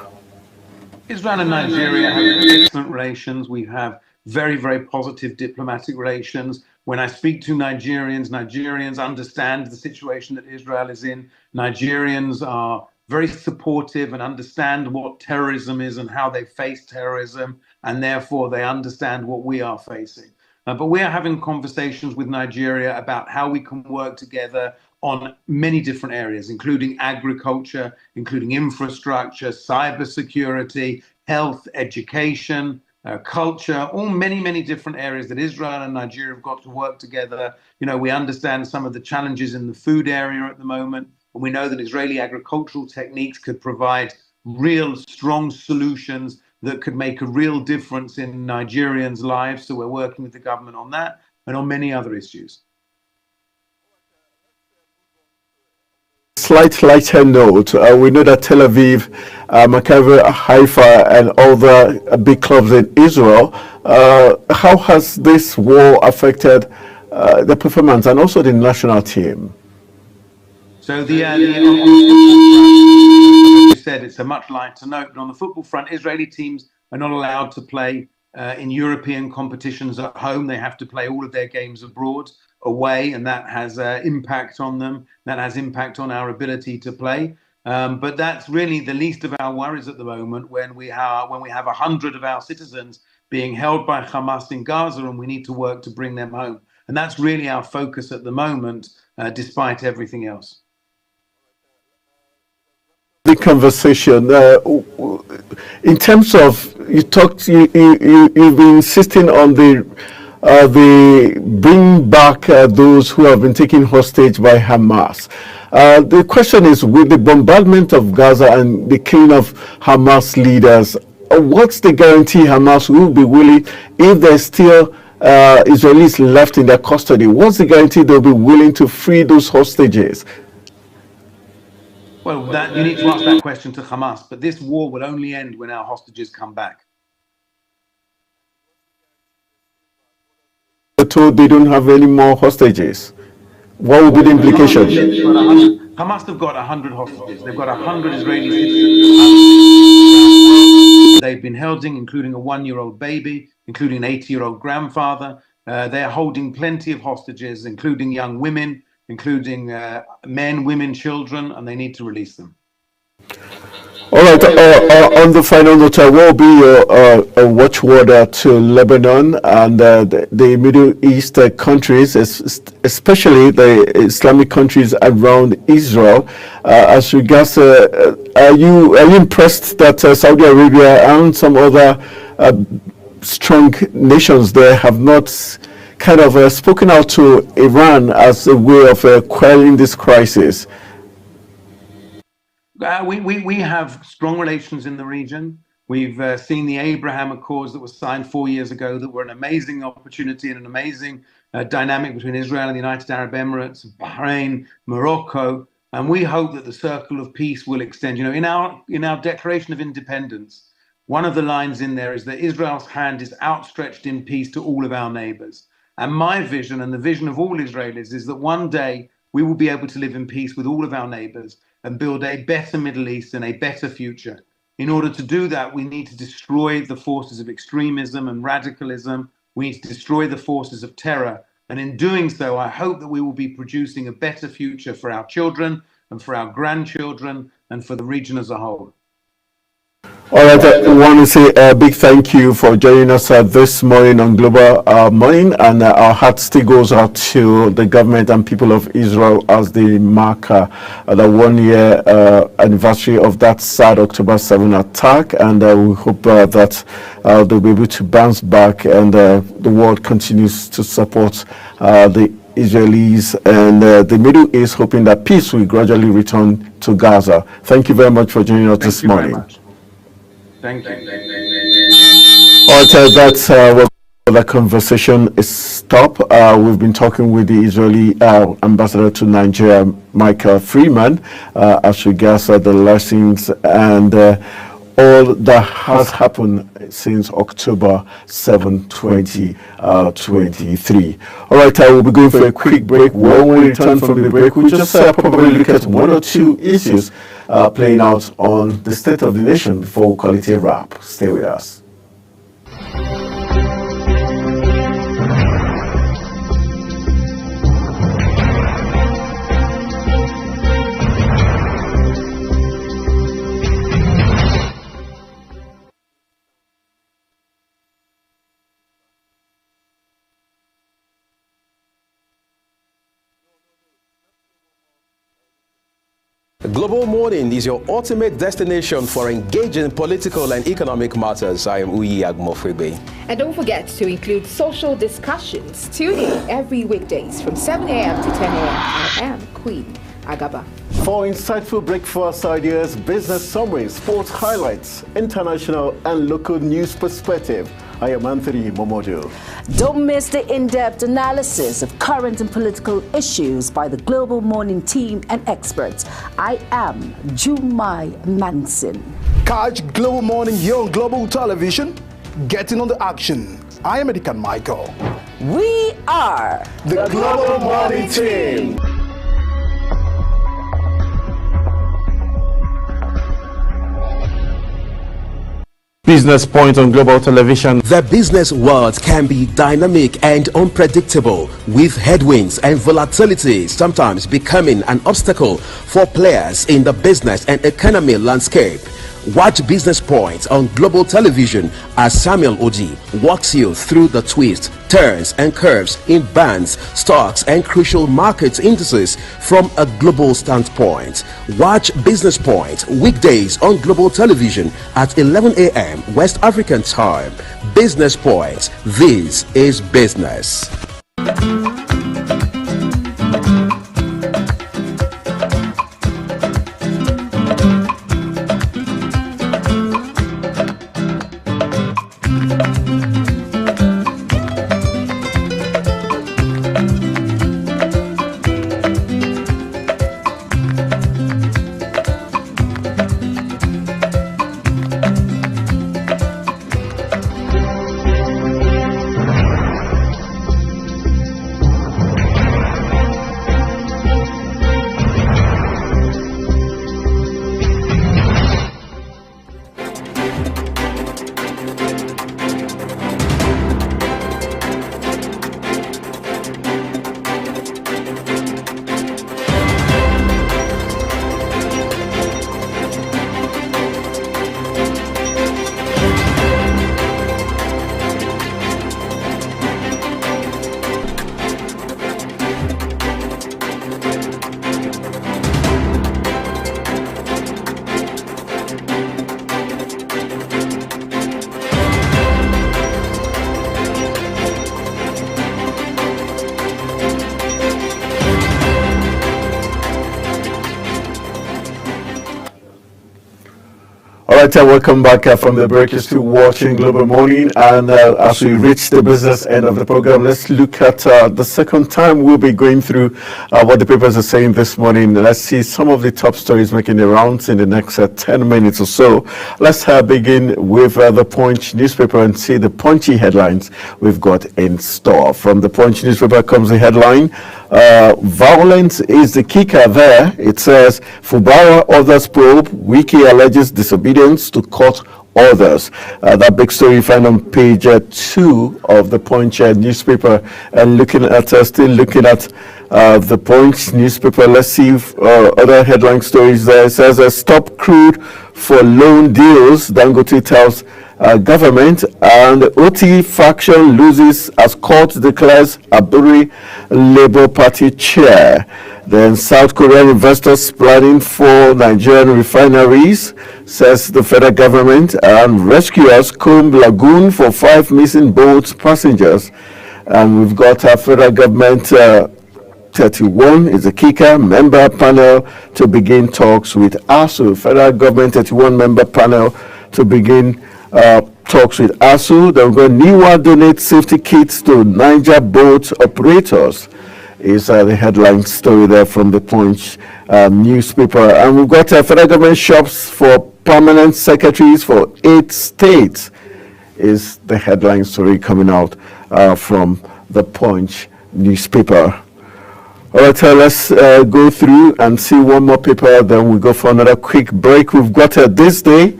Israel and Nigeria have excellent relations. We have very, very positive diplomatic relations. When I speak to Nigerians understand the situation that Israel is in. Nigerians are very supportive and understand what terrorism is and how they face terrorism, and therefore they understand what we are facing. But we are having conversations with Nigeria about how we can work together on many different areas, including agriculture, including infrastructure, cybersecurity, health, education, culture, all many different areas that Israel and Nigeria have got to work together. We understand some of the challenges in the food area at the moment, and we know that Israeli agricultural techniques could provide real strong solutions that could make a real difference in Nigerians' lives. So we're working with the government on that and on many other issues. Slight lighter note, we know that Tel Aviv, Maccabi Haifa, and other big clubs in Israel, how has this war affected the performance and also the national team? So you said it's a much lighter note, but on the football front, Israeli teams are not allowed to play in European competitions at home. They have to play all of their games abroad, away, and that has impact on them. That has impact on our ability to play. But that's really the least of our worries at the moment when we have 100 of our citizens being held by Hamas in Gaza, and we need to work to bring them home. And that's really our focus at the moment, despite everything else. The conversation in terms of you've been insisting on the bring back those who have been taken hostage by Hamas. The question is, with the bombardment of Gaza and the killing of Hamas leaders, what's the guarantee Hamas will be willing, if there's still Israelis left in their custody, what's the guarantee they'll be willing to free those hostages? Well, you need to ask that question to Hamas, but this war will only end when our hostages come back. They're told they don't have any more hostages. What would be the implication? Hamas have got 100 hostages. They've got 100 Israeli citizens they've been holding, including a 1-year-old baby, including an 80-year-old grandfather. They're holding plenty of hostages, including young women, including men, women, children, and they need to release them. All right. On the final note, what will be your watchword to Lebanon and the Middle East countries, especially the Islamic countries around Israel? As regards, are you impressed that Saudi Arabia and some other strong nations there have not kind of spoken out to Iran as a way of quelling this crisis? We have strong relations in the region. We've seen the Abraham Accords that were signed 4 years ago that were an amazing opportunity and an amazing dynamic between Israel and the United Arab Emirates, Bahrain, Morocco, and we hope that the circle of peace will extend. You know, in our Declaration of Independence, one of the lines in there is that Israel's hand is outstretched in peace to all of our neighbors. And my vision and the vision of all Israelis is that one day we will be able to live in peace with all of our neighbors and build a better Middle East and a better future. In order to do that, we need to destroy the forces of extremism and radicalism. We need to destroy the forces of terror. And in doing so, I hope that we will be producing a better future for our children and for our grandchildren and for the region as a whole. All right, I want to say a big thank you for joining us this morning on Global Morning, and our heart still goes out to the government and people of Israel as they mark the 1-year anniversary of that sad October 7 attack, and we hope that they'll be able to bounce back and the world continues to support the Israelis and the Middle East, hoping that peace will gradually return to Gaza. Thank you very much for joining us this morning. Thank you. All right, that's where the conversation is stopped. We've been talking with the Israeli ambassador to Nigeria, Michael Freeman, as regards the lessons and all that has happened since October 7, 2023. All right, I will be going for a quick break. When we return from the break, we'll just probably look at one or two issues playing out on the state of the nation before we call it a wrap. Stay with us. Global Morning is your ultimate destination for engaging political and economic matters. I am Uyi Agmofrebe. And don't forget to include social discussions. Tune in every weekdays from 7 a.m. to 10 a.m. I am Queen Agaba. For insightful breakfast ideas, business summaries, sports highlights, international and local news perspective, I am Anthony Momodu. Don't miss the in-depth analysis of current and political issues by the Global Morning team and experts. I am Jumai Manson. Catch Global Morning here on Global Television. Getting on the action. I am Edikan Michael. We are the Global Morning team. Business Point on Global Television. The business world can be dynamic and unpredictable, with headwinds and volatility sometimes becoming an obstacle for players in the business and economy landscape. Watch Business Point on Global Television as Samuel Oji walks you through the twists, turns and curves in bands, stocks and crucial market indices from a global standpoint. Watch Business Point weekdays on Global Television at 11 a.m. West African time. Business Point. This is business. right, welcome back from the break. You're still watching Global Morning, and as we reach the business end of the program, let's look at the second time we'll be going through what the papers are saying this morning. Let's see some of the top stories making the rounds in the next 10 minutes or so. Let's begin with the Punch newspaper and see the punchy headlines we've got in store. From the Punch newspaper comes the headline, violence is the kicker there. It says, Fubara others probe, Wiki alleges disobedience to court orders. That big story you find on page 2 of the Punch newspaper. And still looking at the Punch newspaper, let's see if, other headline stories there. It says, stop crude for loan deals, Dangote tells government, and OT faction loses as court declares Aburi Labour Party chair. Then South Korean investors planning for Nigerian refineries, says the federal government, and rescuers comb lagoon for 5 missing boat passengers. And we've got our federal government 31 is a kicker member panel to begin talks with ASU. Federal government 31 member panel to begin talks with ASU. Then we've got NIWA donate safety kits to Niger boat operators. Is the headline story there from the Punch newspaper. And we've got federal government shops for permanent secretaries for 8 states is the headline story coming out from the Punch newspaper. All right, let's go through and see one more paper, then we'll go for another quick break. We've got this day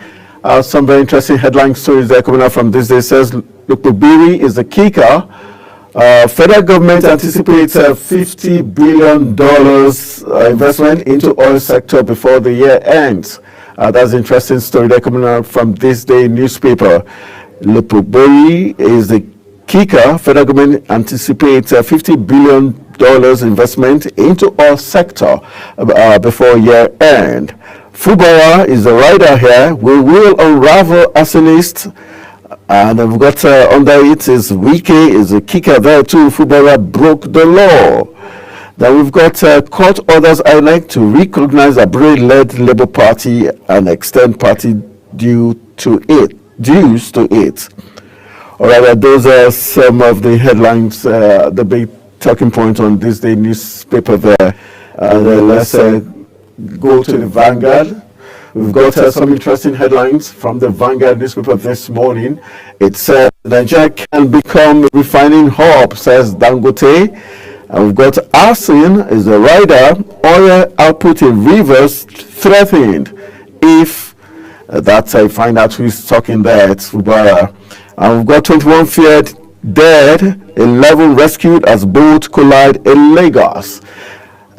some very interesting headline stories there coming out from this day. It says, Lukubiri is the kicker. Federal government anticipates $50 billion investment into oil sector before the year ends. That's an interesting story there coming out from this day newspaper. Lukubiri is the kicker. Federal government anticipates $50 billion investment into oil sector before year end. Fubara is the rider here. We will unravel arsonist. And we've got under it is Wiki is a kicker there too. Fubara broke the law. Then we've got court orders INEC to recognize a Aburi-led Labour Party and extend party dues to it. All right, those are some of the headlines, the big talking point on this day newspaper there. Let's go to the Vanguard. We've got some interesting headlines from the Vanguard newspaper this morning. It says Nigeria can become refining hub, says Dangote. And we've got arson is the rider. Oil output in rivers threatened. If that's I find out who's talking there, it's Fubara. And we've got 21 feared dead, 11 rescued as boat collide in Lagos.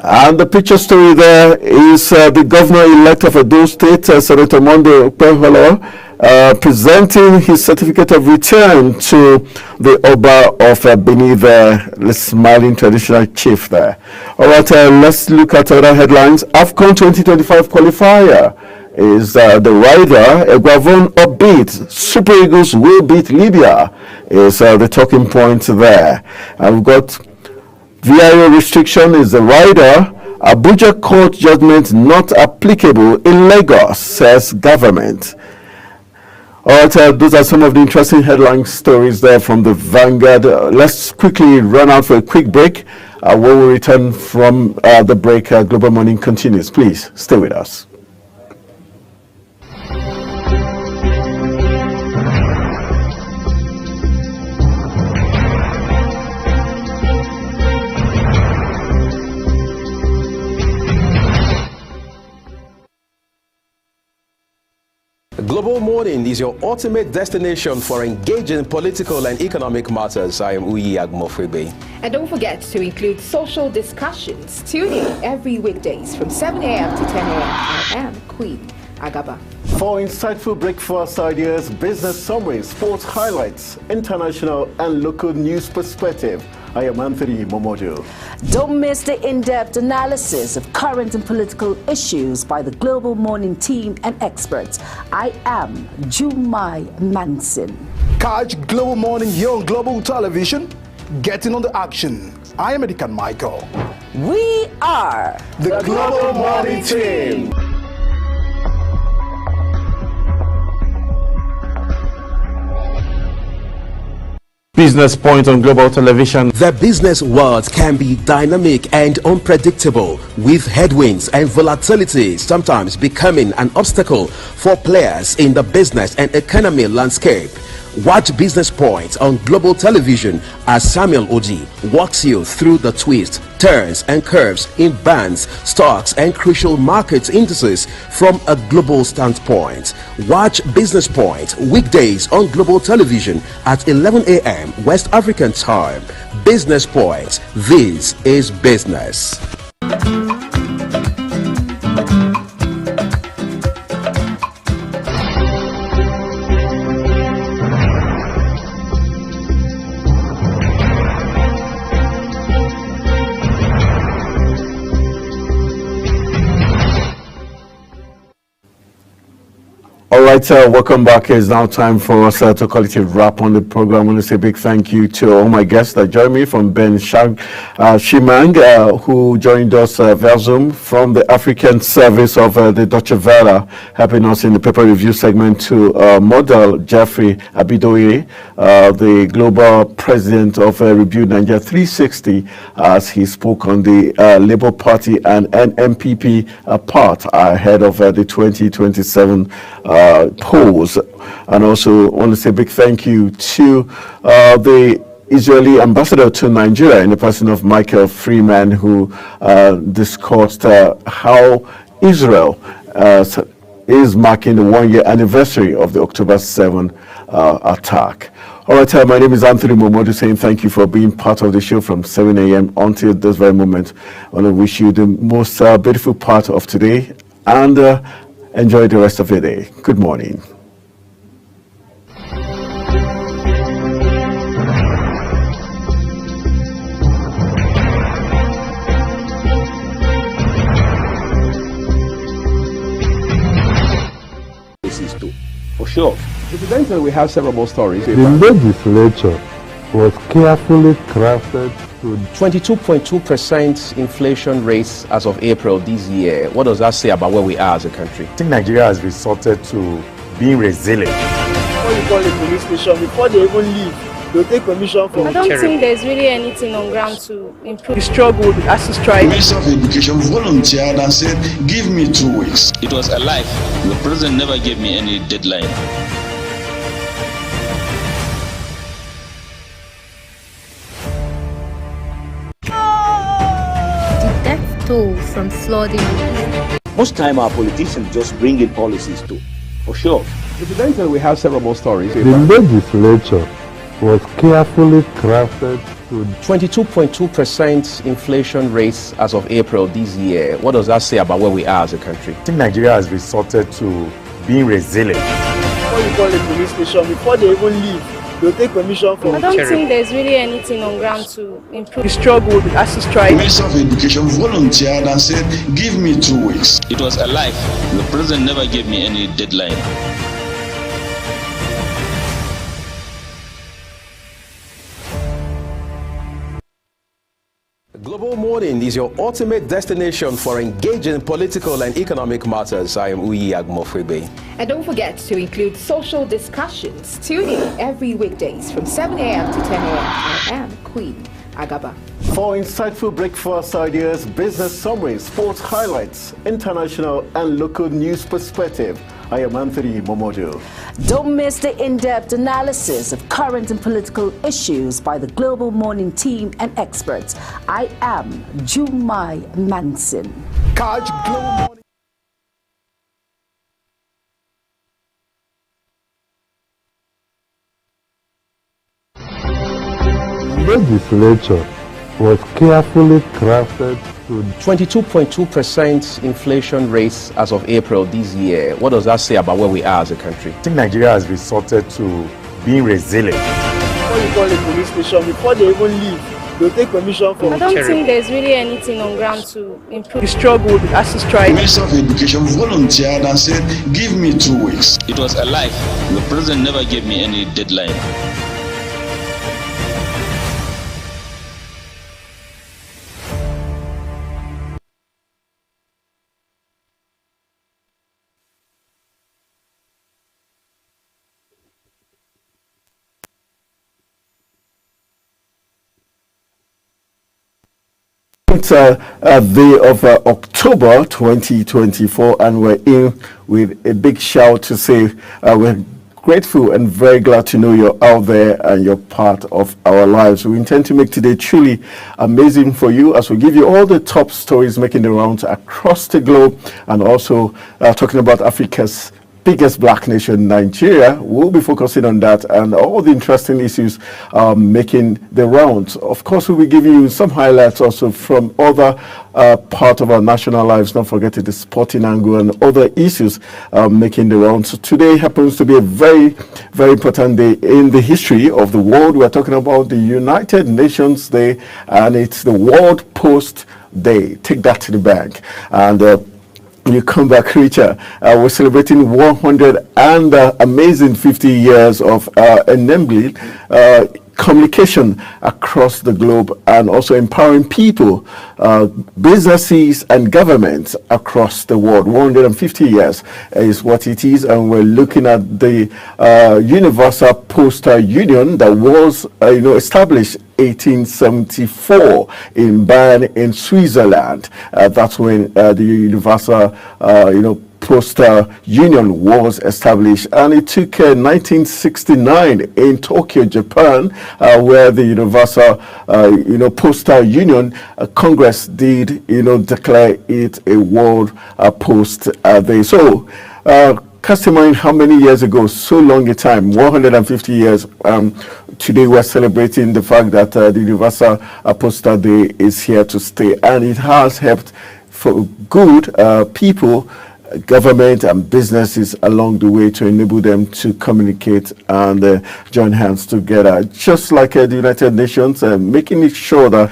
And the picture story there is the governor-elect of Edo State, Senator Monday Okpeholo, presenting his certificate of return to the Oba of Benin there, the smiling traditional chief there. All right, let's look at other headlines. AFCON 2025 qualifier is the rider, Eguavon upbeat. Super Eagles will beat Libya is the talking point there. And we've got VIO restriction is the rider. Abuja court judgment not applicable in Lagos, says government. All right, those are some of the interesting headline stories there from the Vanguard. Let's quickly run out for a quick break. When we return from the break, Global Morning continues. Please stay with us. Global Morning is your ultimate destination for engaging political and economic matters. I am Uyi Agmofrebe. And don't forget to include social discussions. Tune in every weekdays from 7 a.m. to 10 a.m. I am Queen Agaba. For insightful breakfast ideas, business summaries, sports highlights, international and local news perspective, I am Anthony Momodu. Don't miss the in-depth analysis of current and political issues by the Global Morning team and experts. I am Jumai Manson. Catch Global Morning here on Global Television. Getting on the action. I am Edikan Michael. We are the Global Morning team. Business Point on Global Television. The business world can be dynamic and unpredictable, with headwinds and volatility sometimes becoming an obstacle for players in the business and economy landscape. Watch Business Point on Global Television as Samuel Oji walks you through the twists, turns and curves in bands, stocks and crucial market indices from a global standpoint. Watch Business Point weekdays on Global Television at 11 a.m. West African time. Business Point. This is business. All right, welcome back. It's now time for us to call it a wrap on the program. I want to say a big thank you to all my guests that joined me, from Ben Shimang, who joined us via Zoom, from the African service of the Deutsche Welle, helping us in the paper review segment, to Model Jeffrey Abidoye, the global president of Rebuild Nigeria 360, as he spoke on the Labour Party and NPP part ahead of the 2027 polls. And also want to say a big thank you to the Israeli ambassador to Nigeria in the person of Michael Freeman, who discussed how Israel is marking the 1-year anniversary of the October 7 attack. All right, my name is Anthony Momodu, saying thank you for being part of the show from 7 a.m. until this very moment. I want to wish you the most beautiful part of today, and enjoy the rest of your day. Good morning. For sure. Incidentally, we have several more stories. The legislature was carefully crafted to 22.2% inflation rate as of April this year. What does that say about where we are as a country? I think Nigeria has resorted to being resilient. Before you call the police station, before they even leave, they'll take permission from. I don't think there's really anything on ground to improve. We struggled, as to strike. Minister of Education volunteered and said, give me 2 weeks. It was a lie. The president never gave me any deadline. Toll from flooding. Most time our politicians just bring in policies too, for sure. Incidentally, we have several more stories. The legislature was carefully crafted to 22.2% inflation rate as of April this year. What does that say about where we are as a country? I think Nigeria has resorted to being resilient. Before you call the police station, before they even leave, they'll take permission from. I don't think there's really anything on ground to improve. We struggled, as to strike. Minister of Education volunteered and said, give me 2 weeks. It was a lie. The president never gave me any deadline. Global Morning is your ultimate destination for engaging political and economic matters. I am Uyi Agmofwebe. And don't forget to include social discussions. Tune in every weekdays from 7 a.m. to 10 a.m. I am Queen Agaba. For insightful breakfast ideas, business summaries, sports highlights, international and local news perspective, I am Anthony Momodu. Don't miss the in-depth analysis of current and political issues by the Global Morning team and experts. I am Jumai Manson. Catch Global Morning. Legislature was carefully crafted to 22.2% inflation rate as of April this year. What does that say about where we are as a country? I think Nigeria has resorted to being resilient. Before you call the police station, before they even leave, they'll take permission from. I don't think there's really anything on ground to improve. We struggled, as to strike. Minister of Education volunteered and said, give me 2 weeks. It was a lie. The president never gave me any deadline. Day of October 2024, and we're in with a big shout to say we're grateful and very glad to know you're out there and you're part of our lives. We intend to make today truly amazing for you as we give you all the top stories making the rounds across the globe, and also talking about Africa's biggest black nation, Nigeria. We'll be focusing on that and all the interesting issues making the rounds. Of course, we'll be giving you some highlights also from other part of our national lives, not forgetting the sporting angle and other issues making the rounds. So today happens to be a very, very important day in the history of the world. We're talking about the United Nations Day, and it's the World Post Day. Take that to the bank. And you come back, Richard. We're celebrating 100 and amazing 50 years of enabling communication across the globe, and also empowering people, businesses and governments across the world. 150 years is what it is, and we're looking at the Universal Postal Union that was established 1874 in Bern in Switzerland. That's when the Universal Postal Union was established, and it took 1969 in Tokyo, Japan, where the Universal Postal Union Congress did declare it a World Post Day. So cast in mind how many years ago, so long a time, 150 years. Today we're celebrating the fact that the Universal Postal Day is here to stay, and it has helped for good people, government and businesses along the way to enable them to communicate and join hands together, just like the United Nations, making it sure that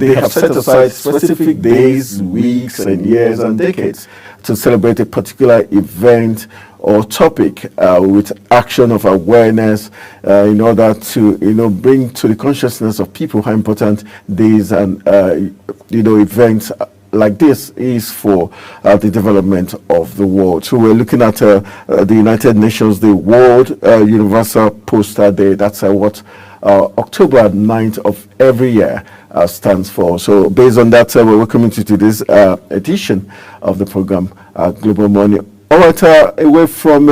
they have set aside specific days, weeks and years and decades to celebrate a particular event or topic with action of awareness in order to bring to the consciousness of people how important days and events like this is for the development of the world. So we're looking at the United Nations, the World Universal Postal Day. That's what October 9th of every year stands for. So based on that, we're welcoming you to this edition of the program, Global Morning. All right, away from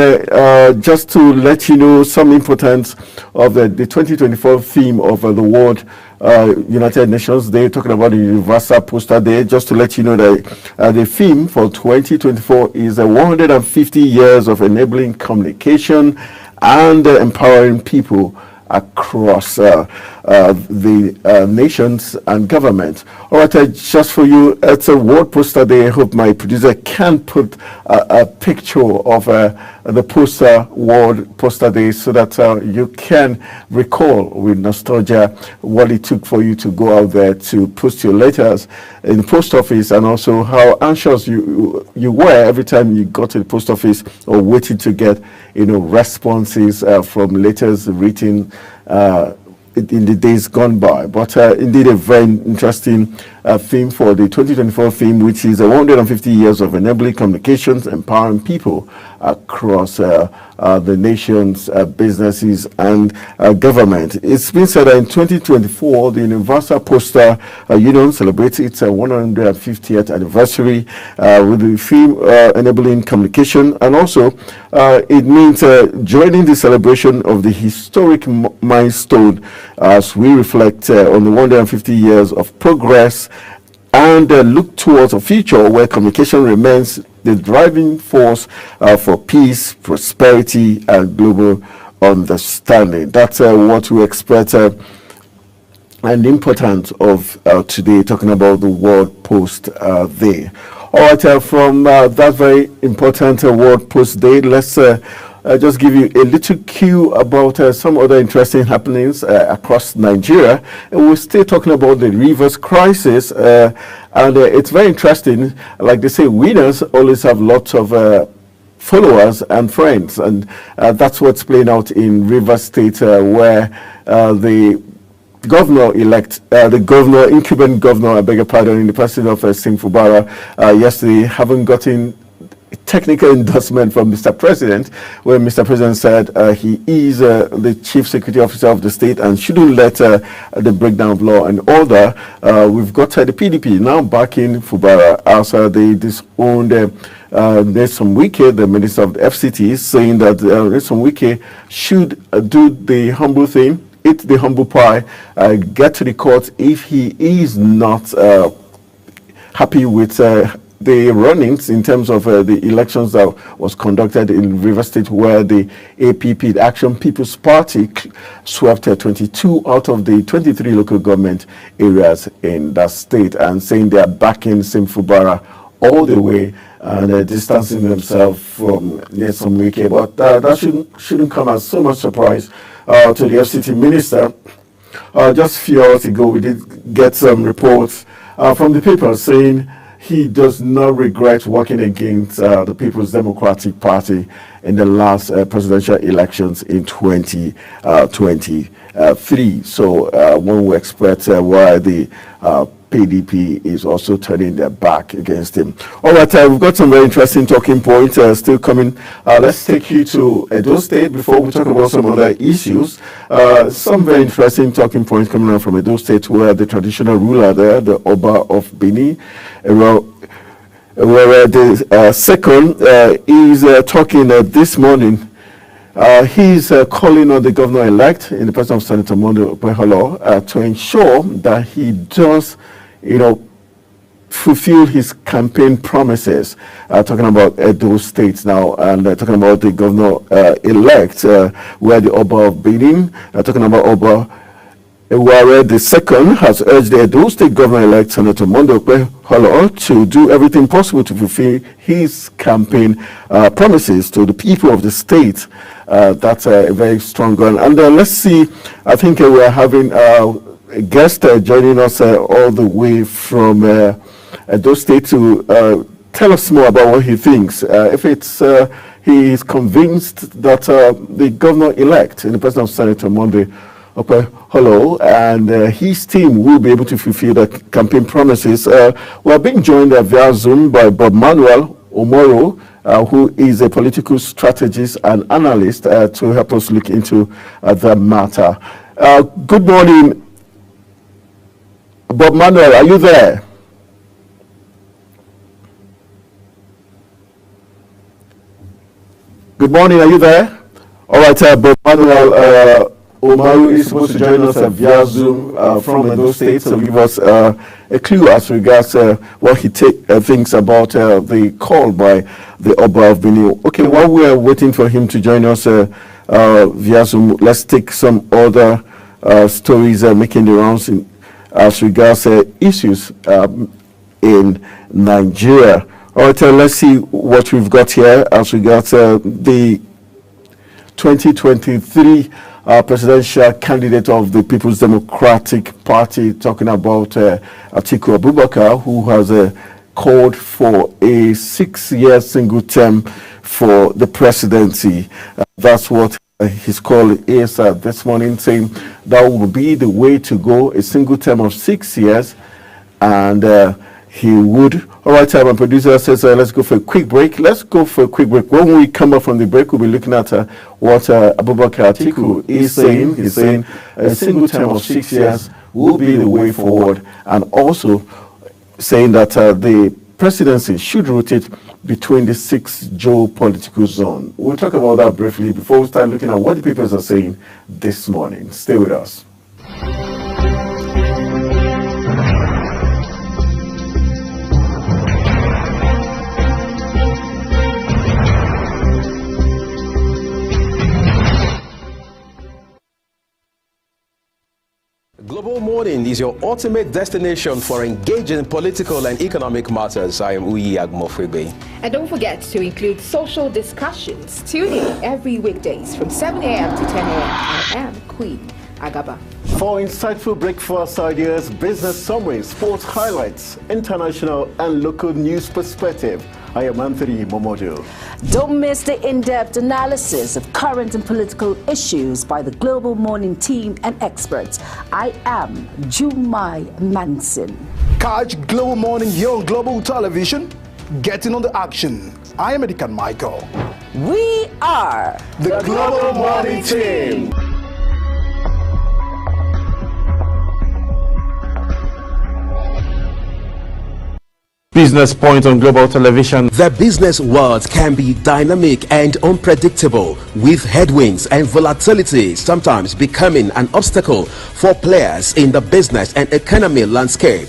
just to let you know some importance of the 2024 theme of the World United Nations Day, talking about the Universal Postal Day. Just to let you know that the theme for 2024 is 150 years of enabling communication and empowering people across the nations and government. All right, just for you, it's a World Postal Day. I hope my producer can put a picture of the World Postal Day so that you can recall with nostalgia what it took for you to go out there to post your letters in the post office, and also how anxious you were every time you got to the post office or waiting to get responses from letters written in the days gone by. But indeed a very interesting theme for the 2024 theme, which is 150 years of enabling communications, empowering people across the nation's businesses and government. It's been said that in 2024, the Universal Postal Union celebrates its 150th anniversary with the theme enabling communication, and also it means joining the celebration of the historic milestone as we reflect on the 150 years of progress and look towards a future where communication remains the driving force for peace, prosperity, and global understanding. That's what we expect and the importance of today, talking about the World Post Day. All right, from that very important World Post Day, let's just give you a little cue about some other interesting happenings across Nigeria. And we're still talking about the rivers crisis, and it's very interesting. Like they say, winners always have lots of followers and friends, and that's what's playing out in Rivers State, where the governor-elect, incumbent governor, I beg your pardon, in the person of Sim Fubara, yesterday, haven't gotten technical endorsement from Mr. President, where Mr. President said he is the Chief Security Officer of the state and shouldn't let the breakdown of law and order. We've got the PDP now backing Fubara as they disowned Nyesom Wike, the Minister of the FCT, saying that Nyesom Wike should do the humble thing, eat the humble pie, get to the court if he is not happy with the run-ins in terms of the elections that was conducted in River State, where the APP, the Action People's Party, swept 22 out of the 23 local government areas in that state, and saying they are backing Sim Fubara all the way and distancing themselves from Nyesom Wike. But that shouldn't come as so much surprise to the FCT minister. Just a few hours ago, we did get some reports from the paper saying he does not regret working against the People's Democratic Party in the last presidential elections in 2023. So one will expect why the PDP is also turning their back against him. All right, we've got some very interesting talking points still coming. Let's take you to Edo State before we talk about some other issues. Some very interesting talking points coming out from Edo State, where the traditional ruler there, the Oba of Bini, where the second is talking this morning. He's calling on the governor-elect in the person of Senator Monday Okpeholo to ensure that he does, fulfill his campaign promises. Talking about Edo State now, and talking about the governor-elect, where the Oba of Benin, talking about Oba Eware the second has urged the Edo State governor-elect Senator Monday Okpeholo to do everything possible to fulfill his campaign promises to the people of the state. That's a very strong one. And let's see, I think we're having a guest joining us all the way from Edo State to tell us more about what he thinks. If it's he is convinced that the governor-elect in the person of Senator Monday Okpeholo and his team will be able to fulfill the campaign promises. We're being joined via Zoom by Bob Manuel Omoro, who is a political strategist and analyst, to help us look into the matter. Good morning, Bob Manuel. Are you there? Good morning. Are you there? All right, Bob Manuel Omaru is supposed to join us via Zoom from Edo State, so give us a clue as regards what he thinks about the call by the Oba of Benin. Okay, while we are waiting for him to join us via Zoom, let's take some other stories making the rounds as regards issues in Nigeria. All right, let's see what we've got here as regards the 2023 presidential candidate of the People's Democratic Party, talking about Atiku Abubakar, who has called for a 6-year single term for the presidency. That's what his call is this morning, saying that will be the way to go, a single term of 6 years, and he would. All right, my producer says let's go for a quick break. Let's go for a quick break. When we come back from the break, we'll be looking at what Abubakar Atiku is saying. He's saying a single term of 6 years will be the way forward, and also saying that the presidency should rotate between the 6 geopolitical zone. We'll talk about that briefly before we start looking at what the papers are saying this morning. Stay with us. Global Morning is your ultimate destination for engaging political and economic matters. I am Uyi Agmofwebe. And don't forget to include social discussions. Tune in every weekdays from 7 a.m. to 10 a.m. I am Queen Agaba. For insightful breakfast ideas, business summaries, sports highlights, international and local news perspective, I am Anthony Momodu. Don't miss the in-depth analysis of current and political issues by the Global Morning team and experts. I am Jumai Manson. Catch Global Morning here on Global Television. Getting on the action. I am Edikan Michael. We are the Global Morning Team. Business Point on Global Television. The business world can be dynamic and unpredictable, with headwinds and volatility sometimes becoming an obstacle for players in the business and economy landscape.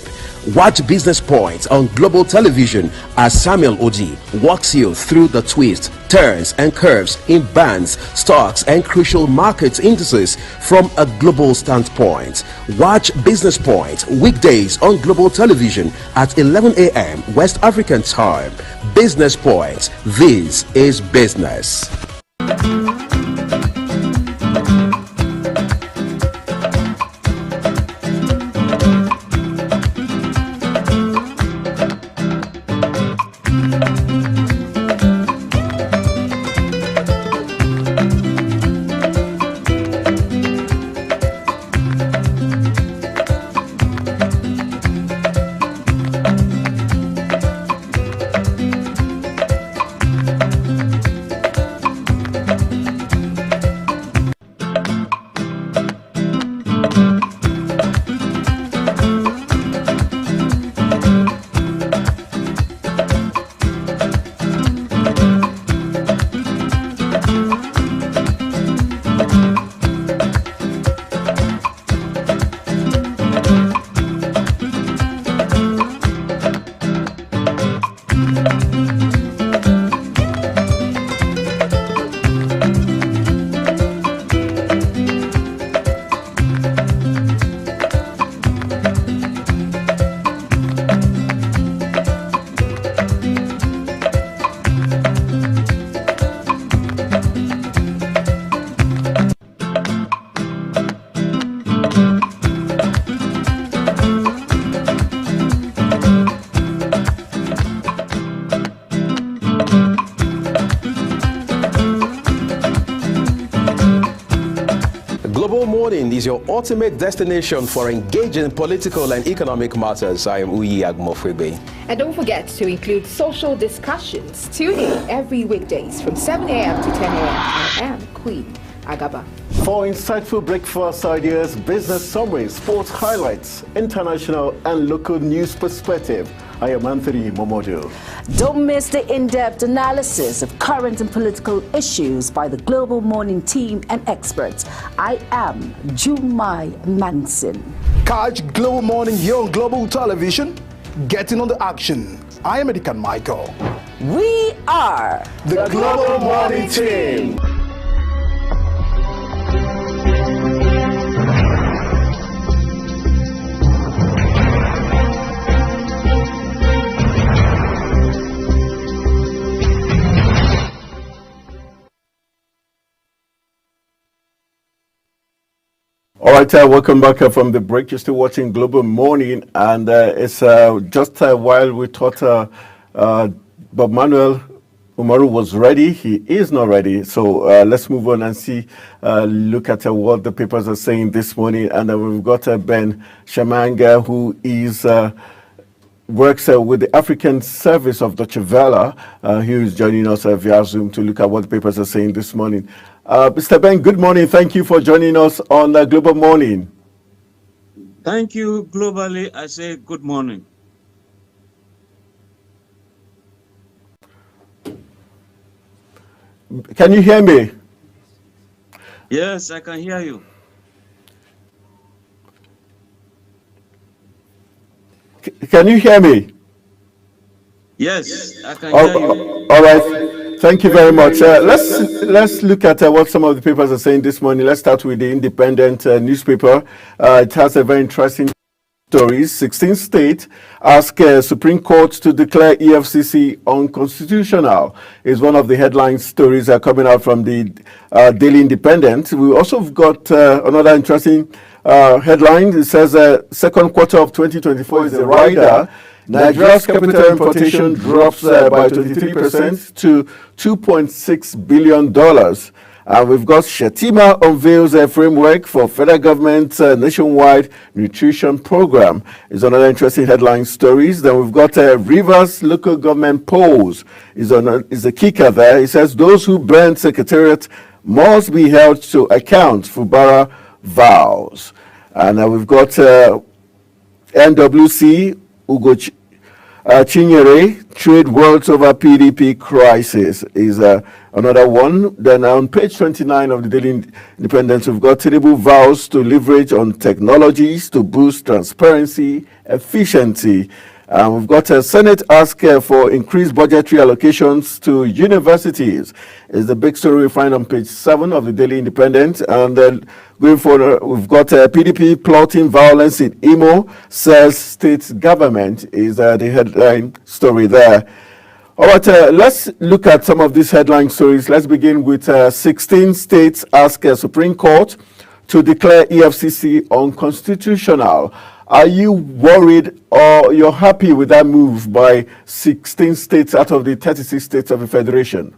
Watch Business Point on Global Television as Samuel Oji walks you through the twists, turns and curves in bands, stocks and crucial market indices from a global standpoint. Watch Business Point weekdays on Global Television at 11 a.m. West African time. Business Point. This is business. Is your ultimate destination for engaging political and economic matters. I am Uyi Agmofwebe. And don't forget to include social discussions. Tune in every weekdays from 7 a.m. to 10 a.m. I am Queen Agaba. For insightful breakfast ideas, business summaries, sports highlights, international and local news perspective, I am Anthony Momodu. Don't miss the in-depth analysis of current and political issues by the Global Morning Team and experts. I am Jumai Manson. Catch Global Morning here on Global Television. Getting on the action. I am Edikan Michael. We are the Global Morning Team. All right, welcome back from the break. You're still watching Global Morning, and it's just while we thought Bob Manuel Umaru was ready, he is not ready. So let's move on and see, look at what the papers are saying this morning. And we've got Ben Shamanga, who is works with the African Service of Deutsche Welle, who is joining us via Zoom to look at what the papers are saying this morning. Mr. Ben, good morning. Thank you for joining us on Global Morning. Thank you. Globally, I say good morning. Can you hear me? Yes, I can hear you. Can you hear me? Yes, I can hear you. All right. Thank you very much. Let's look at what some of the papers are saying this morning. Let's start with the Independent newspaper. It has a very interesting story. 16 states ask Supreme Court to declare EFCC unconstitutional. Is one of the headline stories coming out from the Daily Independent. We also have got another interesting headline. It says second quarter of 2024 is a rider. Nigeria's capital importation drops by 23% to $2.6 billion. We've got Shetima unveils a framework for federal government nationwide nutrition program. It's another interesting headline stories. Then we've got Rivers local government polls. Is a kicker there. It says those who burn secretariat must be held to account for Bara vows. And we've got NWC Ugochi. Chinyere, trade worlds over PDP crisis is another one. Then on page 29 of the Daily Independent, we've got Tinubu vows to leverage on technologies to boost transparency, efficiency. We've got a Senate ask for increased budgetary allocations to universities. Is the big story we find on page 7 of the Daily Independent. And then going forward, we've got PDP plotting violence in Imo, says state government is the headline story there. All right, let's look at some of these headline stories. Let's begin with 16 states ask Supreme Court to declare EFCC unconstitutional. Are you worried or you're happy with that move by 16 states out of the 36 states of the Federation?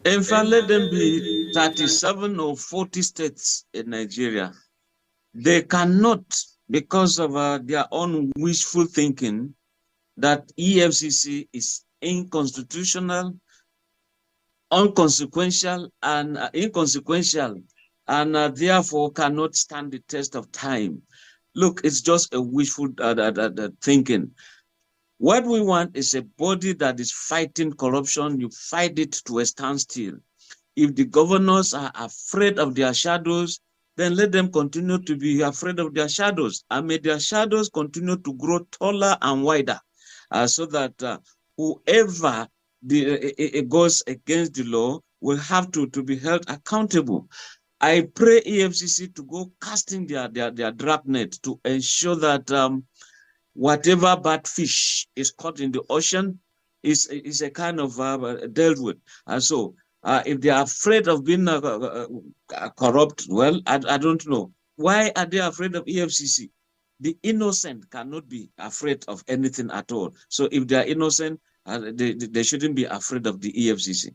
In fact, let them be 37 or 40 states in Nigeria. They cannot, because of their own wishful thinking, that EFCC is inconstitutional, inconsequential, and therefore cannot stand the test of time. Look, it's just a wishful thinking. What we want is a body that is fighting corruption. You fight it to a standstill. If the governors are afraid of their shadows, then let them continue to be afraid of their shadows. And may their shadows continue to grow taller and wider, so that whoever goes against the law will have to be held accountable. I pray EFCC to go casting their drag net to ensure that whatever bad fish is caught in the ocean is a kind of dealt with. And so if they are afraid of being corrupt, well, I don't know. Why are they afraid of EFCC? The innocent cannot be afraid of anything at all. So if they are innocent, they shouldn't be afraid of the EFCC.